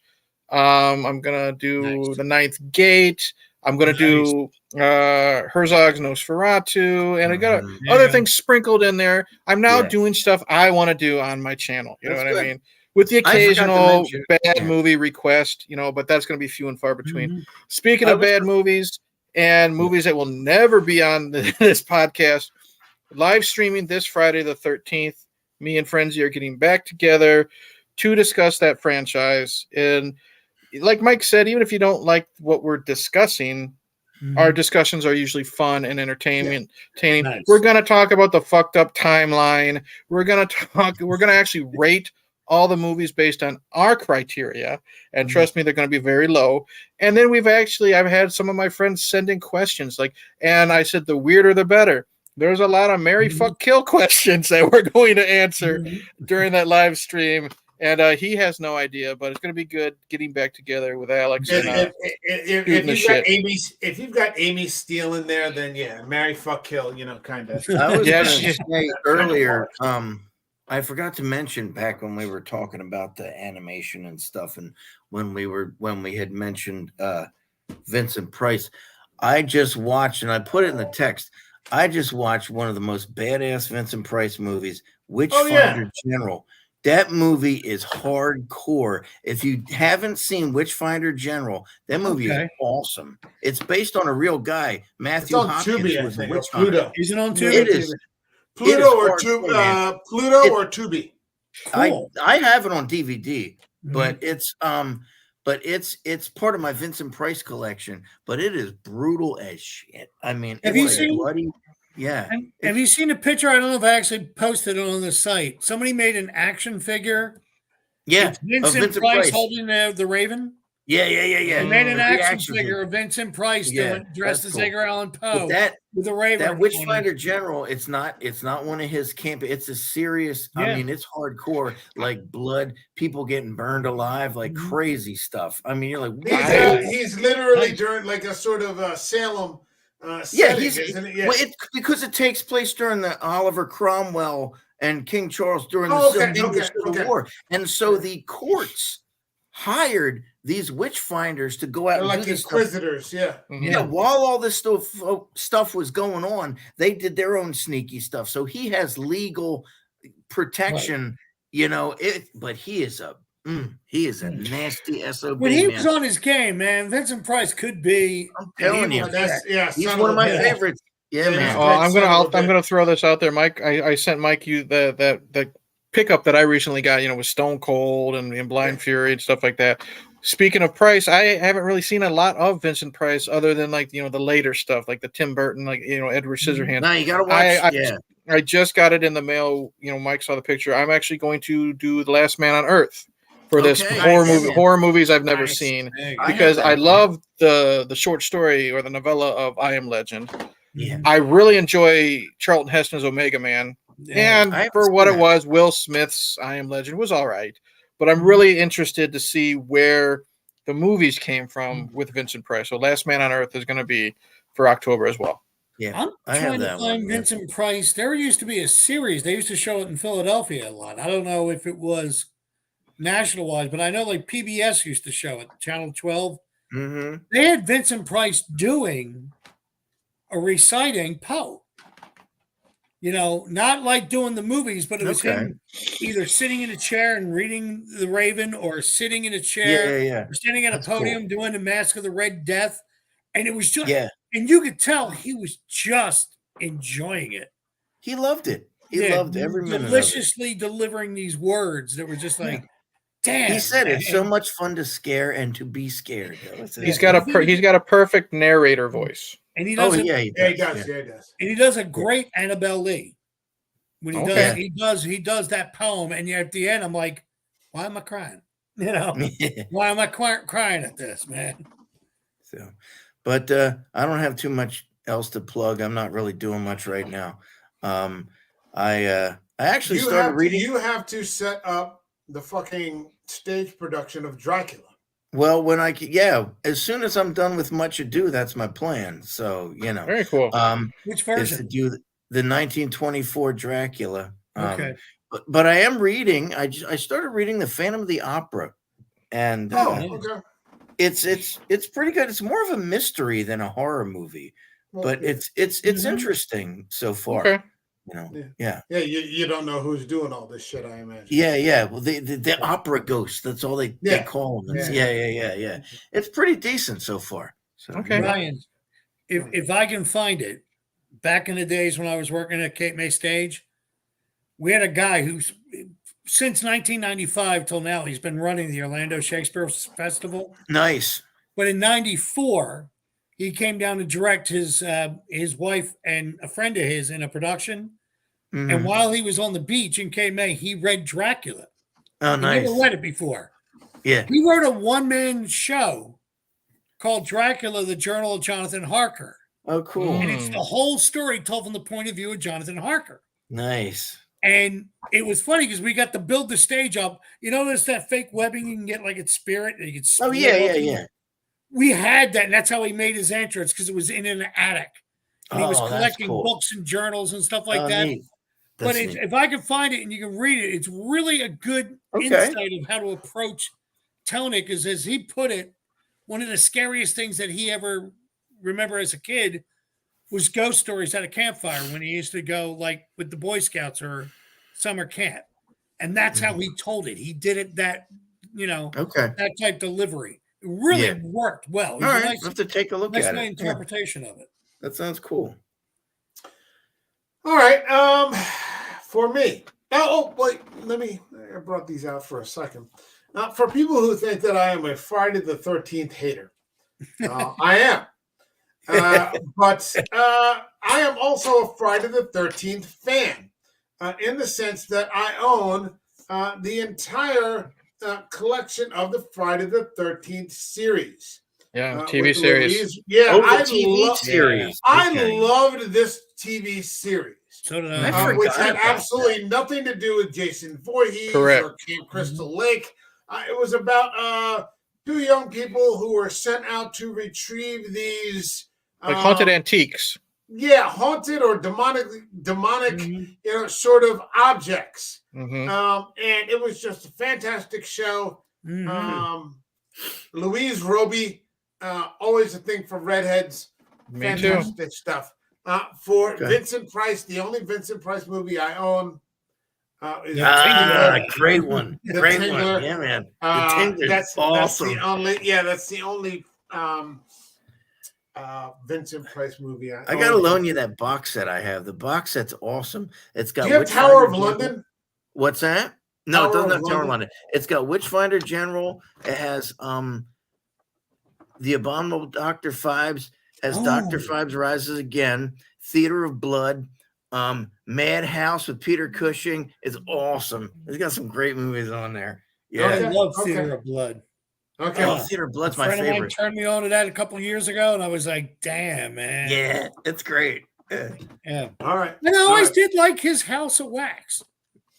I'm gonna do The Ninth Gate. I'm going to do Herzog's Nosferatu, and I got other things sprinkled in there. I'm now doing stuff I want to do on my channel. You know what I mean? With the occasional bad movie request, but that's going to be few and far between. Speaking of bad movies and movies that will never be on this podcast, live streaming this Friday the 13th, me and Frenzy are getting back together to discuss that franchise. And like Mike said, even if you don't like what we're discussing, our discussions are usually fun and entertaining. Nice. We're going to talk about the fucked up timeline. We're going to actually rate all the movies based on our criteria. And trust me, they're going to be very low. And then I've had some of my friends send in questions and I said, the weirder, the better. There's a lot of marry, fuck, kill questions that we're going to answer during that live stream. And he has no idea, but it's going to be good getting back together with Alex. If you've got Amy Steele in there, then marry, fuck, kill, kind of. I was going to say earlier, I forgot to mention back when we were talking about the animation and stuff, and when we had mentioned Vincent Price, I just watched, and I put it in the text. I just watched one of the most badass Vincent Price movies, Witchfinder General. That movie is hardcore. If you haven't seen Witchfinder General, that movie is awesome. It's based on a real guy, Matthew Hopkins. Tubi, was a witch Pluto. Is it on Tubi? It is. Pluto or Tubi. Cool. I have it on DVD, but it's part of my Vincent Price collection. But it is brutal as shit. I mean, have you seen bloody? Yeah. Have you seen a picture? I don't know if I actually posted it on the site. Somebody made an action figure. Yeah. It's Vincent Price holding the Raven. Yeah. They made an action figure of Vincent Price dressed as Edgar Allan Poe with a Raven. That Witchfinder General, it's not one of his camp. It's a serious. I mean, it's hardcore, like blood, people getting burned alive, like crazy stuff. I mean, you're like, he's literally during like a sort of Salem. Because it takes place during the Oliver Cromwell and King Charles during the Civil War, and so the courts hired these witchfinders to go out and like do inquisitors, while all this stuff was going on, they did their own sneaky stuff. So he has legal protection, but he is He is a nasty SOB, When he man. was on his game, man, Vincent Price could be. I'm telling you, he's one of my favorites. Yeah, man. I'm gonna throw this out there, Mike. I sent Mike you the pickup that I recently got. With Stone Cold and Blind Fury and stuff like that. Speaking of Price, I haven't really seen a lot of Vincent Price other than the later stuff, like the Tim Burton, Edward Scissorhands. No, you gotta watch. I just got it in the mail. Mike saw the picture. I'm actually going to do The Last Man on Earth for this horror movies I've never seen, because I love the short story or the novella of I Am Legend. Yeah. I really enjoy Charlton Heston's Omega Man. Yeah, and for what it was, Will Smith's I Am Legend was all right. But I'm really interested to see where the movies came from with Vincent Price. So Last Man on Earth is going to be for October as well. Yeah, I'm trying to find Vincent Price. There used to be a series. They used to show it in Philadelphia a lot. I don't know if it was national-wise, but I know PBS used to show it, Channel 12. Mm-hmm. They had Vincent Price doing a reciting Poe. Not like doing the movies, but it was him either sitting in a chair and reading The Raven, or sitting in a chair, or sitting at a podium doing The Mask of the Red Death. And it was just, and you could tell he was just enjoying it. He loved it. He loved every minute deliciously delivering these words that were just like, damn. He said it's so much fun to scare and to be scared. He's got a perfect narrator voice. And he does. He does. And he does a great Annabelle Lee. When he does that poem, and at the end, I'm like, why am I crying? Why am I crying at this, man? So, but I don't have too much else to plug. I'm not really doing much right now. I actually started reading. You have to set up the fucking stage production of Dracula. Well, as soon as I'm done with Much Ado, that's my plan. So, very cool. Which version? Is to do the 1924 Dracula. Okay. But I am reading. I started reading The Phantom of the Opera, and it's pretty good. It's more of a mystery than a horror movie, but it's interesting so far. Okay. You don't know who's doing all this shit, I imagine. Yeah. Well, the opera ghosts, that's all they call them. Yeah. It's pretty decent so far. So, okay. Ryan, if I can find it, back in the days when I was working at Cape May Stage, we had a guy who's since 1995 till now, he's been running the Orlando Shakespeare Festival. Nice. But in 94, he came down to direct his wife and a friend of his in a production. Mm-hmm. And while he was on the beach in Cape May, he read Dracula. Oh, nice. He never read it before. Yeah. He wrote a one-man show called Dracula, the Journal of Jonathan Harker. Oh, cool. And it's the whole story told from the point of view of Jonathan Harker. Nice. And it was funny because we got to build the stage up. There's that fake webbing you can get like at Spirit. And you can yeah. We had that, and that's how he made his entrance, because it was in an attic. And he was collecting books and journals and stuff like that. But if I can find it and you can read it, it's really a good insight of how to approach telling it. Because as he put it, one of the scariest things that he ever remember as a kid was ghost stories at a campfire when he used to go with the Boy Scouts or summer camp. And that's how he told it. He did it that type delivery. It really worked well. All right, I have to take a look at it. Interpretation of it. That sounds cool. All right. For me. Wait. I brought these out for a second. For people who think that I am a Friday the 13th hater, I am. But I am also a Friday the 13th fan, in the sense that I own the entire collection of the Friday the 13th series. Yeah, TV series. Series. I loved this TV series. So did I. Which had absolutely nothing to do with Jason Voorhees or Camp Crystal Lake. It was about two young people who were sent out to retrieve these haunted antiques. Yeah, haunted or demonic, sort of objects. Mm-hmm. And it was just a fantastic show. Mm-hmm. Louise Roby, always a thing for redheads. Me fantastic too. Stuff. For Vincent Price, the only Vincent Price movie I own, Great one. The Great Tingler. one. Yeah, man. The Tingler's awesome. That's the only Vincent Price movie I gotta loan you that box set I have. The box set's awesome. It's got Do you have Tower of London? What's that? No, it doesn't have Tower of London. London. It's got Witchfinder General. It has The Abominable Dr. Phibes, has Dr. Phibes Rises Again, Theater of Blood, Madhouse with Peter Cushing is awesome. It's got some great movies on there. Yeah. I love Theater of Blood. Okay. Oh, Theater of Blood's my friend of mine favorite. turned me on to that a couple years ago, and I was like, damn, man. Yeah, it's great. Yeah. All right. And I always did like his House of Wax.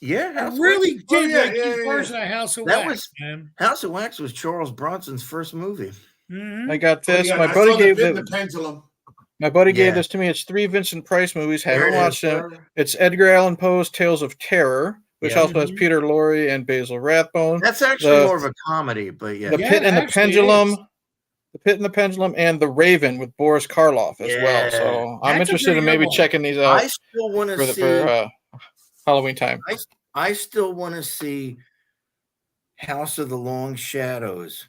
Yeah, I really did like his yeah. version of House of That Wax, was man. House of Wax was Charles Bronson's first movie. Mhm. I got this. I My saw buddy gave the Pendulum. My buddy gave Yeah. this to me. It's 3 Vincent Price movies. There Haven't it watched is. them. It's Edgar Allan Poe's Tales of Terror, which Yeah. also has Peter Lorre and Basil Rathbone. That's actually The- more of a comedy, but yeah. The Yeah, Pit and it the actually Pendulum. is. The Pit and the Pendulum and The Raven with Boris Karloff as well. Yeah. So I'm That's a interested in pretty maybe good one. checking these out I still want to see. for Halloween time. I still want to see House of the Long Shadows.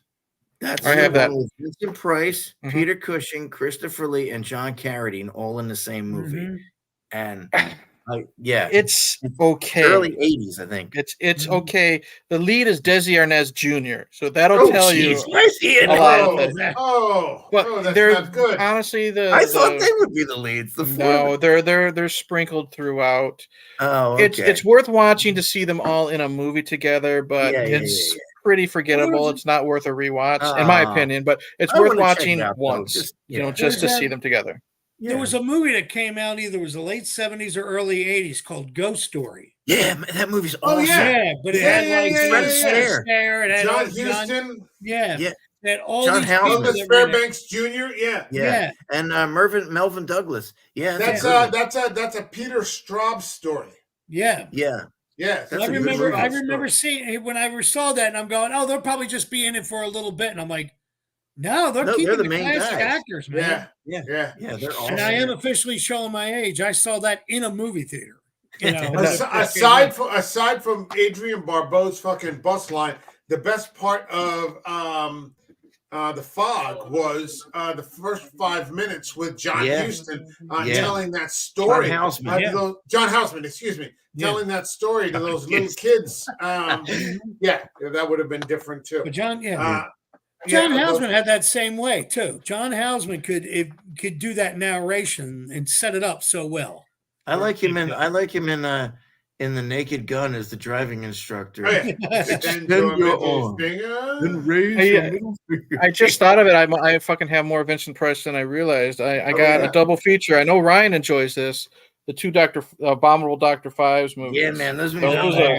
That's I have the that. one with Vincent Price, Mhm. Peter Cushing, Christopher Lee, and John Carradine all in the same movie. Mhm. And yeah, It's okay. early 80s, I think. It's Mhm. okay. The lead is Desi Arnaz Jr., so that'll tell you Why is he in a it? lot of Oh, things. But that's they're not good. honestly I thought they would be the leads. The no, they're sprinkled throughout. Oh, okay. It's worth watching to see them all in a movie together, but Yeah, it's pretty forgettable. Well, It's not worth a rewatch, in my opinion. But it's I worth wanna check watching it out, though, once, just- just to There's see that- them together. Yeah. There was a movie that came out either it was the late 70s or early 80s called Ghost Story. Yeah, man, that movie's Oh, awesome. yeah. Yeah, but it Yeah, had yeah, like yeah, Fred yeah, yeah. Astaire, it had John all Huston, yeah, Yeah. it had all John these Houseman. people Thomas that were in it. Fairbanks Jr. Yeah, Yeah. And Melvin Douglas. Yeah, that's a that's a Peter Straub story. Yeah. yeah. Yeah, That's I a good remember movie. I remember seeing it when I saw that and I'm going, oh, they'll probably just be in it for a little bit. And I'm like, no, they're No, keeping they're the the main classic guys. actors, man. yeah, Yeah. yeah. Yeah, they're awesome. And I am officially showing my age. I saw that in a movie theater. You know, Aside from Adrian Barbeau's fucking bus line, the best part of The Fog was the first 5 minutes with John Yeah. Huston Yeah. telling that story. John Houseman. John Houseman, excuse me, telling that story to those little kids. Yeah, that would have been different too. but John, John Houseman had that same way too. John Houseman could do that narration and set it up so well. I like him in The Naked Gun as the driving instructor. Oh, yeah. Extend your middle finger. I just thought of it. I fucking have more Vincent Price than I realized. I got a double feature. I know Ryan enjoys this. The 2 Abominable Dr. Phibes movies. Yeah, man, those movies Those are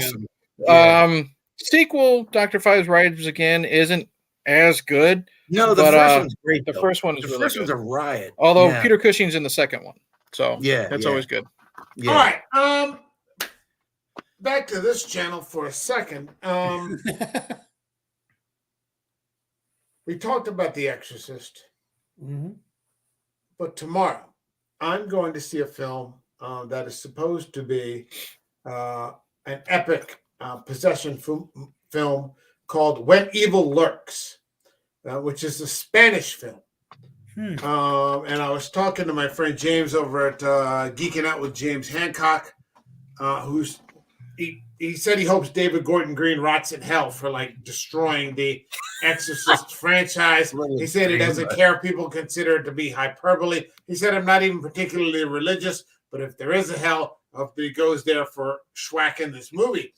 are- awesome. Sequel, Dr. Phibes Rides Again, isn't as good. No, the but, first one's great. The though. first one is The really first good. one's a riot. Although Yeah. Peter Cushing's in the second one. So Yeah, that's yeah. always good. Yeah. All right. Back to this channel for a second. We talked about The Exorcist, Mhm. but tomorrow I'm going to see a film that is supposed to be an epic possession film called When Evil Lurks, which is a Spanish film. And I was talking to my friend James over at Geeking Out with James Hancock, he said he hopes David Gordon Green rots in hell for like destroying the Exorcist franchise. He said he doesn't care if people consider it to be hyperbole. He said, I'm not even particularly religious, but if there is a hell, I hope that he goes there for schwacking this movie.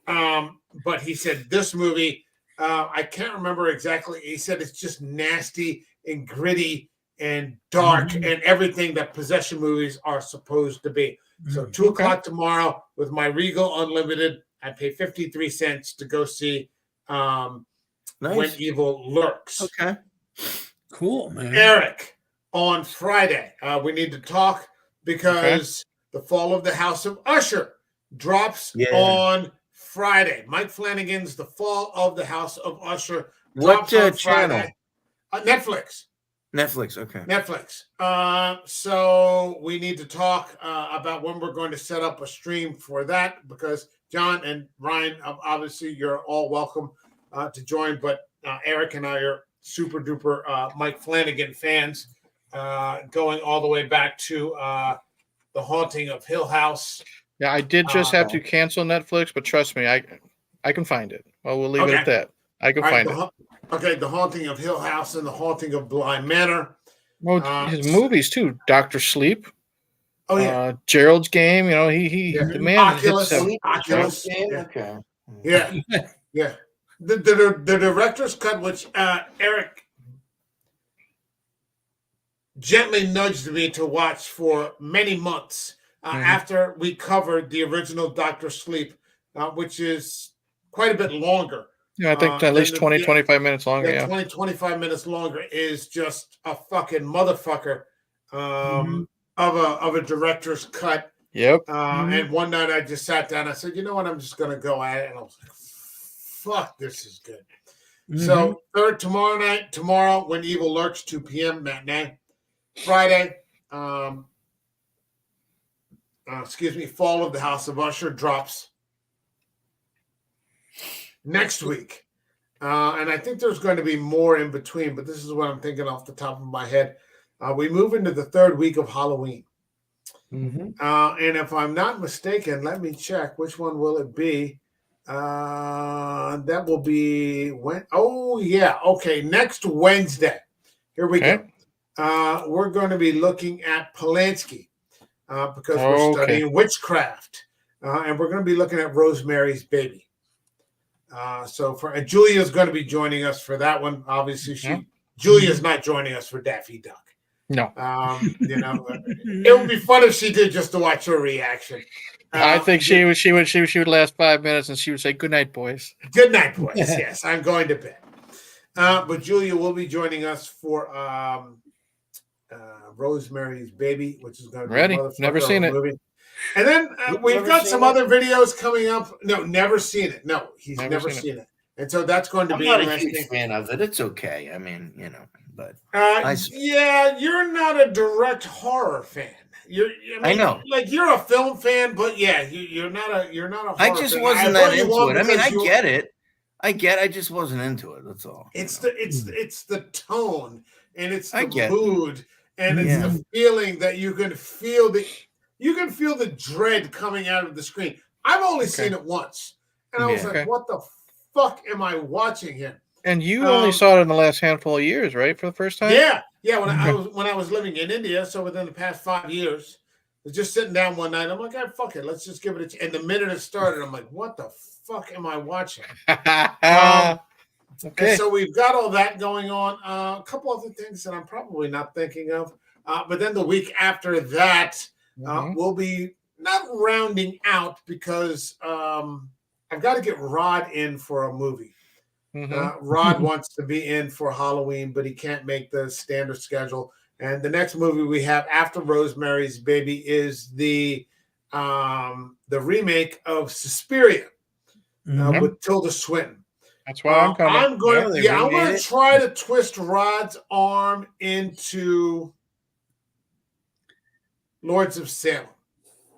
But he said this movie, I can't remember exactly. He said it's just nasty and gritty and dark and everything that possession movies are supposed to be. So 2 o'clock tomorrow with my Regal Unlimited, I pay 53 cents to go see When Evil Lurks. Okay. Cool, man. Eric, on Friday, we need to talk because The Fall of the House of Usher drops on Friday. Mike Flanagan's The Fall of the House of Usher drops on Friday. Netflix. Okay. Netflix. So we need to talk about when we're going to set up a stream for that because John and Ryan, obviously you're all welcome to join, but Eric and I are super duper Mike Flanagan fans, going all the way back to The Haunting of Hill House. Yeah, I did just have to cancel Netflix, but trust me, I can find it. Well, we'll leave it at that. I can find it. Okay, The Haunting of Hill House and The Haunting of Bly Manor. Well, his movies too. Dr. Sleep. Oh yeah. Gerald's Game. You know, the man. Oculus. Yeah. Okay. Yeah. Yeah. The director's cut, which Eric gently nudged me to watch for many months after we covered the original Dr. Sleep, which is quite a bit longer. Yeah, I think at least 20, 25 minutes longer. Yeah, 20, 25 minutes longer is just a fucking motherfucker of a director's cut. Yep. And one night I just sat down. I said, you know what? I'm just going to go at it. And I was like, fuck, this is good. So tomorrow, When Evil Lurks, 2 p.m. matinee. Friday, Fall of the House of Usher drops next week. And I think there's going to be more in between, but this is what I'm thinking off the top of my head. We move into the third week of Halloween. And if I'm not mistaken, let me check. Which one will it be? That will be next Wednesday. Here we go. We're going to be looking at Polanski because we're studying witchcraft. And we're going to be looking at Rosemary's Baby. And Julia's going to be joining us for that one. Obviously, Julia's not joining us for Daffy Duck. No. It would be fun if she did, just to watch her reaction. I think she would last 5 minutes and she would say, "Good night, boys." Good night, boys. Yes, I'm going to bed. But Julia will be joining us for Rosemary's Baby, which is going to be ready. Never seen it. Movie. And then we've got some other videos coming up. No, never seen it. No, he's never seen it. And so that's going to be I'm not interesting. a huge fan of it. It's okay. I mean, but you're not a direct horror fan. I know, like you're a film fan, but you're not a horror I just fan. wasn't that into it. I mean, I get it. I just wasn't into it. That's all. It's the tone and it's the mood and it's the feeling that you can feel the dread coming out of the screen. I've only seen it once, and I was like, "What the fuck am I watching here?" And you only saw it in the last handful of years, right? For the first time? Yeah. When I was living in India, so within the past 5 years, I was just sitting down one night. I'm like, fuck it, let's just give it a chance. And the minute it started, I'm like, what the fuck am I watching? And so we've got all that going on. A couple other things that I'm probably not thinking of. But then the week after that, we'll be not rounding out because I've got to get Rod in for a movie. Rod wants to be in for Halloween, but he can't make the standard schedule. And the next movie we have after Rosemary's Baby is the remake of Suspiria with Tilda Swinton. That's why I'm coming. I'm going to try to twist Rod's arm into Lords of Salem.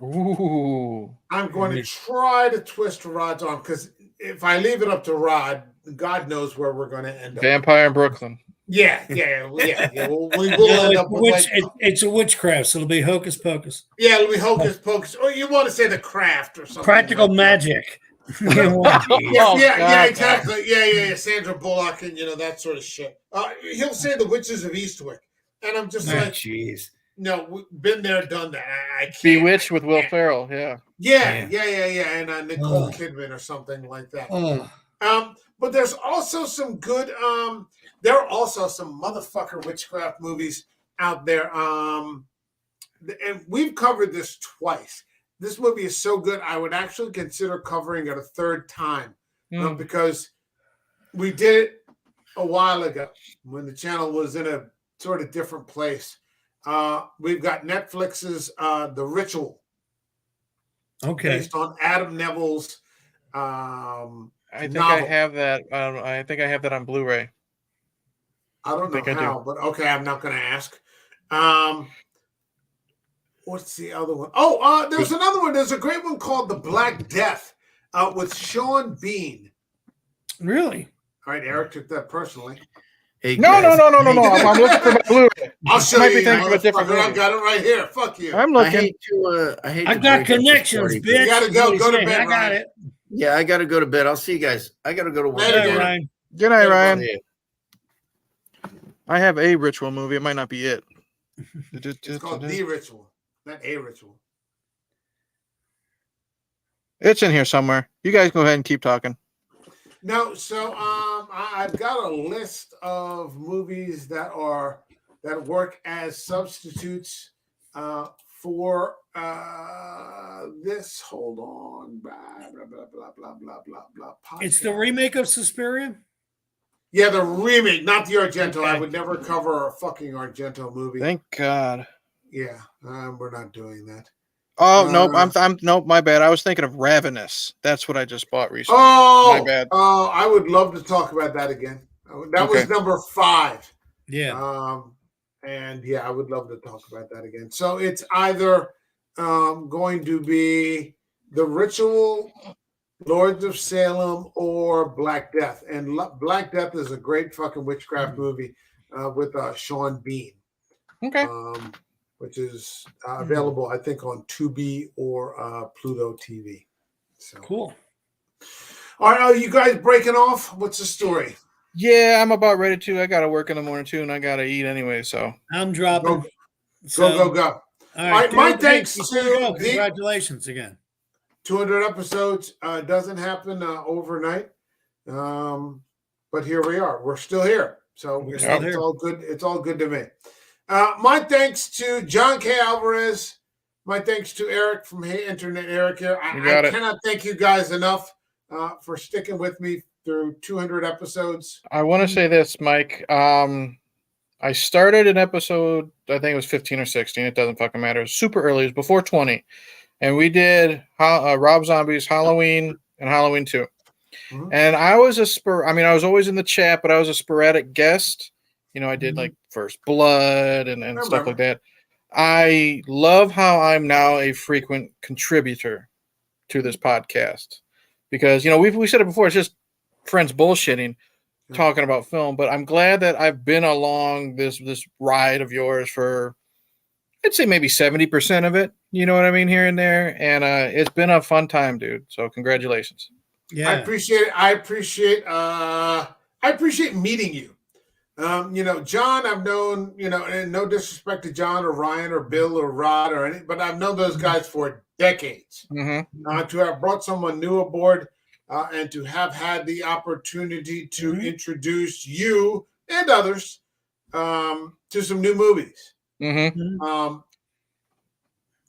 Ooh. I'm going to try to twist Rod's arm because if I leave it up to Rod, God knows where we're going to end up. Vampire in Brooklyn. Yeah. We will end up with it's a witchcraft, so it'll be hocus pocus. Yeah, it'll be hocus pocus. Or you want to say the craft or something. Practical magic. Exactly. Yeah. Sandra Bullock and that sort of shit. He'll say the Witches of Eastwick, and I'm just like, jeez. No, we've been there, done that. I can't. Bewitched with Will Ferrell. Yeah, and Nicole Kidman or something like that. But there's also some good. There are also some motherfucker witchcraft movies out there. And we've covered this twice. This movie is so good, I would actually consider covering it a third time because we did it a while ago when the channel was in a sort of different place. We've got Netflix's The Ritual. Okay. Based on Adam Neville's I think novel. I have that. I think I have that on Blu-ray. I don't know how, but okay, I'm not going to ask. What's the other one? Oh, there's another one. There's a great one called The Black Death with Sean Bean. Really? All right, Eric took that personally. Hey, No. I'm looking for my Blu-ray. I'll show Might you. be thinking of a different I've movie. got it right here. Fuck you. I'm I looking. hate to. I got connections, bitch. You gotta go to bed, I got Ryan. it. Yeah, I gotta go to bed. I'll see you guys. I gotta go to work. Later, Hey, Ryan. Ryan. Good night, Ryan. Yeah. I have a ritual movie. It might not be it. It's called The Ritual, not A Ritual. It's in here somewhere. You guys go ahead and keep talking. No, so I've got a list of movies that work as substitutes for this. Hold on, blah blah blah blah blah blah blah blah. It's the remake of Suspiria? Yeah, the remake, not the Argento. Okay. I would never cover a fucking Argento movie. Thank God. Yeah, we're not doing that. Oh nope, nope. My bad. I was thinking of Ravenous. That's what I just bought recently. Oh, my bad. I would love to talk about that again. That was number 5. Yeah. And yeah, I would love to talk about that again. So it's either going to be The Ritual, Lords of Salem, or Black Death. And Black Death is a great fucking witchcraft movie with Sean Bean. Okay. Which is available, I think, on Tubi or Pluto TV. So Cool. All right, are you guys breaking off? What's the story? Yeah, I'm about ready to. I got to work in the morning too, and I got to eat anyway. So I'm dropping. Go. All right, my thanks to congratulations again. 200 episodes doesn't happen overnight, but here we are. We're still here, so it's all good. It's all good to me. My thanks to John K. Alvarez. My thanks to Eric from Hey Internet Eric here. I cannot thank you guys enough for sticking with me through 200 episodes. I want to say this, Mike. I started an episode, I think it was 15 or 16. It doesn't fucking matter. It was super early. It was before 20. And we did Rob Zombie's Halloween and Halloween 2. Mm-hmm. And I was I was always in the chat, but I was a sporadic guest. You know, I did like First Blood and stuff like that. I love how I'm now a frequent contributor to this podcast because, you know, we said it before. It's just friends bullshitting, talking about film. But I'm glad that I've been along this ride of yours for, I'd say maybe 70% of it. You know what I mean? Here and there. And it's been a fun time, dude. So congratulations. Yeah, I appreciate it. I appreciate meeting you. You know, John, I've known, you know, and no disrespect to John or Ryan or Bill or Rod or any, but I've known those guys for decades. Mm-hmm. To have brought someone new aboard and to have had the opportunity to introduce you and others to some new movies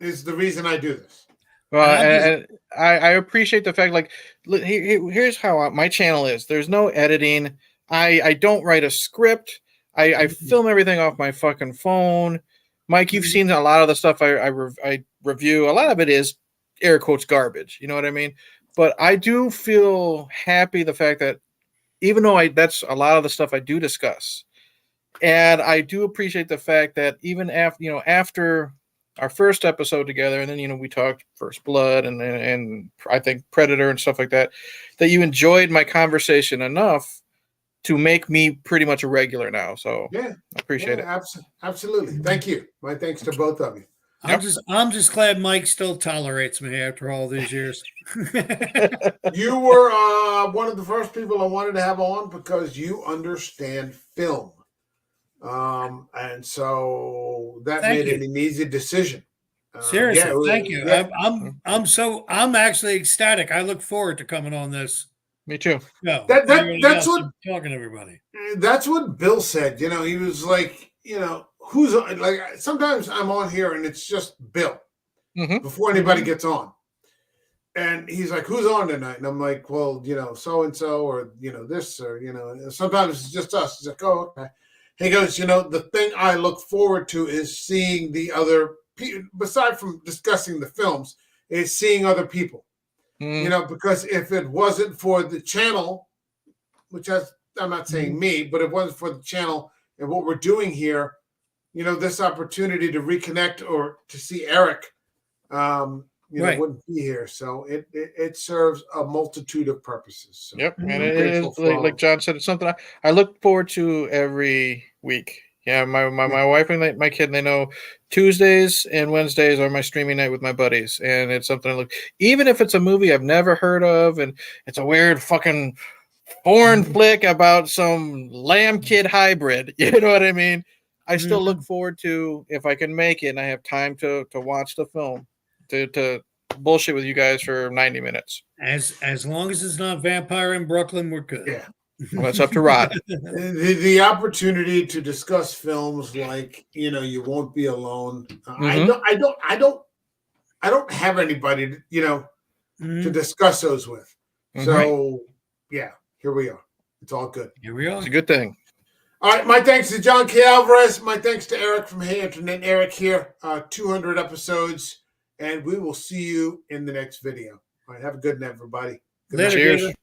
is the reason I do this. Well, I appreciate the fact, like, here's how my channel is. There's no editing. I don't write a script. I film everything off my fucking phone. Mike, you've seen a lot of the stuff I review. A lot of it is air quotes garbage. You know what I mean? But I do feel happy the fact that even though that's a lot of the stuff I do discuss, and I do appreciate the fact that even after our first episode together, and then we talked First Blood and I think Predator and stuff like that, that you enjoyed my conversation enough to make me pretty much a regular now. So yeah, I appreciate it. Absolutely. Thank you. My thanks to both of you. I'm just glad Mike still tolerates me after all these years. You were one of the first people I wanted to have on because you understand film. And so that made it an easy decision. Seriously, thank you. Yeah. I'm actually ecstatic. I look forward to coming on this. Me too. No, that's what talking to everybody. That's what Bill said. You know, he was like, who's on? Like sometimes I'm on here and it's just Bill before anybody gets on, and he's like, "Who's on tonight?" And I'm like, "Well, so and so, or this, or sometimes it's just us." He's like, "Oh, okay." He goes, "The thing I look forward to is seeing the other people. Beside from discussing the films, is seeing other people." Because if it wasn't for the channel, which I'm not saying me, but it wasn't for the channel and what we're doing here, this opportunity to reconnect or to see Eric wouldn't be here. So it serves a multitude of purposes. So Yep, and I'm it grateful is for all like of John said, it's something I look forward to every week. Yeah, my wife and my kid, they know Tuesdays and Wednesdays are my streaming night with my buddies, and it's something I look. Even if it's a movie I've never heard of, and it's a weird fucking foreign flick about some lamb kid hybrid, you know what I mean? I still look forward to, if I can make it and I have time to watch the film, to bullshit with you guys for 90 minutes. As long as it's not Vampire in Brooklyn, we're good. Yeah. Well, that's up to Rod. The opportunity to discuss films like You Won't Be Alone. I don't have anybody to discuss those with. So yeah, here we are. It's all good. Here we are. It's a good thing. All right, my thanks to John K. Alvarez. My thanks to Eric from Hey Internet. Eric here. 200 episodes, and we will see you in the next video. All right, have a good night, everybody. Good Later, night. Cheers.